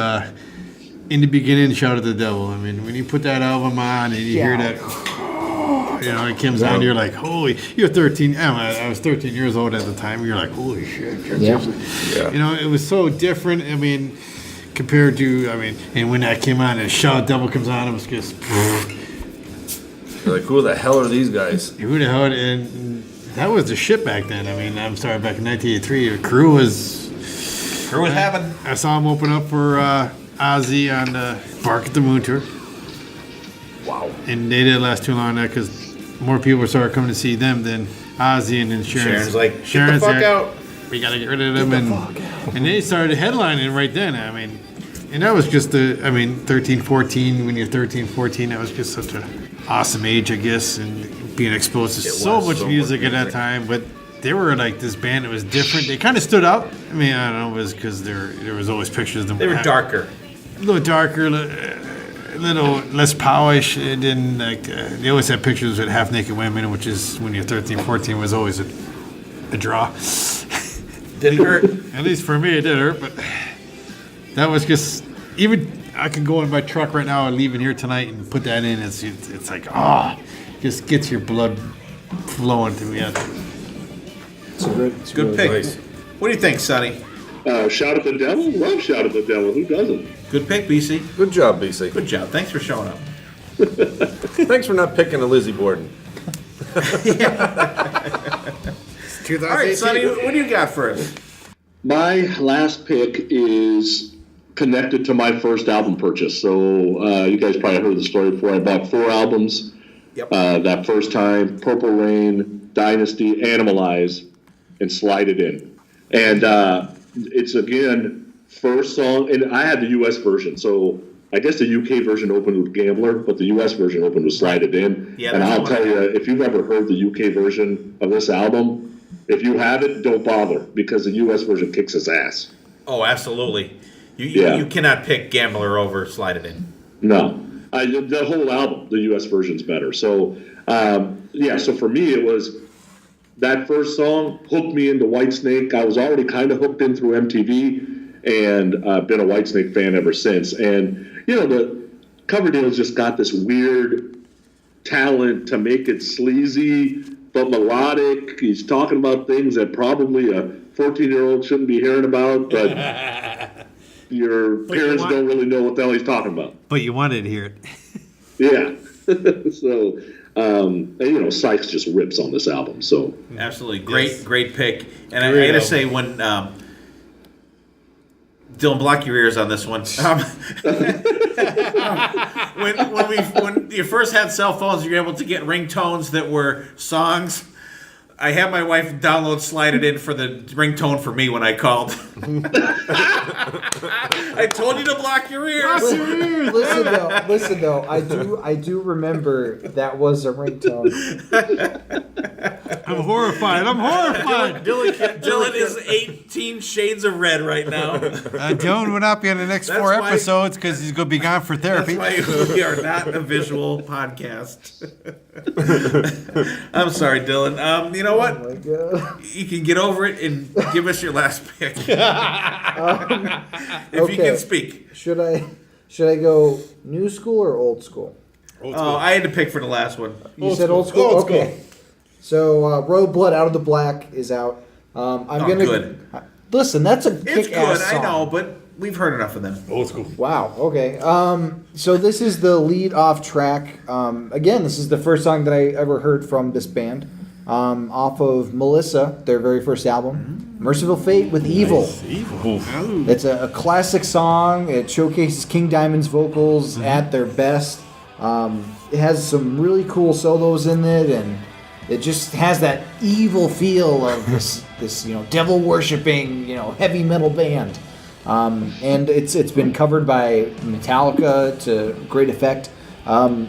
Speaker 4: in the beginning, Shout at the Devil. I mean, when you put that album on and you hear that, it comes on, you're like, holy, you're 13. I was 13 years old at the time. You're like, holy shit.
Speaker 5: Yeah.
Speaker 4: It was so different. I mean, compared to, and when that came on and Shout at the Devil comes on, it was just,
Speaker 7: You're like, who the hell are these guys?
Speaker 4: who the hell, and that was the shit back then. I mean, I'm sorry, back in 1983, the Crew was
Speaker 3: having.
Speaker 4: I saw him open up for Ozzy on the Bark at the Moon tour.
Speaker 7: Wow.
Speaker 4: And they didn't last too long there because more people started coming to see them than Ozzy, and then
Speaker 3: Sharon's like, get the
Speaker 4: Sharon's
Speaker 3: fuck
Speaker 4: there.
Speaker 3: out.
Speaker 4: We got to get rid of them. And they started headlining right then. I mean, and that was just 13, 14. When you're 13, 14, that was just such an awesome age, I guess, and being exposed to so much music at that time. But they were like this band that was different. They kind of stood out. I mean, I don't know, it was because there was always pictures of them.
Speaker 3: They were darker.
Speaker 4: A little darker, a little less polished. It didn't they always had pictures with half naked women, which is when you're 13, 14 was always a draw.
Speaker 3: Didn't hurt.
Speaker 4: At least for me, it did hurt, but that was just even. I can go in my truck right now and leave it here tonight and put that in. It's like just gets your blood flowing to me.
Speaker 5: It's a
Speaker 3: Good pick.
Speaker 7: Nice.
Speaker 3: What do you think, Sonny?
Speaker 6: Shout at the Devil? Love Shout at the Devil. Who doesn't?
Speaker 3: Good pick, BC.
Speaker 7: Good job, BC.
Speaker 3: Good job. Thanks for showing up.
Speaker 7: Thanks for not picking a Lizzie Borden.
Speaker 3: All right, Sonny, what do you got for us?
Speaker 6: My last pick is connected to my first album purchase. So you guys probably heard the story before. I bought 4 albums that first time: Purple Rain, Dynasty, Animalize, and Slide It In. And it's, again, first song. And I had the U.S. version. So I guess the U.K. version opened with Gambler, but the U.S. version opened with Slide It In.
Speaker 3: Yeah,
Speaker 6: and I'll tell you, if you've ever heard the U.K. version of this album, if you haven't, don't bother, because the U.S. version kicks his ass.
Speaker 3: Oh, absolutely. You cannot pick Gambler over Slide It In.
Speaker 6: No. The whole album, the U.S. version's better. So, so for me, it was that first song hooked me into Whitesnake. I was already kind of hooked in through MTV, and been a Whitesnake fan ever since. And, the Coverdale's just got this weird talent to make it sleazy but melodic. He's talking about things that probably a 14-year-old shouldn't be hearing about, but your parents don't really know what the hell he's talking about.
Speaker 4: But you wanted to hear it.
Speaker 6: Yeah. So, Sykes just rips on this album. So
Speaker 3: Absolutely. Great pick. And I got to say, when Dylan, block your ears on this one. When you first had cell phones, you were able to get ringtones that were songs. I had my wife download Slide It In for the ringtone for me when I called. I told you to block your ears.
Speaker 5: Listen though, I do remember that was a ringtone.
Speaker 4: I'm horrified.
Speaker 3: Dylan is 18 shades of red right now.
Speaker 4: Dylan will not be on the next 4 episodes because he's going to be gone for therapy.
Speaker 3: That's why we are not a visual podcast. I'm sorry, Dylan. You know what?
Speaker 5: Oh my God.
Speaker 3: You can get over it and give us your last pick. If you can speak.
Speaker 5: Should I go new school or old school?
Speaker 3: Oh, I had to pick for the last one.
Speaker 5: You said old school?
Speaker 4: Old
Speaker 5: okay. So Road Blood Out of the Black is out.
Speaker 3: Good.
Speaker 5: Listen, that's a
Speaker 3: It's
Speaker 5: kick-ass
Speaker 3: good,
Speaker 5: song.
Speaker 3: I know, but we've heard enough of them.
Speaker 4: Old school.
Speaker 5: Wow. Okay. So this is the lead off track. Again, this is the first song that I ever heard from this band. Off of Melissa, their very first album, Merciful Fate with Evil. It's a classic song. It showcases King Diamond's vocals at their best. It has some really cool solos in it, and it just has that evil feel of this devil worshipping heavy metal band. And it's been covered by Metallica to great effect.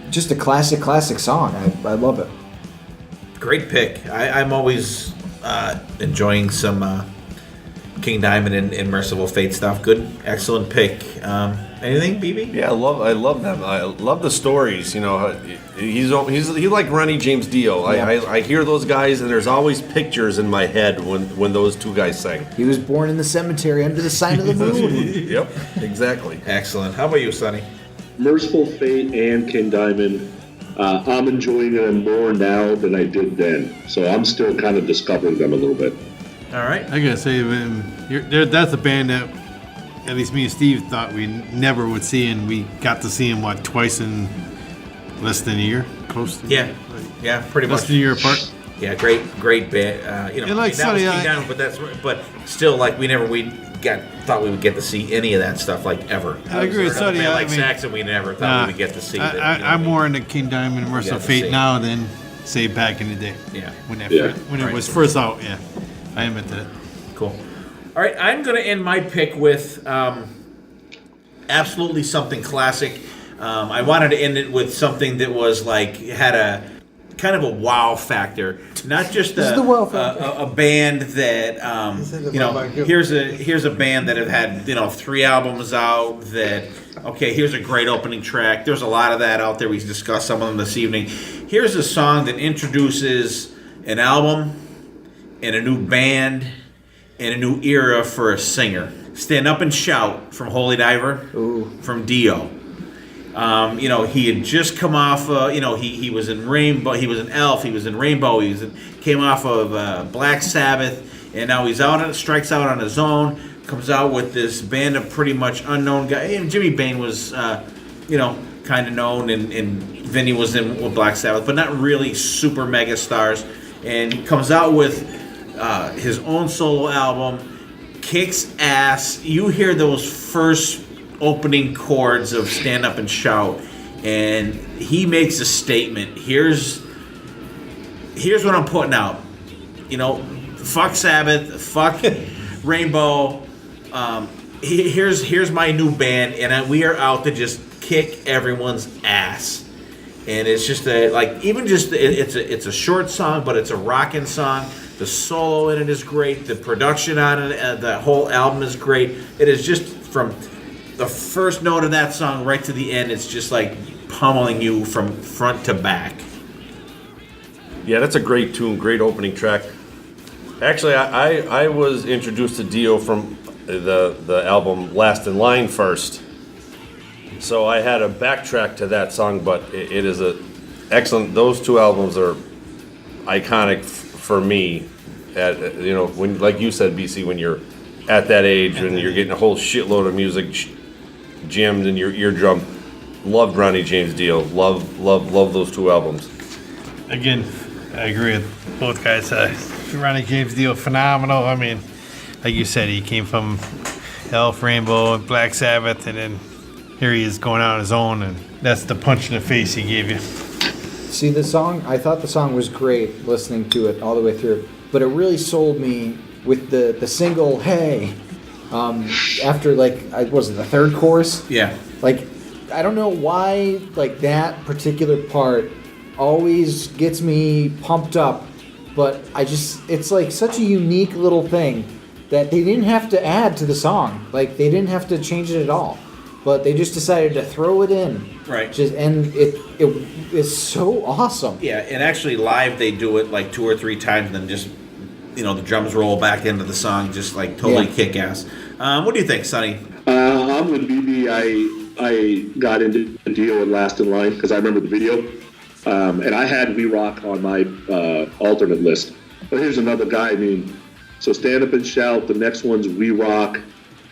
Speaker 5: Just a classic song. I love it.
Speaker 3: Great pick. I'm always enjoying some King Diamond and Merciful Fate stuff. Good, excellent pick. Anything, BB?
Speaker 7: Yeah, I love them. I love the stories. You know, he's like Ronnie James Dio. I hear those guys, and there's always pictures in my head when those two guys sang.
Speaker 5: He was born in the cemetery under the sign of the moon.
Speaker 7: Yep, exactly.
Speaker 3: Excellent. How about you, Sonny?
Speaker 6: Merciful Fate and King Diamond. I'm enjoying them more now than I did then. So I'm still kind of discovering them a little bit.
Speaker 3: All right.
Speaker 4: I gotta say, man, that's a band that at least me and Steve thought we never would see, and we got to see them twice in less than a year, close to
Speaker 3: Yeah, pretty much.
Speaker 4: less than a year apart.
Speaker 3: Yeah, great band.
Speaker 4: And like
Speaker 3: that
Speaker 4: Sonny,
Speaker 3: was King Diamond, but still, like we thought we would get to see any of that stuff like ever.
Speaker 4: I agree with Sonny.
Speaker 3: Like Saxon, we never thought we would get to see.
Speaker 4: I'm more into King Diamond and Merciful Fate now than say back in the day.
Speaker 3: Yeah,
Speaker 4: when it was first out. Yeah, I am into that.
Speaker 3: Cool. All right, I'm going to end my pick with absolutely something classic. I wanted to end it with something that was had a kind of a wow factor, not just a band that here's a band that have had 3 albums out. Here's a great opening track. There's a lot of that out there. We discussed some of them this evening. Here's a song that introduces an album and a new band and a new era for a singer. Stand Up and Shout from Holy Diver, from Dio. He had just come off. He was in Rainbow. He was in Elf. He was in Rainbow. Came off of Black Sabbath, and now he's out. Strikes out on his own. Comes out with this band of pretty much unknown guys. And Jimmy Bain was, kind of known, and Vinnie was in with Black Sabbath, but not really super mega stars. And he comes out with his own solo album. Kicks ass. You hear those first opening chords of Stand Up and Shout, and he makes a statement. Here's what I'm putting out. Fuck Sabbath, fuck Rainbow. Here's my new band, and we are out to just kick everyone's ass. And it's just it's a short song, but it's a rocking song. The solo in it is great. The production on it, the whole album is great. It is just from the first note of that song right to the end. It's just like pummeling you from front to back.
Speaker 7: Yeah, that's a great tune, great opening track. Actually, I was introduced to Dio from the album Last in Line first. So I had a backtrack to that song, but it is excellent. Those 2 albums are iconic for me. When, like you said, BC, when you're at that age, when you're getting a whole shitload of music jammed in your eardrum. Loved Ronnie James Dio. Love those 2 albums.
Speaker 4: Again, I agree with both guys. Ronnie James Dio, phenomenal. I mean, like you said, he came from Elf, Rainbow, and Black Sabbath, and then here he is going out on his own, and that's the punch in the face he gave you.
Speaker 5: See, the song, I thought the song was great listening to it all the way through, but it really sold me with the single, Hey, after, the 3rd chorus?
Speaker 3: Yeah.
Speaker 5: I don't know why, that particular part always gets me pumped up, but it's such a unique little thing that they didn't have to add to the song. They didn't have to change it at all. But they just decided to throw it in. Right. And it is so awesome.
Speaker 3: Yeah, and actually live they do it 2 or 3 times, and then just, the drums roll back into the song, just totally kick ass. What do you think, Sonny?
Speaker 6: I'm with BB. I got into Dio and Last in Line because I remember the video. And I had We Rock on my alternate list. But here's another guy. So Stand Up and Shout. The next one's We Rock.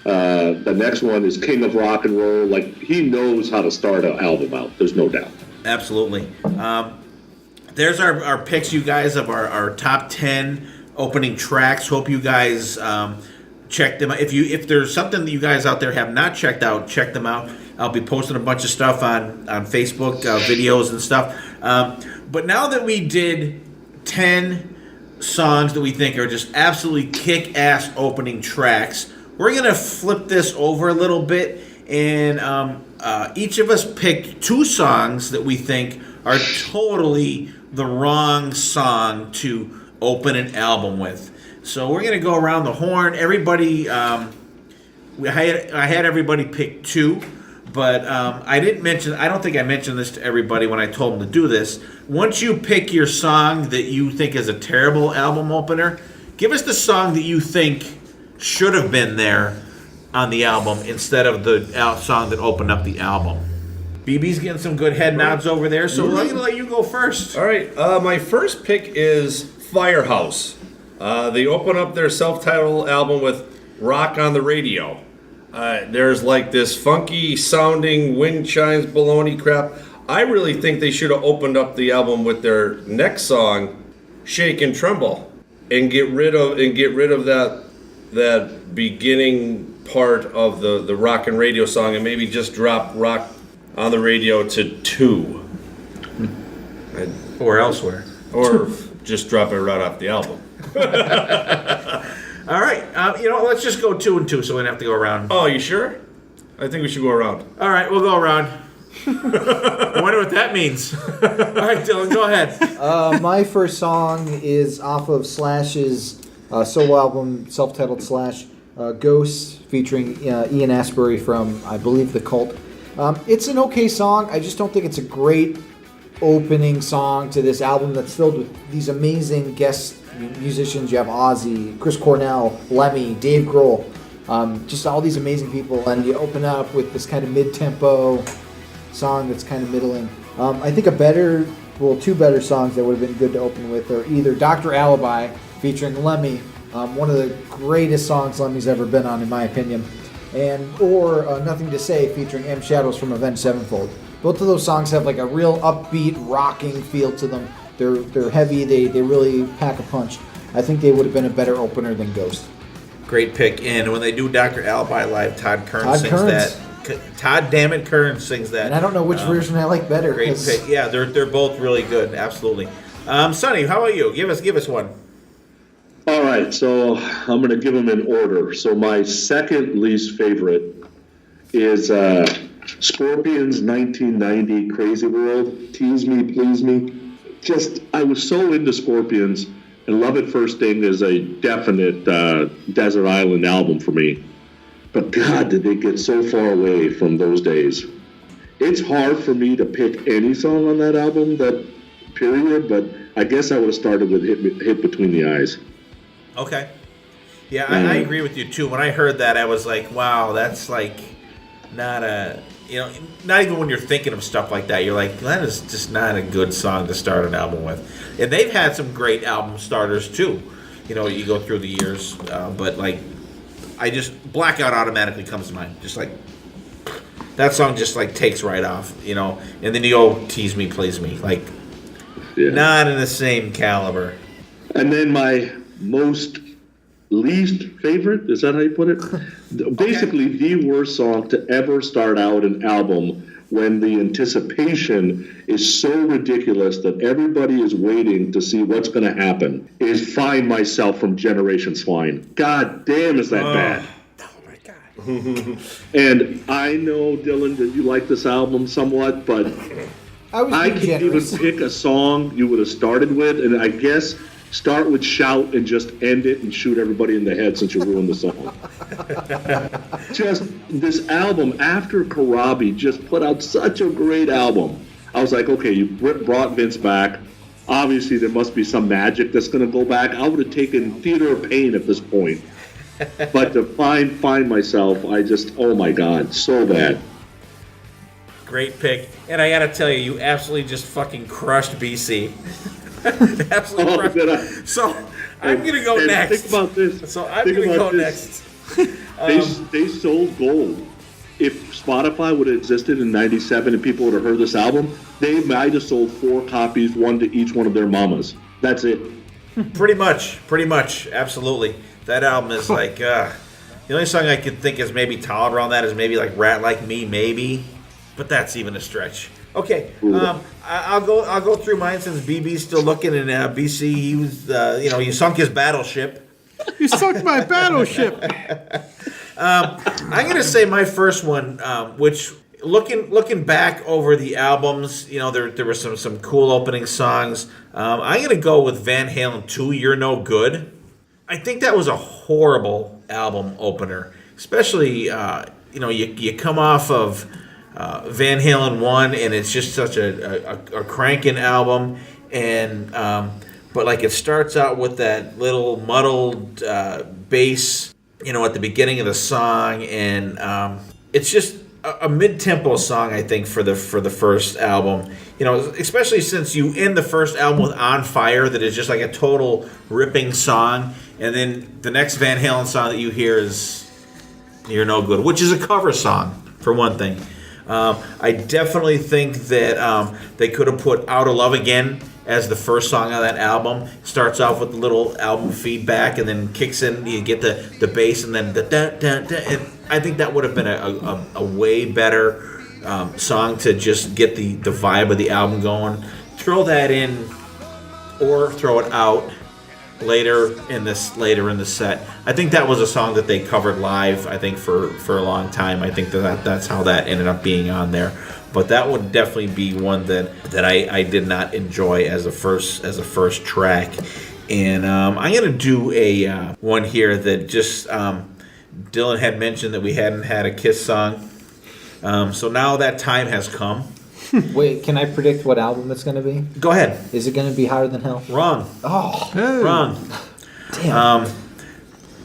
Speaker 6: The next one is King of Rock and Roll. He knows how to start an album out. There's no doubt.
Speaker 3: Absolutely. There's our picks, you guys, of our top 10 opening tracks. Hope you guys check them out. If there's something that you guys out there have not checked out, check them out. I'll be posting a bunch of stuff on Facebook, videos and stuff. But now that we did 10 songs that we think are just absolutely kick-ass opening tracks, we're going to flip this over a little bit, and each of us picked 2 songs that we think are totally the wrong song to open an album with. So we're gonna go around the horn. Everybody, I had everybody pick 2, but I didn't mention. I don't think I mentioned this to everybody when I told them to do this. Once you pick your song that you think is a terrible album opener, give us the song that you think should have been there on the album instead of the song that opened up the album. BB's getting some good head nods over there, so I'm going to let you go first.
Speaker 7: All right, my first pick is Firehouse. They open up their self-titled album with Rock on the Radio. There's like this funky sounding wind chimes baloney crap. I really think they should have opened up the album with their next song, Shake and Tremble, and get rid of that beginning part of the rock and radio song, and maybe just drop Rock on the Radio to 2.
Speaker 3: Or elsewhere.
Speaker 7: Or just drop it right off the album.
Speaker 3: All right. Let's just go 2 and 2 so we don't have to go around.
Speaker 7: Oh, you sure? I think we should go around.
Speaker 3: All right, we'll go around. I wonder what that means. All right, Dylan, go ahead.
Speaker 5: My first song is off of Slash's solo album, self-titled Slash, Ghosts, featuring Ian Astbury from, I believe, The Cult. It's an okay song. I just don't think it's a great opening song to this album that's filled with these amazing guest musicians. You have Ozzy, Chris Cornell, Lemmy, Dave Grohl, just all these amazing people, and you open up with this kind of mid-tempo song that's kind of middling. I think two better songs that would have been good to open with are either Dr. Alibi featuring Lemmy, one of the greatest songs Lemmy's ever been on in my opinion, or Nothing to Say featuring M. Shadows from Avenged Sevenfold. Both of those songs have like a real upbeat, rocking feel to them. They're heavy, they really pack a punch. I think they would have been a better opener than Ghost.
Speaker 3: Great pick. And when they do Dr. Alibi live, Todd Kearns sings that. Todd Dammit Kearns sings that.
Speaker 5: And I don't know which version I like better.
Speaker 3: Great pick. Yeah, they're both really good. Absolutely. Sonny, how about you? Give us one.
Speaker 6: All right, so I'm going to give them in order. So my second least favorite is Scorpions' 1990 Crazy World, Tease Me, Please Me. I was so into Scorpions, and Love at First Sting is a definite Desert Island album for me. But God, did they get so far away from those days. It's hard for me to pick any song on that album, period, but I guess I would have started with Hit Between the Eyes.
Speaker 3: Okay. Yeah, I agree with you, too. When I heard that, I was like, wow, that's like not not even when you're thinking of stuff like that, you're like, that is just not a good song to start an album with. And they've had some great album starters, too. You go through the years, but like, Blackout automatically comes to mind. Just like, that song just like takes right off, and then you go, Tease Me, Please Me. Like, not in the same caliber.
Speaker 6: And then my most least favorite, is that how you put it? Basically, the worst song to ever start out an album when the anticipation is so ridiculous that everybody is waiting to see what's going to happen, is Find Myself from Generation Swine. God damn, is that bad.
Speaker 3: Oh, my God.
Speaker 6: And I know, Dylan, that you like this album somewhat, but I can't even pick a song you would have started with, and I guess start with Shout and just end it and shoot everybody in the head since you ruined the song. Just this album, after Karabi, just put out such a great album. I was like, okay, you brought Vince back. Obviously, there must be some magic that's going to go back. I would have taken Theater of Pain at this point. But to find myself, oh my God, so bad.
Speaker 3: Great pick. And I got to tell you, you absolutely just fucking crushed BC. Absolutely crushed. So I'm going to go next.
Speaker 6: Think about this.
Speaker 3: So I'm going to go next.
Speaker 6: They sold gold. If Spotify would have existed in '97 and people would have heard this album, they might have sold 4 copies, one to each one of their mamas. That's it.
Speaker 3: Pretty much, absolutely. That album is like the only song I could think is maybe tolerable on that is maybe like Rat Like Me, maybe, but that's even a stretch. Okay, I'll go through mine since BB's still looking, and BC he was he sunk his battleship.
Speaker 4: You sunk my battleship.
Speaker 3: I'm gonna say my first one, which looking back over the albums, there were some cool opening songs. I'm gonna go with Van Halen 2, You're No Good. I think that was a horrible album opener, especially you come off of Van Halen 1, and it's just such a cranking album, and but like it starts out with that little muddled bass, at the beginning of the song, and it's just a mid-tempo song, I think, for the first album. Especially since you end the first album with On Fire, that is just like a total ripping song, and then the next Van Halen song that you hear is You're No Good, which is a cover song, for one thing. I definitely think that they could have put Out of Love Again as the first song on that album. Starts off with the little album feedback and then kicks in, you get the bass and then the da-da-da. And I think that would have been a way better song to just get the vibe of the album going. Throw that in or throw it out later in the set. I think that was a song that they covered live, I think, for a long time. I think that's how that ended up being on there. But that would definitely be one that I did not enjoy as a first track. And I'm gonna do a one here that just Dylan had mentioned that we hadn't had a Kiss song. So now that time has come.
Speaker 5: Wait, can I predict what album it's going to be?
Speaker 3: Go ahead.
Speaker 5: Is it going to be Hotter Than Hell?
Speaker 3: Wrong.
Speaker 5: Oh.
Speaker 3: Wrong.
Speaker 5: Damn.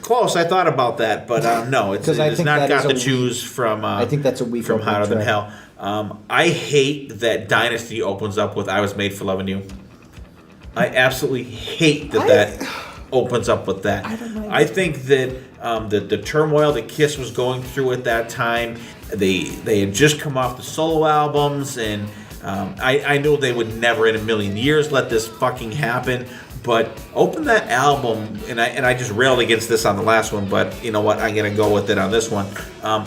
Speaker 3: Close. I thought about that, but no, it's not got to choose from.
Speaker 5: I think that's a weak
Speaker 3: from Hotter Than
Speaker 5: track.
Speaker 3: Hell. I hate that Dynasty opens up with "I Was Made for Loving You." I absolutely hate that opens up with that. I think that the turmoil that Kiss was going through at that time, they had just come off the solo albums, and I know they would never in a million years let this fucking happen. But open that album, and I just railed against this on the last one, but you know what? I'm going to go with it on this one.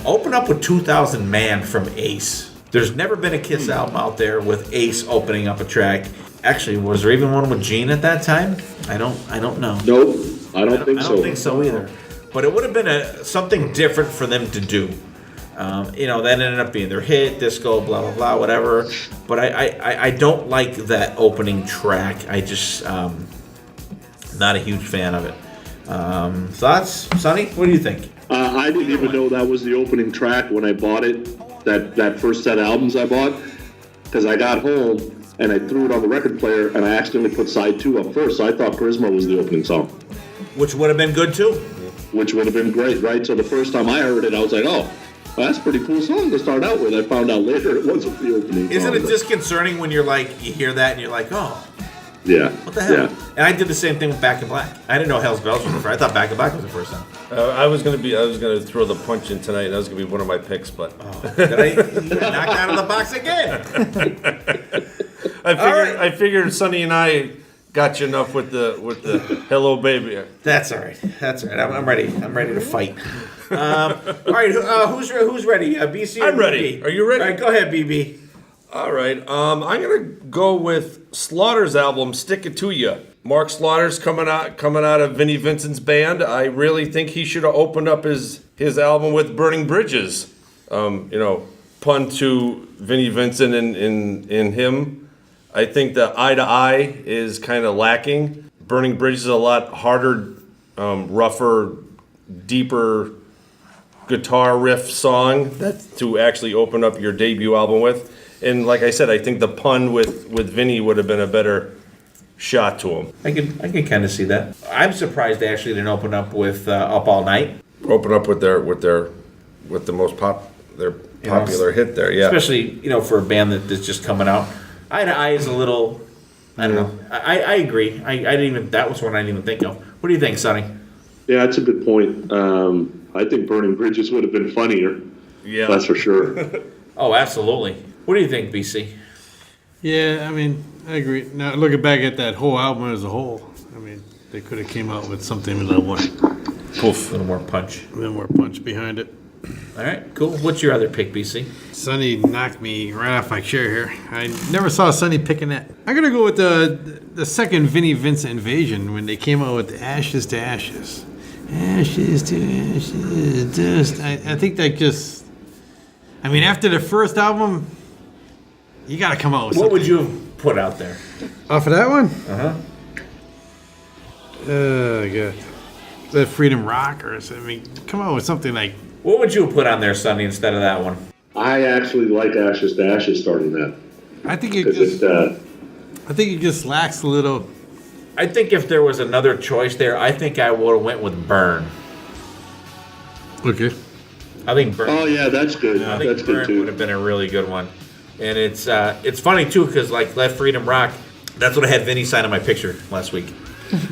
Speaker 3: Open up with 2000 Man from Ace. There's never been a Kiss album out there with Ace opening up a track. Actually, was there even one with Gene at that time? I don't know.
Speaker 6: Nope, I don't think so.
Speaker 3: I don't think so either. But it would have been something different for them to do. That ended up being their hit, disco, blah, blah, blah, whatever. But I don't like that opening track. I just, not a huge fan of it. Thoughts, Sonny? What do you think?
Speaker 6: I didn't even know that was the opening track when I bought it, that first set of albums I bought, because I got home and I threw it on the record player and I accidentally put side 2 up first, so I thought Charisma was the opening song.
Speaker 3: Which would have been good too.
Speaker 6: Which would have been great, right? So the first time I heard it, I was like, oh, well, that's a pretty cool song to start out with. I found out later it wasn't the opening
Speaker 3: Isn't
Speaker 6: song.
Speaker 3: it disconcerting when you hear that and you're like, oh,
Speaker 6: yeah.
Speaker 3: what the hell?
Speaker 6: Yeah.
Speaker 3: And I did the same thing with Back in Black. I didn't know Hell's Bells was the first. I thought Back in Black was the first time.
Speaker 7: I was gonna throw the punch in tonight, and that was gonna be one of my picks, but
Speaker 3: Did I knock out of the box again?
Speaker 7: I figured Sonny and I got you enough with the Hello Baby.
Speaker 3: That's all right. I'm ready. I'm ready to fight. All right. Who's ready? BC. Or
Speaker 7: I'm ready.
Speaker 3: BB?
Speaker 7: Are you ready?
Speaker 3: All right. Go ahead, BB.
Speaker 7: All right. I'm gonna go with Slaughter's album "Stick It To Ya." Mark Slaughter's coming out of Vinnie Vincent's band. I really think he should have opened up his album with "Burning Bridges." Pun to Vinnie Vincent in him. I think the Eye to Eye is kind of lacking. Burning Bridges is a lot harder, rougher, deeper guitar riff song to actually open up your debut album with. And like I said, I think the pun with Vinny would have been a better shot to him.
Speaker 3: I can kind of see that. I'm surprised they actually didn't open up with "Up All Night."
Speaker 7: Open up with their most popular hit there, yeah.
Speaker 3: Especially for a band that's just coming out. Eye to Eye is a little. I don't know. I agree. I didn't even. That was one I didn't even think of. What do you think, Sonny?
Speaker 6: Yeah, that's a good point. I think Burning Bridges would have been funnier.
Speaker 7: Yeah.
Speaker 6: That's for sure.
Speaker 3: Oh, absolutely. What do you think, BC?
Speaker 4: Yeah, I mean, I agree. Now, looking back at that whole album as a whole, I mean, they could have came out with something with a little
Speaker 3: more punch.
Speaker 4: A little more punch behind it.
Speaker 3: All right, cool. What's your other pick, BC?
Speaker 4: Sonny knocked me right off my chair here. I never saw Sonny picking that. I'm going to go with the second Vinnie Vincent Invasion when they came out with Ashes to Ashes. Ashes to Ashes, dust. I think that just... I mean, after the first album, you got to come out with something.
Speaker 3: What would you have put out there?
Speaker 4: Off of that one?
Speaker 3: Uh-huh.
Speaker 4: Oh, God. Let Freedom Rock, or I mean, come on with something like.
Speaker 3: What would you put on there, Sonny, instead of that one?
Speaker 6: I actually like Ashes to Ashes starting that.
Speaker 4: I think it
Speaker 6: 'Cause
Speaker 4: just.
Speaker 6: it,
Speaker 4: I think it just lacks a little.
Speaker 3: I think if there was another choice there, I think I would have went with Burn.
Speaker 4: Okay.
Speaker 3: I think Burn.
Speaker 6: oh, yeah, that's good.
Speaker 3: I think
Speaker 6: That's good,
Speaker 3: Burn would
Speaker 6: too.
Speaker 3: have been a really good one. And it's funny, too, because, like, Let Freedom Rock, that's what I had Vinnie sign on my picture last week.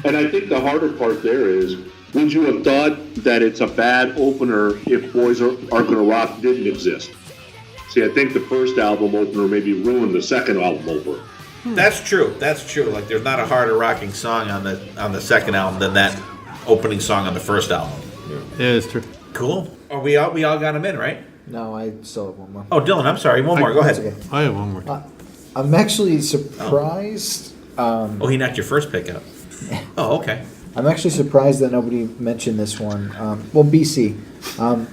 Speaker 6: And I think the harder part there is, would you have thought that it's a bad opener if Boys Are Gonna Rock didn't exist? See, I think the first album opener maybe ruined the second album opener.
Speaker 3: That's true. That's true. Like, there's not a harder rocking song on the second album than that opening song on the first album.
Speaker 4: Yeah, it's true.
Speaker 3: Cool. Oh, we all got him in, right?
Speaker 5: No, I still have one more.
Speaker 3: Oh, Dylan, I'm sorry. One more. Go
Speaker 5: That's
Speaker 3: ahead.
Speaker 5: okay.
Speaker 4: I have one more.
Speaker 5: I'm actually surprised.
Speaker 3: Oh, he knocked your first pick up. Oh, okay.
Speaker 5: I'm actually surprised that nobody mentioned this one. Well, BC.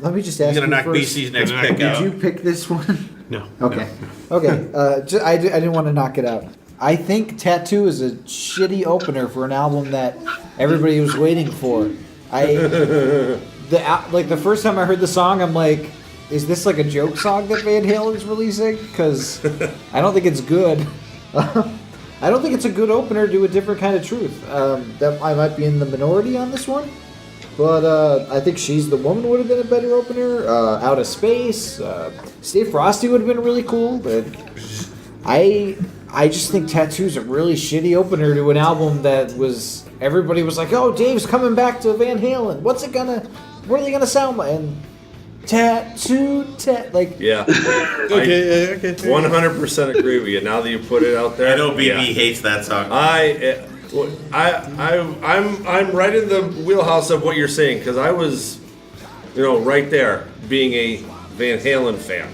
Speaker 5: Let me just ask
Speaker 3: He's
Speaker 5: you
Speaker 3: gonna knock
Speaker 5: first.
Speaker 3: BC's next
Speaker 4: Gonna
Speaker 3: pick
Speaker 4: knock
Speaker 3: out.
Speaker 5: Did you pick this one?
Speaker 4: No.
Speaker 5: Okay. Okay. I didn't want to knock it out. I think Tattoo is a shitty opener for an album that everybody was waiting for. The first time I heard the song, I'm like, is this like a joke song that Van Halen's releasing? Because I don't think it's good. I don't think it's a good opener to A Different Kind of Truth. That I might be in the minority on this one. But I think She's the Woman would have been a better opener. Out of Space. Stay Frosty would have been really cool. But I just think Tattoo's a really shitty opener to an album that was... Everybody was like, oh, Dave's coming back to Van Halen. What are they gonna sound like? And Tattoo, like...
Speaker 7: Yeah.
Speaker 4: Okay. Okay.
Speaker 7: 100% agree with you. Now that you put it out there.
Speaker 3: I know BB
Speaker 7: yeah.
Speaker 3: hates that song.
Speaker 7: I'm right in the wheelhouse of what you're saying because I was, right there being a Van Halen fan,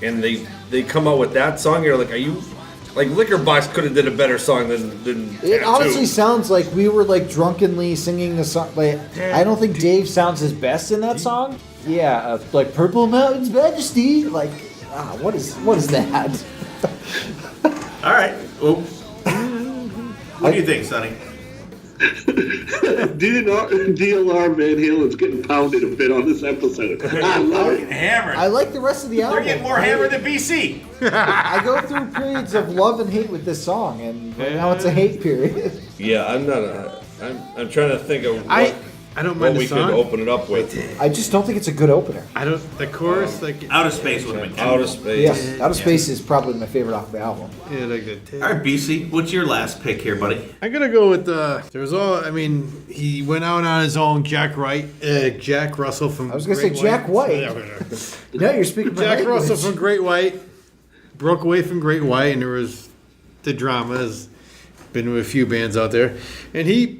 Speaker 7: and they come out with that song. You're like, are you, like Liquor Box could have did a better song than
Speaker 5: It
Speaker 7: Tattoo.
Speaker 5: honestly sounds like we were like drunkenly singing the song. Like I don't think Dave sounds his best in that song. Yeah, like Purple Mountain's Majesty. Like, what is that?
Speaker 3: All right. Well, what do you think, Sonny?
Speaker 6: DLR Van Halen's getting pounded a bit on this episode. I love it.
Speaker 3: Hammered.
Speaker 5: I like the rest of the album.
Speaker 3: They're getting more hammered than BC.
Speaker 5: I go through periods of love and hate with this song, and right now it's a hate period.
Speaker 7: Yeah, I'm not. I'm trying to think of
Speaker 4: I don't
Speaker 7: what
Speaker 4: mind
Speaker 7: we
Speaker 4: the
Speaker 7: could
Speaker 4: song.
Speaker 7: open it up with.
Speaker 5: I just don't think it's a good opener.
Speaker 4: I don't. The chorus, like.
Speaker 3: Out of Space would have been
Speaker 7: Out of
Speaker 5: Yeah,
Speaker 7: Space.
Speaker 5: Out of Space is probably my favorite off the album.
Speaker 4: Yeah, like the.
Speaker 3: All right, BC, what's your last pick here, buddy?
Speaker 4: I'm gonna go with he went out on his own. Jack Russell from.
Speaker 5: I was gonna say Jack White. No, you're speaking my
Speaker 4: Jack
Speaker 5: language.
Speaker 4: Russell from Great White broke away from Great White, and there was the drama. Has been with a few bands out there, and he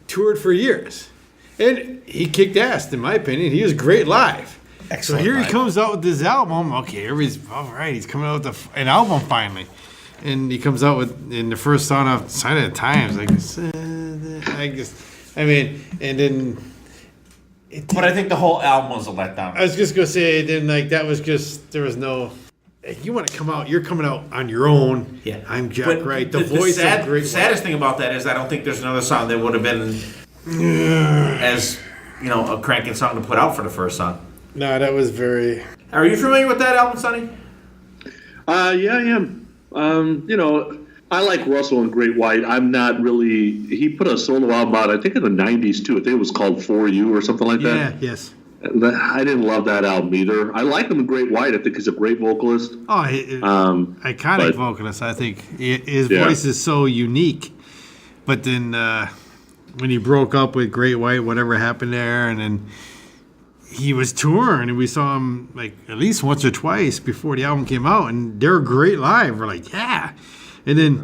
Speaker 4: toured for years, and he kicked ass. In my opinion, he was great live.
Speaker 3: Excellent
Speaker 4: So here
Speaker 3: live.
Speaker 4: he comes out with this album. Okay, everybody's all right. He's coming out with an album finally, and he comes out with in the first song of "Sign of the Times." And then.
Speaker 3: But I think the whole album was a letdown.
Speaker 4: I was just gonna say, then that was just there was no. You want to come out? You're coming out on your own.
Speaker 3: Yeah,
Speaker 4: I'm Jack
Speaker 3: But
Speaker 4: Wright. The voice of Great White.
Speaker 3: saddest thing about that is I don't think there's another song that would have been as a cranking song to put out for the first song.
Speaker 4: No, that was very.
Speaker 3: Are you familiar with that album, Sonny?
Speaker 6: Yeah, I am. I like Russell and Great White. I'm not really. He put a solo album out, I think in the '90s too. I think it was called For You or something like
Speaker 4: Yeah.
Speaker 6: that.
Speaker 4: Yes.
Speaker 6: I didn't love that album either. I like him in Great White. I think he's a great vocalist.
Speaker 4: Oh, iconic
Speaker 6: but-
Speaker 4: vocalist. I think his
Speaker 6: Yeah.
Speaker 4: voice is so unique. But then when he broke up with Great White, whatever happened there, and then he was touring, and we saw him at least once or twice before the album came out, and they're great live. We're like, yeah. And then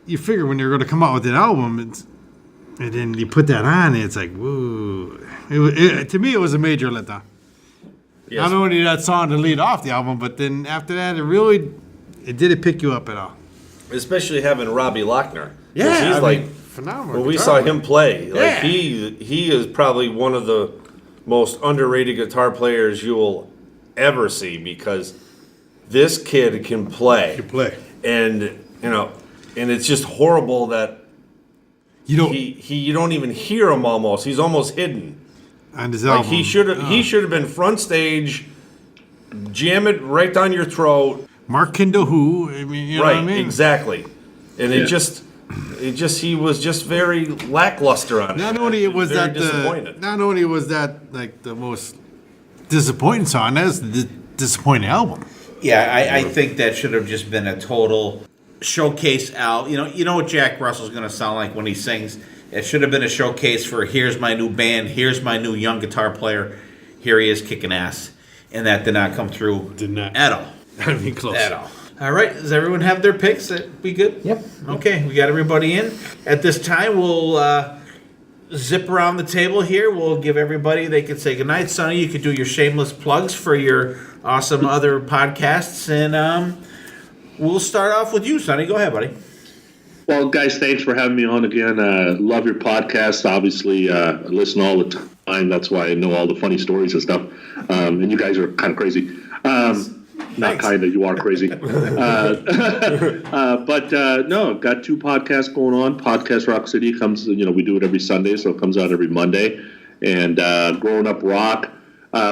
Speaker 4: you figure when they're going to come out with an album, and then you put that on, and it's like, whoa. To me, it was a major letdown.
Speaker 7: Yes.
Speaker 4: Not only that song to lead off the album, but then after that, it didn't pick you up at all.
Speaker 7: Especially having Robbie Lochner. 'Cause
Speaker 4: Yeah,
Speaker 7: he's
Speaker 4: I
Speaker 7: like
Speaker 4: mean, phenomenal.
Speaker 7: when we
Speaker 4: guitar
Speaker 7: saw
Speaker 4: player.
Speaker 7: him play,
Speaker 4: Yeah.
Speaker 7: he is probably one of the most underrated guitar players you will ever see because this kid can play.
Speaker 4: play.
Speaker 7: And and it's just horrible that
Speaker 4: You don't
Speaker 7: you don't even hear him almost. He's almost hidden.
Speaker 4: on his
Speaker 7: Like
Speaker 4: album.
Speaker 7: he should have been front stage, jam it right down your throat.
Speaker 4: Mark Kindle, who? I mean, you know what I mean?
Speaker 7: Exactly. And he was just very lackluster on it.
Speaker 4: Not only was
Speaker 7: Very
Speaker 4: that
Speaker 7: disappointed.
Speaker 4: not only was that like the most disappointing song, that's the disappointing album.
Speaker 3: Yeah, I think that should have just been a total showcase out. You know what Jack Russell's going to sound like when he sings. It should have been a showcase for here's my new band, here's my new young guitar player, here he is kicking ass, and that did not come through.
Speaker 4: Did not.
Speaker 3: At all.
Speaker 4: I mean, close.
Speaker 3: At all. All right, does everyone have their picks? That be good?
Speaker 5: Yep.
Speaker 3: Okay, we got everybody in. At this time, we'll zip around the table here. We'll give everybody, they can say goodnight. Sonny, you could do your shameless plugs for your awesome other podcasts. And we'll start off with you, Sonny. Go ahead, buddy.
Speaker 6: Well, guys, thanks for having me on again. Love your podcast. Obviously, I listen all the time. That's why I know all the funny stories and stuff. And you guys are kind of crazy. Not kind of, you are crazy. But no, got 2 podcasts going on. Podcast Rock City comes, we do it every Sunday, so it comes out every Monday. And Growing Up Rock,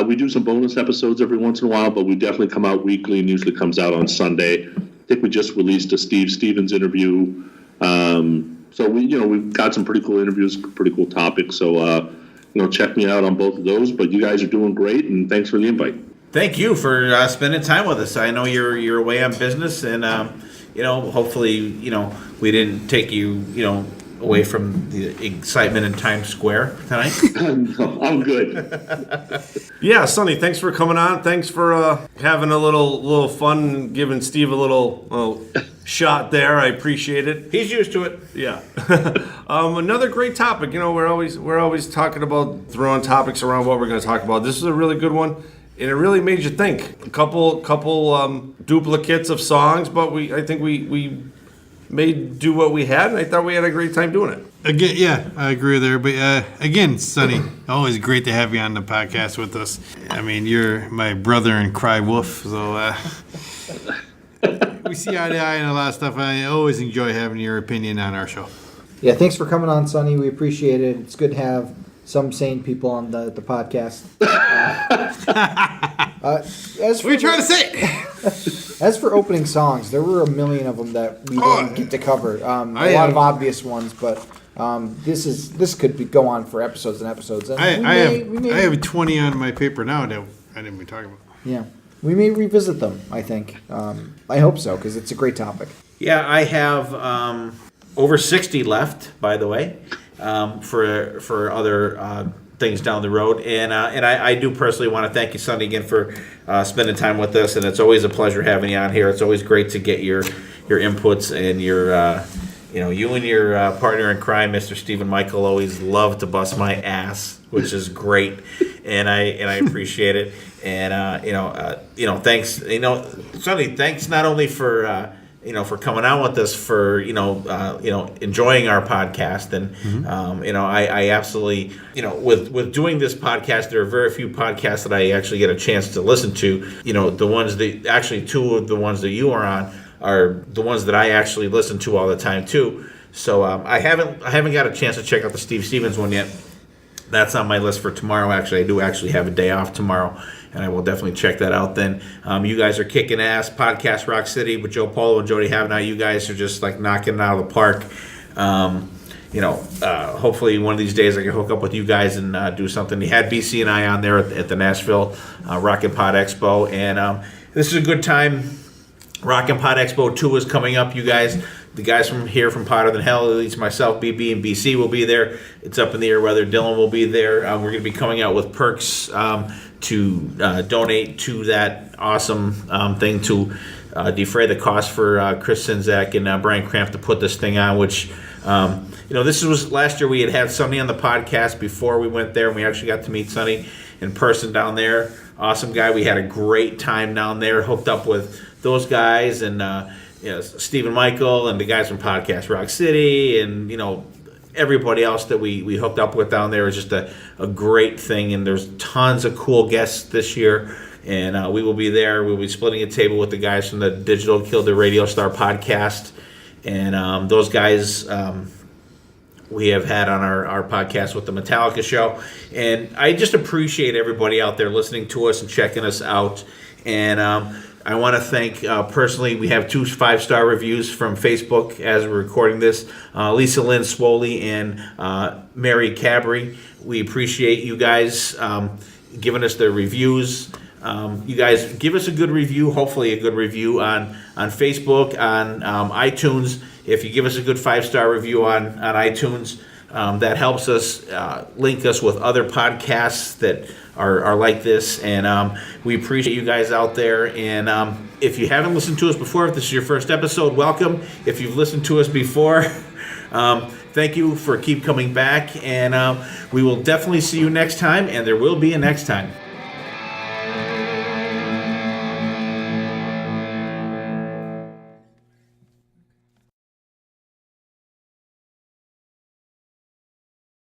Speaker 6: we do some bonus episodes every once in a while, but we definitely come out weekly and usually comes out on Sunday. I think we just released a Steve Stevens interview. So we've got some pretty cool interviews, pretty cool topics. So, check me out on both of those. But you guys are doing great, and thanks for the invite.
Speaker 3: Thank you for spending time with us. I know you're away on business, and hopefully, we didn't take you, away from the excitement in Times Square tonight.
Speaker 6: No, I'm good.
Speaker 7: Yeah, Sonny, thanks for coming on. Thanks for having a little fun, giving Steve a little shot there. I appreciate it.
Speaker 3: He's used to it.
Speaker 7: Yeah. Another great topic. We're always talking about throwing topics around what we're going to talk about. This is a really good one, and it really made you think. A couple duplicates of songs, but I think we made do what we had, and I thought we had a great time doing it.
Speaker 4: Again, yeah, I agree there. But again, Sonny, always great to have you on the podcast with us. I mean, you're my brother in cry wolf, so we see eye to eye on a lot of stuff. I always enjoy having your opinion on our show.
Speaker 5: Yeah, thanks for coming on, Sonny. We appreciate it. It's good to have some sane people on the podcast.
Speaker 4: What are you trying to say?
Speaker 5: As for opening songs, there were a million of them that we didn't get to cover. A lot of obvious ones, but this could go on for episodes and episodes. And
Speaker 4: I have 20 on my paper now that I didn't be talking about.
Speaker 5: Yeah, we may revisit them. I think. I hope so because it's a great topic.
Speaker 3: Yeah, I have over 60 left, by the way, for other things down the road. And I do personally want to thank you, Sonny, again for spending time with us. And it's always a pleasure having you on here. It's always great to get your inputs and your you and your partner in crime, Mr. Stephen Michael, always love to bust my ass, which is great, and I appreciate it. And thanks, Sonny, thanks not only for for coming on with us, for enjoying our podcast, and I absolutely with doing this podcast, there are very few podcasts that I actually get a chance to listen to. The ones that actually 2 of the ones that you are on are the ones that I actually listen to all the time too. So I haven't got a chance to check out the Steve Stevens one yet. That's on my list for tomorrow. Actually, I do actually have a day off tomorrow, and I will definitely check that out then. You guys are kicking ass. Podcast Rock City with Joe Polo and Jody Havana. You guys are just like knocking it out of the park. Hopefully one of these days I can hook up with you guys and do something. You had BC and I on there at the Nashville Rock and Pod Expo, and this is a good time. Rock and Pod Expo 2 is coming up, you guys. The guys from here from Potter Than Hell, at least myself, BB, and BC will be there. It's up in the air whether Dylan will be there. We're going to be coming out with perks to donate to that awesome thing to defray the cost for Chris Sinzak and Brian Cramp to put this thing on, which, this was last year we had Sonny on the podcast before we went there, and we actually got to meet Sonny in person down there. Awesome guy. We had a great time down there, hooked up with those guys and Stephen Michael and the guys from Podcast Rock City and everybody else that we hooked up with down there. Is just a great thing, and there's tons of cool guests this year, and we will be there. We'll be splitting a table with the guys from the Digital Kill the Radio Star podcast, and those guys we have had on our podcast with the Metallica show. And I just appreciate everybody out there listening to us and checking us out. And I want to thank, personally, we have 2 5-star reviews from Facebook as we're recording this. Lisa Lynn Swoley and Mary Cabry. We appreciate you guys giving us the reviews. You guys give us a good review, hopefully a good review on Facebook, on iTunes. If you give us a good 5-star review on iTunes, that helps us link us with other podcasts that are like this. And we appreciate you guys out there. And if you haven't listened to us before, if this is your first episode, welcome. If you've listened to us before, thank you for keep coming back. And we will definitely see you next time, and there will be a next time.